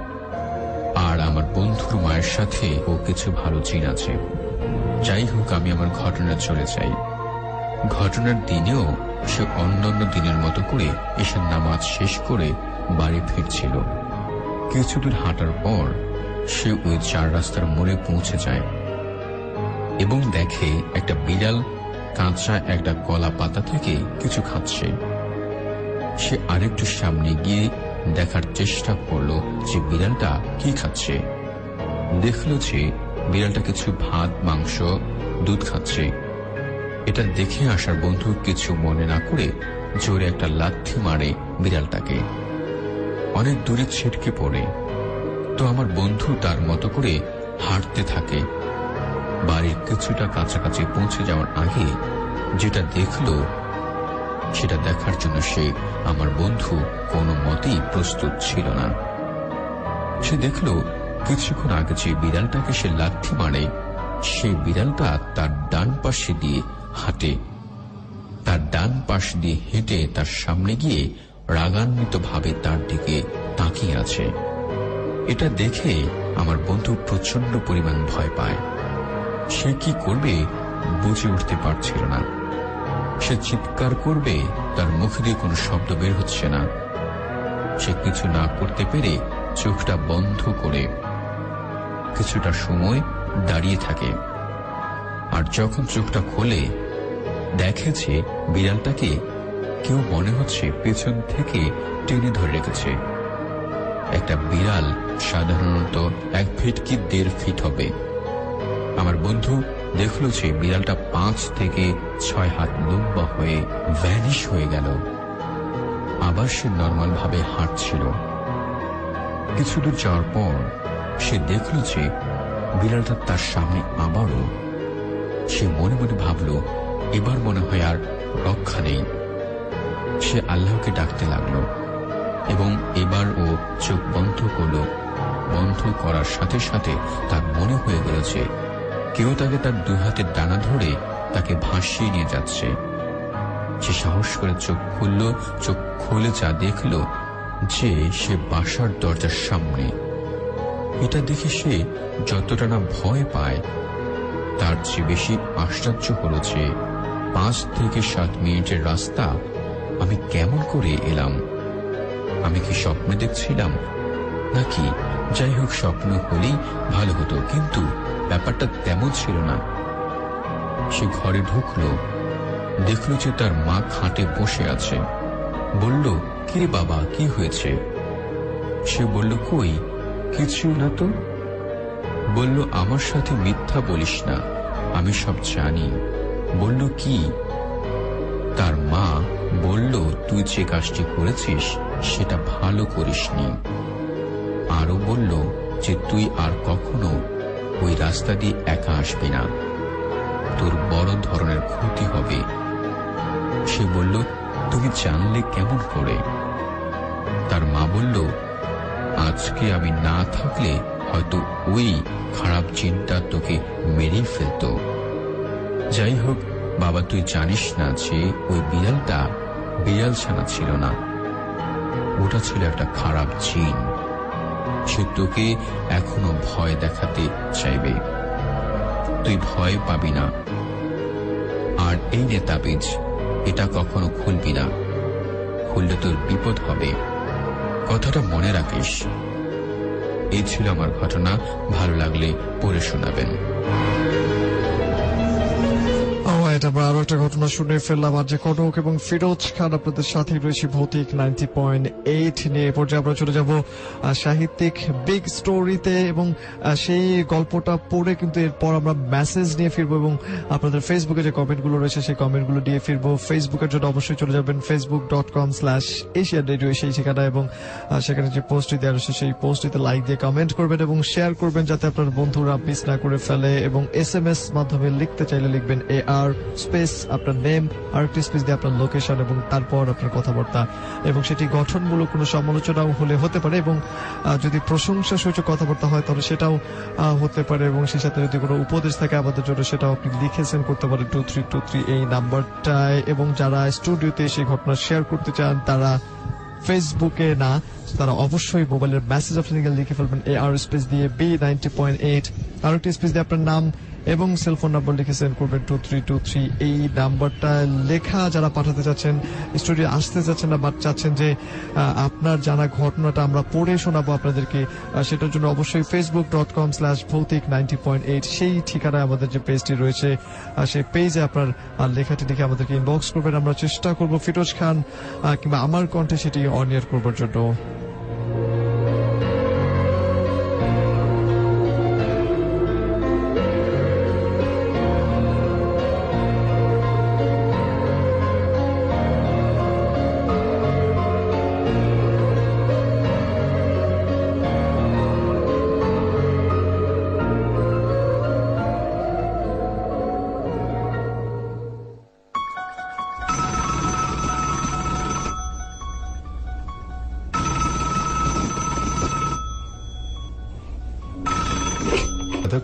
আর আমার বন্ধুর মায়ের সাথে ও কিছু ভালো চিন আছে। যাই হোক, আমি আমার ঘটনায় চলে যাই। ঘটনার দিনেও সে অন্যান্য দিনের মতো করে এসে নামাজ শেষ করে বাড়ি ফিরছিল। কিছুদূর হাঁটার পর সে ওই 4 রাস্তার মোড়ে পৌঁছে যায় এবং দেখে একটা বিড়াল কাঁচা একটা কলা পাতা থেকে কিছু খাচ্ছে। সে আরেকটু সামনে গিয়ে দেখার চেষ্টা করলো যে বিড়ালটা কি খাচ্ছে। দেখলো যে বিড়ালটা কিছু ভাত, মাংস, দুধ খাচ্ছে। এটা দেখে আসার বন্ধু কিছু মনে না করে জোরে একটা লাথি মারে বিড়ালটাকে, অনেক দূরে ছিটকে পড়ে। তো আমার বন্ধু তার মতো করে হাঁটতে থাকে। বাড়ির কিছুটা কাছাকাছি পৌঁছে যাওয়ার আগে যেটা দেখলো সেটা দেখার জন্য সে আমার বন্ধু কোনো মতেই প্রস্তুত ছিল না। সে দেখলো কিছুক্ষণ আগে যে বিড়ালটাকে সে লাথি মারে, সেই বিড়ালটা তার ডান পাশে দিয়ে হাঁটে। তার ডান পাশ দিয়ে হেঁটে তার সামনে গিয়ে রাগান্বিত ভাবে তার দিকে তাকিয়ে আছে। এটা দেখে আমার বন্ধু প্রচন্ড পরিমাণ ভয় পায়। সে কি করবে বুঝে উঠতে পারছিল না। সে চিৎকার করবে, তার মুখ দিয়ে কোনো শব্দ বের হচ্ছে না। সে কিছু না করতে পেরে চোখটা বন্ধ করে কিছুটা সময় দাঁড়িয়ে থাকে, আর যখন চোখটা খোলে দেখে যে বিড়ালটাকে কেউ মনে হচ্ছে পেছন থেকে টেনে ধরে রেখেছে। একটা বিড়াল সাধারণত 1 ফিট কি 1.5 ফিট হবে। আমার বন্ধু দেখল যে বিড়ালটা 5 থেকে 6 হাত লম্বা হয়ে ভ্যানিশ হয়ে গেল। আবার সে নর্মাল ভাবে হাঁটছিল। কিছু দূর যাওয়ার পর সে দেখল যে বিড়ালটা তার সামনে আবারও। সে মনে মনে ভাবল, এবার মনে হয় আর রক্ষা নেই। সে আল্লাহকে ডাকতে লাগলো এবং এবার ও চোখ বন্ধ করল। বন্ধ করার সাথে সাথে তার মনে হয়ে গেল যে কেউ তাকে তার 2 হাতের ডানা ধরে তাকে ভাসিয়ে নিয়ে যাচ্ছে। সে সাহস করে চোখ খুলল। চোখ খুলে যা দেখল যে সে বাসার দরজার সামনে। এটা দেখে সে যতটা না ভয় পায়, তার চেয়ে বেশি আশ্চর্য হলো যে 5 থেকে 7 মিনিটের রাস্তা আমি কেমন করে এলাম। আমি কি স্বপ্ন দেখছিলাম নাকি? যাই হোক, স্বপ্ন হলেই ভালো হতো, কিন্তু ব্যাপারটা তেমন ছিল না। সে ঘরে ঢুকলো, দেখল যে তার মা খাটে বসে আছে। বলল, কিরে বাবা, কি হয়েছে? সে বলল, কই কিছু না তো। বলল, আমার সাথে মিথ্যা বলিস না, আমি সব জানি। বলল, কি? তার মা বলল, তুই যে কাজটি করেছিস সেটা ভালো করিসনি। আরো বলল যে তুই আর কখনো ওই রাস্তা দিয়ে একা আসবি না, তোর বড় ধরনের ক্ষতি হবে। সে বলল, তুমি জানলে কেমন করে? তার মা বলল, আজকে আমি না থাকলে হয়তো ওই খারাপ চিন্তা তোকে মেরে ফেলত। যাই হোক বাবা, তুই জানিস না যে ওই বিড়ালটা বিড়াল ছানা ছিল না, ওটা ছিল একটা খারাপ জিন। সে তোকে এখনো ভয় দেখাতে চাইবে, তুই ভয় পাবি না। আর এই নে তাবিজ, এটা কখনো খুলবি না, খুললে তোর বিপদ হবে, কথাটা মনে রাখিস। এই ছিল আমার ঘটনা। ভালো লাগলে পড়ে শোনাবেন। আমরা আরো একটা ঘটনা শুনে ফেললাম। আর যে কনক এবং ফিরোজ খান আপনাদের সাথে রয়েছে ভৌতিক 90.8 নিয়ে। পর্যায়ে আমরা চলে যাব সাহিত্যিক বিগ স্টোরিতে, এবং সেই গল্পটা পড়ে কিন্তু এরপর আমরা মেসেজ নিয়ে ফিরবো এবং আপনাদের ফেসবুকে যে কমেন্টগুলো রয়েছে সেই কমেন্টগুলো দিয়ে ফিরবো। ফেসবুকের জন্য অবশ্যই চলে যাবেন facebook.com/Asian Radio, সেই ঠিকানা, এবং সেখানে যে পোস্টটি দেওয়া রয়েছে সেই পোস্টটিতে লাইক দিয়ে কমেন্ট করবেন এবং শেয়ার করবেন যাতে আপনার বন্ধুরা মিস না করে ফেলে। এবং SMS মাধ্যমে লিখতে চাইলে লিখবেন AR স্পেস আপনার নেম, আরেকটি স্পেস দিয়ে আপনার লোকেশন এবং তারপর আপনার কথাবার্তা, এবং সেটি গঠনমূলক কোনো সমালোচনাও হলে হতে পারে, এবং যদি প্রশংসা সূচক কথাবার্তা হয় তাহলে সেটাও হতে পারে, এবং সেই সাথে যদি কোনো উপদেশ থাকে আমাদের জন্য সেটাও আপনি লিখে সেন্ড করতে পারেন 2323 এই নাম্বারটায়। এবং যারা স্টুডিওতে সেই ঘটনা শেয়ার করতে চান তারা ফেসবুকে না, তারা অবশ্যই মোবাইলের মেসেজ অপশনে লিখে ফেলবেন AR স্পেস দিয়ে B90.8, আরেকটি স্পেস দিয়ে আপনার নাম এবং সেলফোন নাম্বার লিখে সেন্ড করবেন 2323 এই নাম্বারটা। লেখা যারা পাঠাতে চাচ্ছেন, স্টুডিও আসতে চাচ্ছেন না, বাট চাচ্ছেন যে আপনার জানা ঘটনাটা আমরা পড়ে শোনাবো আপনাদেরকে, সেটার জন্য অবশ্যই facebook.com/ভৌতিক90.8 সেই ঠিকানায় আমাদের যে পেজটি রয়েছে সেই পেজে আপনার লেখাটি লিখে আমাদেরকে ইনবক্স করবেন। আমরা চেষ্টা করব ফিরোজ খান কিংবা আমার কণ্ঠে সেটি অন এয়ার করবার জন্য।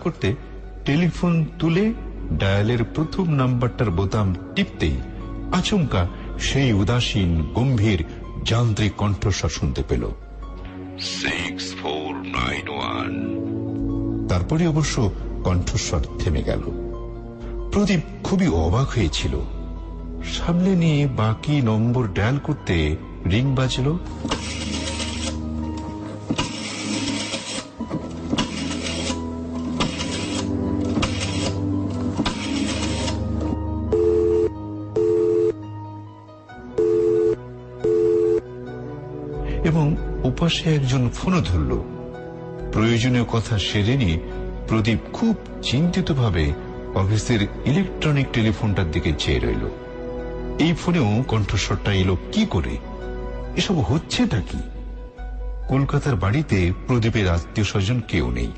করতে টেলিফোন তুলে ডায়ালের প্রথম নাম্বারটার বোতাম টিপতেই আচমকা সেই উদাসীন গম্ভীর যান্ত্রিক কণ্ঠস্বর শুনতে পেল, 6491। তারপরে অবশ্য কণ্ঠস্বর থেমে গেল। প্রদীপ খুবই অবাক হয়েছিল। সামলে নিয়ে বাকি নম্বর ডায়াল করতে রিং বাজলো। এবং ওপাশে একজন ফোনও ধরল। প্রয়োজনীয় কথা সেরে নিয়ে প্রদীপ খুব চিন্তিতভাবে অফিসের ইলেকট্রনিক টেলিফোনটার দিকে চেয়ে রইল। এই ফোনেও কণ্ঠস্বরটা এলো কি করে? এসব হচ্ছেটা কি? কলকাতার বাড়িতে প্রদীপের আত্মীয় স্বজন কেউ নেই।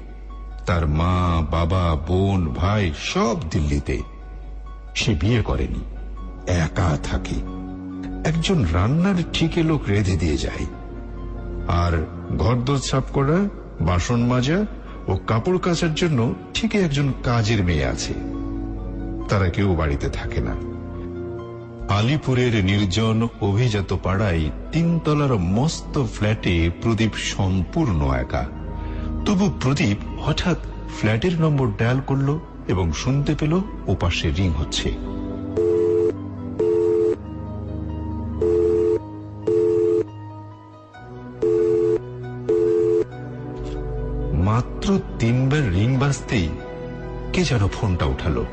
তার মা, বাবা, বোন, ভাই সব দিল্লিতে। সে বিয়ে করেনি, একা থাকে। একজন রান্নার ঠিকে লোক রেঁধে দিয়ে যায়, আর ঘরদোর সাফ করা, বাসন মাজা ও কাপড় কাচার জন্য ঠিকই একজন কাজের মেয়ে আছে। তারা কেউ বাড়িতে থাকে না। আলিপুরের নির্জন অভিজাত পাড়ায় 3 তলার মস্ত ফ্ল্যাটে প্রদীপ সম্পূর্ণ একা। তবু প্রদীপ হঠাৎ ফ্ল্যাটের নম্বর ডায়াল করল এবং শুনতে পেল ওপাশে রিং হচ্ছে। মাত্র 3 বার রিং বাজতেই কে যেন ফোনটা উঠালো।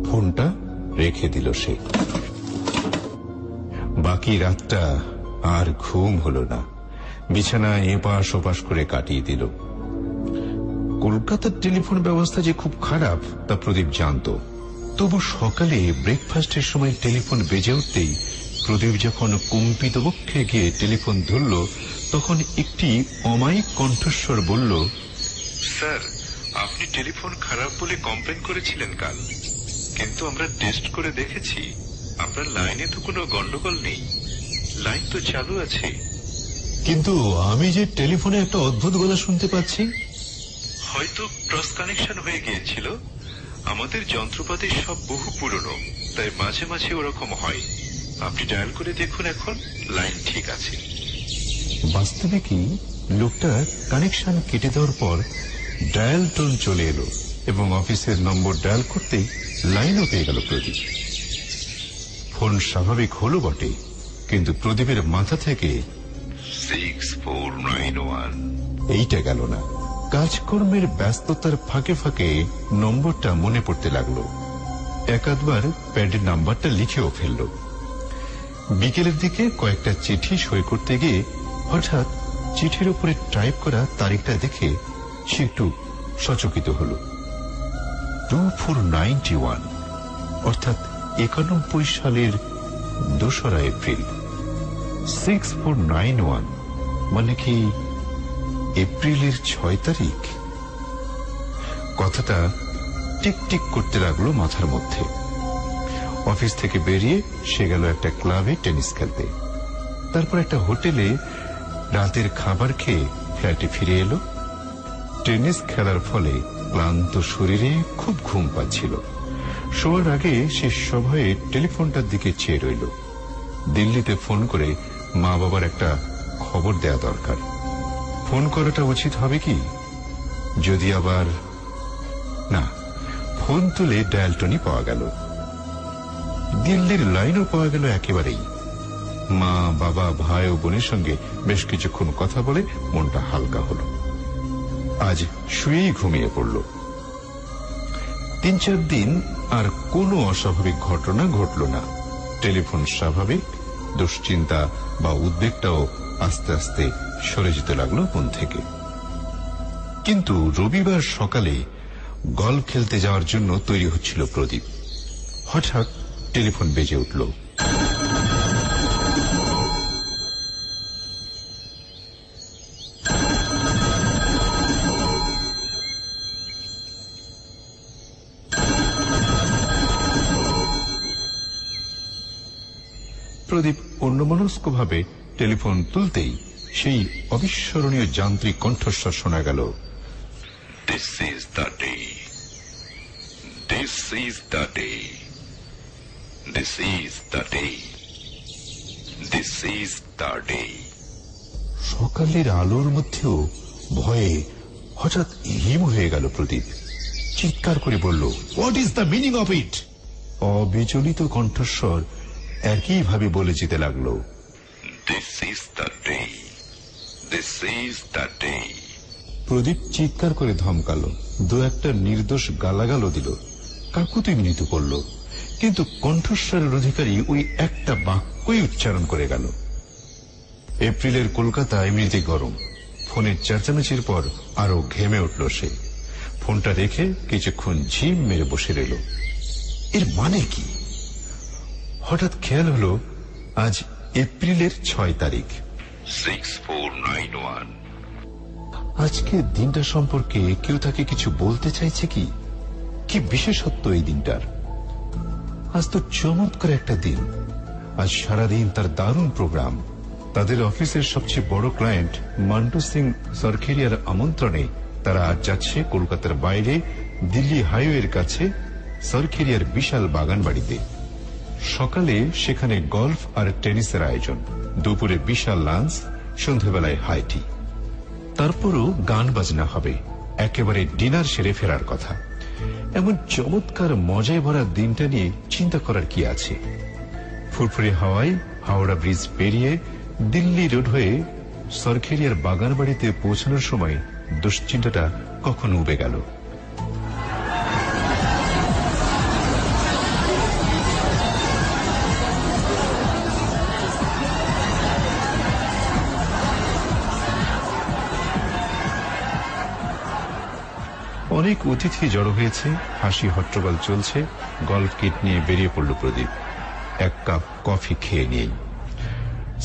ফোনটা রেখে দিল সে। বাকি রাতটা আর ঘুম হলো না। বিছানায় এপাশ ওপাশ করে কাটিয়ে দিল। কলকাতার টেলিফোন ব্যবস্থা যে খুব খারাপ তা প্রদীপ জানত। তবু সকালে ব্রেকফাস্টের সময় টেলিফোন বেজে উঠতেই প্রদীপ যখন কম্পিত বক্ষে গিয়ে টেলিফোন ধরল, তখন একটি অমায়িক কণ্ঠস্বর বলল, স্যার, আপনি টেলিফোন খারাপ বলে কমপ্লেন করেছিলেন কাল, কিন্তু আমরা টেস্ট করে দেখেছি আপনার লাইনে তো কোনো গন্ডগোল নেই, লাইন তো চালু আছে। কিন্তু আমি যে টেলিফোনে একটা অদ্ভুত গলা শুনতে পাচ্ছি। হয়তো ক্রস কানেকশন হয়ে গিয়েছিল। আমাদের যন্ত্রপাতি সব বহু পুরনো, তাই মাঝে মাঝে ওরকম হয়। আপনি ডায়াল করে দেখুন, এখন লাইন ঠিক আছে। বাস্তবে কি লোকটা কানেকশন কেটে দেওয়ার পর ডায়াল টোন চলে এলো এবং অফিসের নম্বর ডায়াল করতেই লাইনও পেয়ে গেল প্রদীপ। ফোন স্বাভাবিক হলো বটে, কিন্তু প্রদীপের মাথা থেকে 6491 এইটা গেল না। কাজকর্মের ব্যস্ততার ফাঁকে ফাঁকে নম্বরটা মনে পড়তে লাগলো। একাধবার প্যাডের নাম্বারটা লিখেও ফেলল। বিকেলের দিকে কয়েকটা চিঠি সই করতে গিয়ে হঠাৎ চিঠির উপরে টাইপ করা তারিখটা দেখে সে একটু সচকিত হল। 2491, অর্থাৎ 91 সালের 2রা এপ্রিল। 6491 মানে কি এপ্রিলের 6 তারিখ? কথাটা টিক টিক করতে লাগলো মাথার মধ্যে। অফিস থেকে বেরিয়ে সে গেল একটা ক্লাবে টেনিস খেলতে। তারপর একটা হোটেলে রাতের খাবার খেয়ে ফ্ল্যাটে ফিরে এলো। টেনিস খেলার ফলে ক্লান্ত শরীরে খুব ঘুম পাচ্ছিল। শোয়ার আগে সে সভয়ে টেলিফোনটার দিকে চেয়ে রইল। দিল্লিতে ফোন করে মা বাবার একটা খবর দেয়া দরকার। ফোন করাটা উচিত হবে কি? যদি আবার না, ফোন তুলে ডায়াল টোনই পাওয়া গেল। দিল্লির লাইনও পাওয়া গেল একেবারেই। মা, বাবা, ভাই ও বোনের সঙ্গে বেশ কিছুক্ষণ কথা বলে মনটা হালকা হল। আজ শুয়েই ঘুমিয়ে পড়ল। 3-4 দিন আর কোনো অস্বাভাবিক ঘটনা ঘটল না। টেলিফোন স্বাভাবিক, দুশ্চিন্তা বা উদ্বেগটাও আস্তে আস্তে সরে যেতে লাগলো মন থেকে। কিন্তু রবিবার সকালে গলফ খেলতে যাওয়ার জন্য তৈরি হচ্ছিল প্রদীপ। হঠাৎ টেলিফোন বেজে উঠল। প্রদীপ অন্যমনস্কভাবে টেলিফোন তুলতেই সেই অবিস্মরণীয় যান্ত্রিক কণ্ঠস্বর শোনা গেল, this is the day, this is the day, this is the day. This is the day. সকালের আলোর মধ্যেও ভয়ে হঠাৎ হিম হয়ে গেল প্রদীপ। চিৎকার করে বলল, what is the meaning of it? অবিচলিত কণ্ঠস্বর একইভাবে বলে যেতে লাগলো, this is the day, this is the day. Pradip চিৎকার করে ধমকালো, দু একটা নির্দোষ গালাগালও দিল, কাকুতি মিনিত করল, কিন্তু কণ্ঠস্বরের অধিকারী ওই একটা বাক্যই উচ্চারণ করে গেল। এপ্রিলের কলকাতা এমনিতে গরম। ফোনের চেঁচামেচির পর আরো ঘেমে উঠল সে। ফোনটা রেখে কিছুক্ষণ ঝিম মেরে বসে রইল। এর মানে কি? হঠাৎ খেয়াল হলো আজ এপ্রিলের 6 তারিখ। 6491। আজকে দিনটা সম্পর্কে কেউ তাকে কিছু বলতে চাইছে কি? কি বিশেষত্ব এই দিনটার? আজ তো চমৎকার একটা দিন। আজ সারাদিন তার দারুণ প্রোগ্রাম। তাদের অফিসের সবচেয়ে বড় ক্লায়েন্ট মান্টু সিং সরখেরিয়ার আমন্ত্রণে তারা আজ যাচ্ছে কলকাতার বাইরে দিল্লি হাইওয়ের কাছে সরখেরিয়ার বিশাল বাগান বাড়িতে। সকালে সেখানে গলফ আর টেনিসের আয়োজন, দুপুরে বিশাল লাঞ্চ, সন্ধ্যাবেলায় হাই টি। তারপরও গান বাজনা হবে। একেবারে ডিনার সেরে ফেরার কথা। এমন চমৎকার মজায় ভরা দিনটা নিয়ে চিন্তা করার কি আছে? ফুরফুরে হাওয়ায় হাওড়া ব্রিজ পেরিয়ে দিল্লি রোড হয়ে সরখেরিয়ার বাগান বাড়িতে পৌঁছানোর সময় দুশ্চিন্তাটা কখন উবে গেল। অনেক অতিথি জড়ো হয়েছে, হাসি হট্টগোল চলছে। গলফ কিট নিয়ে বেরিয়ে পড়ল প্রদীপ, এক কাপ কফি খেয়ে নিয়েই।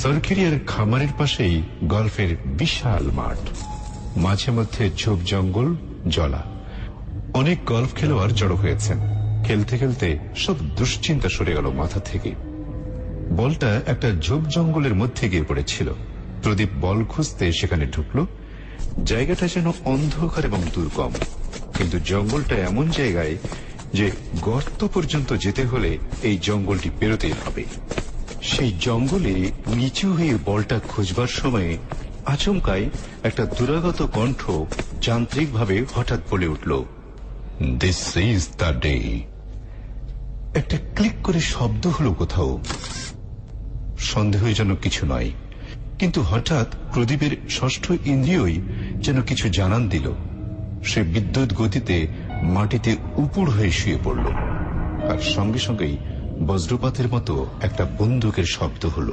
সরখেরিয়ার খামারের পাশেই গলফের বিশাল মাঠ, মাঝে মধ্যে ঝোপ জঙ্গল, জলা। অনেক গলফ খেলোয়াড় জড়ো হয়েছেন। খেলতে খেলতে সব দুশ্চিন্তা সরে গেল মাথা থেকে। বলটা একটা ঝোপ জঙ্গলের মধ্যে গিয়ে পড়েছিল। প্রদীপ বল খুঁজতে সেখানে ঢুকল। জায়গাটা যেন অন্ধকার এবং দুর্গম, কিন্তু জঙ্গলটা এমন জায়গায় যে গর্ত পর্যন্ত যেতে হলে এই জঙ্গলটি পেরোতেই হবে। সেই জঙ্গলে নিচু হয়ে বলটা খুঁজবার সময় আচমকাই একটা দুরাগত কণ্ঠ যান্ত্রিকভাবে হঠাৎ বলে উঠল, দিস ইজ দ্য ডে। একটা ক্লিক করে শব্দ হলো কোথাও। সন্দেহজনক কিছু নয়, কিন্তু হঠাৎ প্রদীপের ষষ্ঠ ইন্দ্রিয়ই যেন কিছু জানান দিল। সে বিদ্যুৎ গতিতে মাটিতে উপুড় হয়ে শুয়ে পড়ল, আর সঙ্গে সঙ্গেই বজ্রপাতের মতো একটা বন্দুকের শব্দ হল।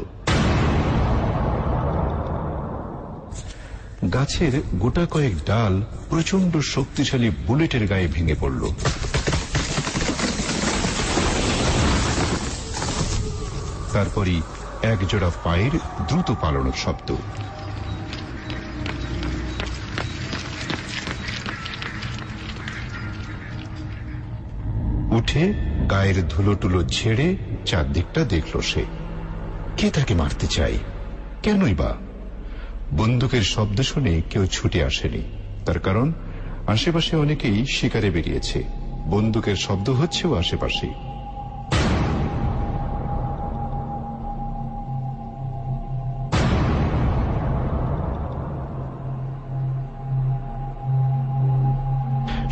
গাছের গোটা কয়েক ডাল প্রচন্ড শক্তিশালী বুলেটের গায়ে ভেঙে পড়ল। তারপরই একজোড়া পায়ের দ্রুত পালানোর শব্দ। উঠে গায়ের ধুলো টুলো ঝেড়ে চারদিকটা দেখল সে। কে তাকে মারতে চায়? কেনই বা? বন্দুকের শব্দ শুনে কেউ ছুটে আসেনি, তার কারণ আশেপাশে অনেকেই শিকারে বেরিয়েছে। বন্দুকের শব্দ হচ্ছেও আশেপাশে।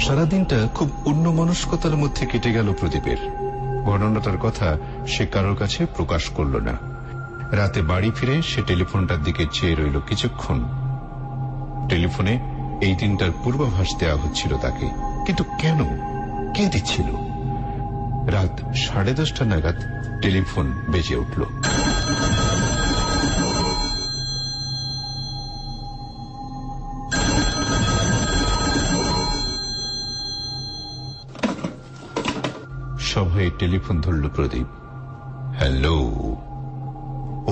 সারাদিনটা খুব অন্যমনস্কতার মধ্যে কেটে গেল প্রদীপের। ঘটনাটার কথা সে কারোর কাছে প্রকাশ করল না। রাতে বাড়ি ফিরে সে টেলিফোনটার দিকে চেয়ে রইল কিছুক্ষণ। টেলিফোনে এই দিনটার পূর্বাভাস দেওয়া হচ্ছিল তাকে, কিন্তু কেন? কে দিচ্ছিল? রাত 10:30 নাগাদ টেলিফোন বেজে উঠল। সভায় টেলিফোন ধরল প্রদীপ। হ্যালো।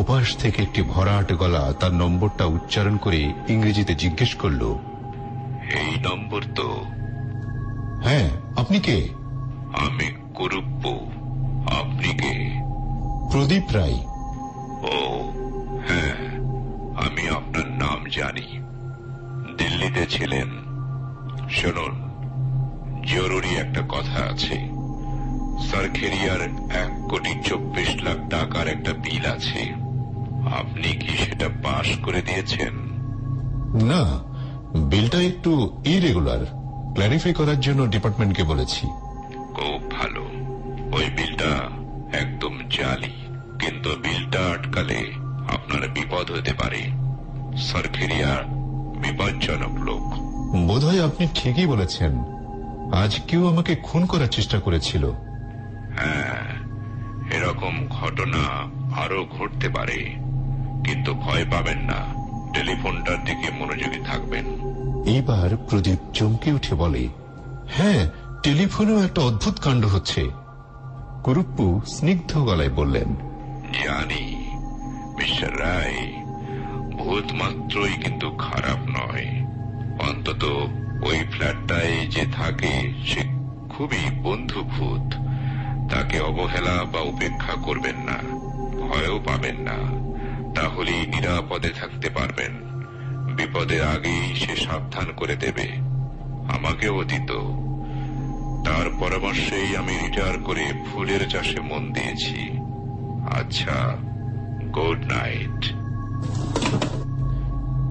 ওপাশ থেকে একটি ভরাট গলা তার নম্বরটা উচ্চারণ করে ইংরেজিতে জিজ্ঞেস করল, এই নম্বর তো? হ্যাঁ, আপনি কে? আমি কুরুপ্পু। আপনি কে? প্রদীপ রায়। ও হ্যাঁ, আমি আপনার নাম জানি। দিল্লিতে ছিলেন। শুনুন, জরুরি একটা কথা আছে। সরখেরিয়ার 1,24,00,000 টাকার একটা বিল আছে। আপনি কি সেটা পাশ করে দিয়েছেন? না, বিলটা একটু ইরেগুলার, ক্ল্যারিফাই করার জন্য ডিপার্টমেন্টকে বলেছি। খুব ভালো। ওই বিলটা একদম জালি, কিন্তু বিলটা আটকালে আপনার বিপদ হতে পারে। সরফেরিয়া বিপজ্জনক লোক। বোধহয় আপনি ঠিকই বলেছেন। আজ কেউ আমাকে খুন করার চেষ্টা করেছিল। হ্যাঁ, এরকম ঘটনা আরো ঘটতে পারে, কিন্তু ভয় পাবেন না, টেলিফোনটার দিকে মনোযোগী থাকবেন। এইবার প্রদীপ চমকে উঠে বলে, হ্যাঁ, টেলিফোনেও একটা অদ্ভুত কাণ্ড হচ্ছে। কুরুপ্পু স্নিগ্ধ গলায় বললেন, জানি মিস্টার রায়, ভূত মাত্রই কিন্তু খারাপ নয়। অন্তত ওই ফ্ল্যাটটায় যে থাকে সে খুবই বন্ধু ভূত। তাকে অবহেলা বা উপেক্ষা করবেন না, ভয়ও পাবেন না, তাহলেই নিরাপদে থাকতে পারবেন। বিপদের আগেই সে সাবধান করে দেবে। আমাকেও দিত। তার পরামর্শেই আমি রিটায়ার করে ফুলের চাষে মন দিয়েছি। আচ্ছা, গুড নাইট।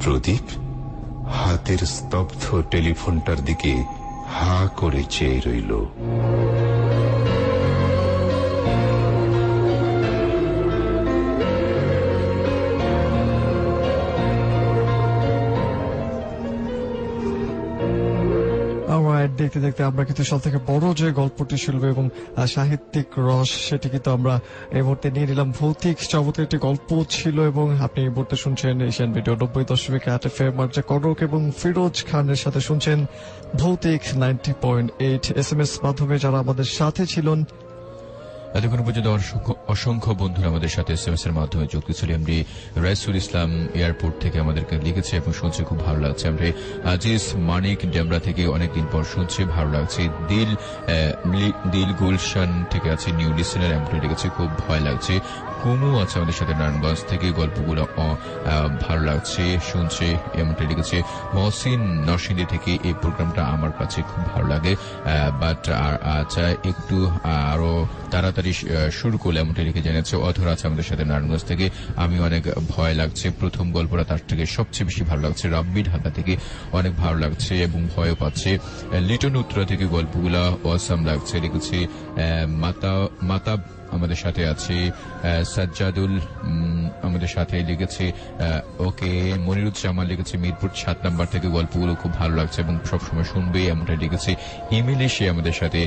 প্রদীপ হাতের স্তব্ধ টেলিফোনটার দিকে হা করে চেয়ে রইল। দেখতে দেখতে আমরা কিন্তু সব থেকে বড় যে গল্পটি ছিল এবং সাহিত্যিক রস, সেটি কিন্তু আমরা এই মুহূর্তে নিয়ে নিলাম। ভৌতিক জগতের একটি গল্প ছিল এবং আপনি এই মুহূর্তে শুনছেন এশিয়ান ভিডিও 90.8 FM আর কনক এবং ফিরোজ খানের সাথে শুনছেন ভৌতিক 90.8 SMS মাধ্যমে যারা আমাদের সাথে ছিলেন। এতক্ষণ পর্যন্ত অসংখ্য বন্ধুরা আমাদের সাথে এসএমএস এর মাধ্যমে যুক্ত ছিল। এমডি রাইসুল ইসলাম এয়ারপোর্ট থেকে আমাদেরকে লিখেছে এবং শুনছে, খুব ভালো লাগছে। এমডি আজিজ মানিক ডেমরা থেকে অনেকদিন পর শুনছে, ভালো লাগছে। দিল গুলশান থেকে আছে নিউ লিসেনার, এমডি লিখেছে খুব ভয় লাগছে। কুমু আছে আমাদের সাথে নারায়ণগঞ্জ থেকে, গল্পগুলো ভালো লাগছে, শুনছে, এমনটা লিখেছে। মহসিন নরসিংদী থেকে এই প্রোগ্রামটা আমার কাছে খুব ভালো লাগে, বাট আচ্ছা একটু আরো তাড়াতাড়ি শুরু করলে, এমনটা লিখে জানিয়েছে। অধর আছে আমাদের সাথে নারায়ণগঞ্জ থেকে, আমি অনেক ভয় লাগছে, প্রথম গল্পটা তার থেকে সবচেয়ে বেশি ভালো লাগছে। রাব্বি ঢাকা থেকে অনেক ভালো লাগছে এবং ভয়ও পাচ্ছে। লিটন উত্তরা থেকে গল্পগুলা অসাম লাগছে লিখেছে। মাতা আমাদের সাথে আছে। সাজ্জাদুল আমাদের সাথে লিখেছে ওকে। মনিরুজ্জামান লিখেছে মিরপুর 7 নম্বর থেকে, গল্পগুলো খুব ভালো লাগছে এবং সবসময় শুনবে, এমনটা লিখেছে। ইমেইলে সে আমাদের সাথে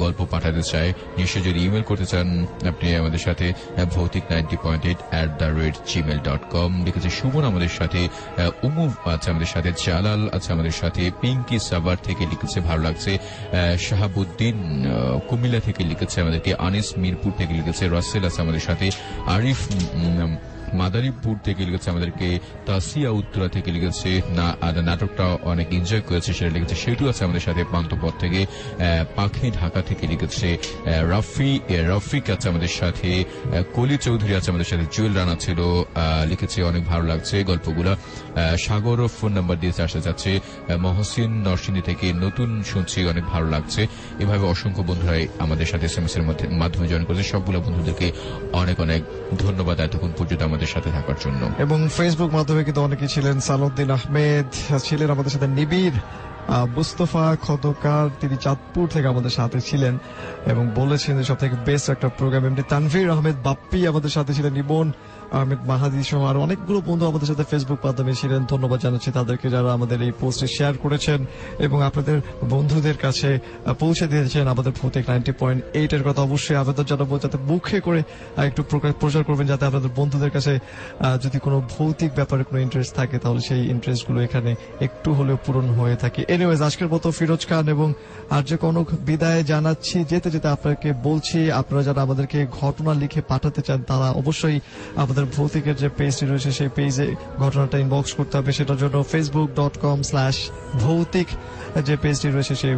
গল্প পাঠাতে চায়। নিশ্চয় যদি ইমেল করতে চান আপনি আমাদের সাথে ভৌতিক 90.8@gmail.com লিখেছে। সুমন আমাদের সাথে, উমু আছে আমাদের সাথে, জালাল আছে আমাদের সাথে, পিঙ্কি সাভার থেকে লিখেছে ভালো লাগছে। শাহাবুদ্দিন কুমিল্লা থেকে লিখেছে আমাদেরকে। আনিস মিরপুর থেকে লিখেছে। রাসেল আছে আমাদের সাথে। আরিফ মাদারীপুর থেকে লিখেছে আমাদেরকে। তাসিয়া উত্তরা থেকে লিখেছে নাটকটা অনেক এনজয় করেছে, সেটা লিখেছে। সেটু আছে আমাদের সাথে পান্তপথ থেকে। পাখি ঢাকা থেকে লিখেছে। রফিক আছে আমাদের সাথে। কলি চৌধুরী আছে আমাদের সাথে। জুয়েল রানা ছিল, লিখেছে অনেক ভালো লাগছে গল্পগুলা। সাগরও ফোন নাম্বার দিয়েছে, আসা যাচ্ছে। মহসিন নরসিংদী থেকে নতুন শুনছি, অনেক ভালো লাগছে। এভাবে অসংখ্য বন্ধুরাই আমাদের সাথে এসএমএস এর মাধ্যমে জয়েন করেছে। সবগুলো বন্ধুদেরকে অনেক অনেক ধন্যবাদ এতক্ষণ পর্যন্ত আমাদের সাথে থাকার জন্য। এবং ফেসবুক মাধ্যমে কিন্তু অনেকেই ছিলেন। সালাউদ্দিন আহমেদ ছিলেন আমাদের সাথে। নিবিড় মুস্তফা খন্দকার, তিনি চাঁদপুর থেকে আমাদের সাথে ছিলেন এবং বলেছেন যে সব থেকে বেস্ট একটা প্রোগ্রাম। এমনি তানভীর আহমেদ বাপ্পি আমাদের সাথে ছিলেন। ইমন আহমেদ মাহাদি সহ আর অনেকগুলো বন্ধু আমাদের সাথে ফেসবুক মাধ্যমে ছিলেন। ধন্যবাদ জানাচ্ছি তাদেরকে যারা আমাদের এই পোস্টে শেয়ার করেছেন এবং আপনাদের বন্ধুদের কাছে পৌঁছে দিয়েছেন আমাদের ভৌতিক 90.8 এর কথা। অবশ্যই আবেদন জানাবো যাতে মুখে করে একটু প্রচার করবেন, যাতে আপনাদের বন্ধুদের কাছে যদি কোনো ভৌতিক ব্যাপারে কোনো ইন্টারেস্ট থাকে তাহলে সেই ইন্টারেস্ট গুলো এখানে একটু হলেও পূরণ হয়ে থাকে। এনিওয়েজ, আজকের মতো ফিরোজ খান এবং আর যে কনক বিদায় জানাচ্ছি। যেতে যেতে আপনাকে বলছি, আপনারা যারা আমাদেরকে ঘটনা লিখে পাঠাতে চান তারা অবশ্যই আমাদের ভৌতিকের যে পেজটি রয়েছে সেই পেজে ঘটনাটা ইনবক্স করতে হবে। সেটার জন্য facebook.com/ভৌতিক যে পেজটি রয়েছে সেই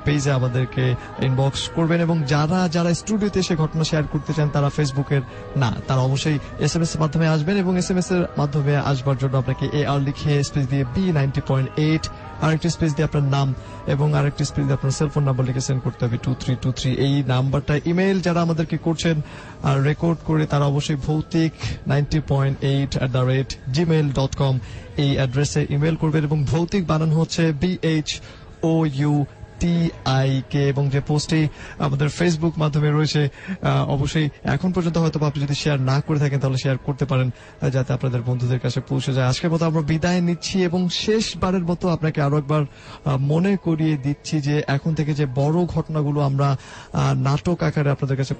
পেজে আমাদেরকে ইনবক্স করবেন। এবং যারা যারা স্টুডিওতে এসে ঘটনা শেয়ার করতে চান তারা ফেসবুকের না, তারা অবশ্যই এসএমএস এর মাধ্যমে আসবেন এবং এসএমএস এর মাধ্যমে আসবার জন্য আপনাকে AR লিখে স্পেস দিয়ে B90.8 আরেকটি স্পেস দিয়ে আপনার নাম এবং আরেকটি স্পেস দিয়ে আপনার সেলফোন নাম্বার লিখে সেন্ড করতে হবে 2323। এই নাম্বারটা ইমেইল যারা আমাদেরকে করছেন আর রেকর্ড করে তারা অবশ্যই ভৌতিক 90.8@gmail.com এই অ্যাড্রেসে ইমেল করবেন এবং ভৌতিক বানানো হচ্ছে BHOUTIK এবং যে পোস্টটি আমাদের ফেসবুক মাধ্যমে রয়েছে অবশ্যই এখন পর্যন্ত হয়তো আপনি যদি শেয়ার না করে থাকেন তাহলে শেয়ার করতে পারেন যাতে আপনাদের বন্ধুদের কাছে পৌঁছে যায়। আজকের মতো আমরা বিদায় নিচ্ছি এবং শেষবারের মতো আপনাকে আরো একবার মনে করিয়ে দিচ্ছি যে এখন থেকে যে বড় ঘটনাগুলো আমরা নাটক আকারে আপনাদের কাছে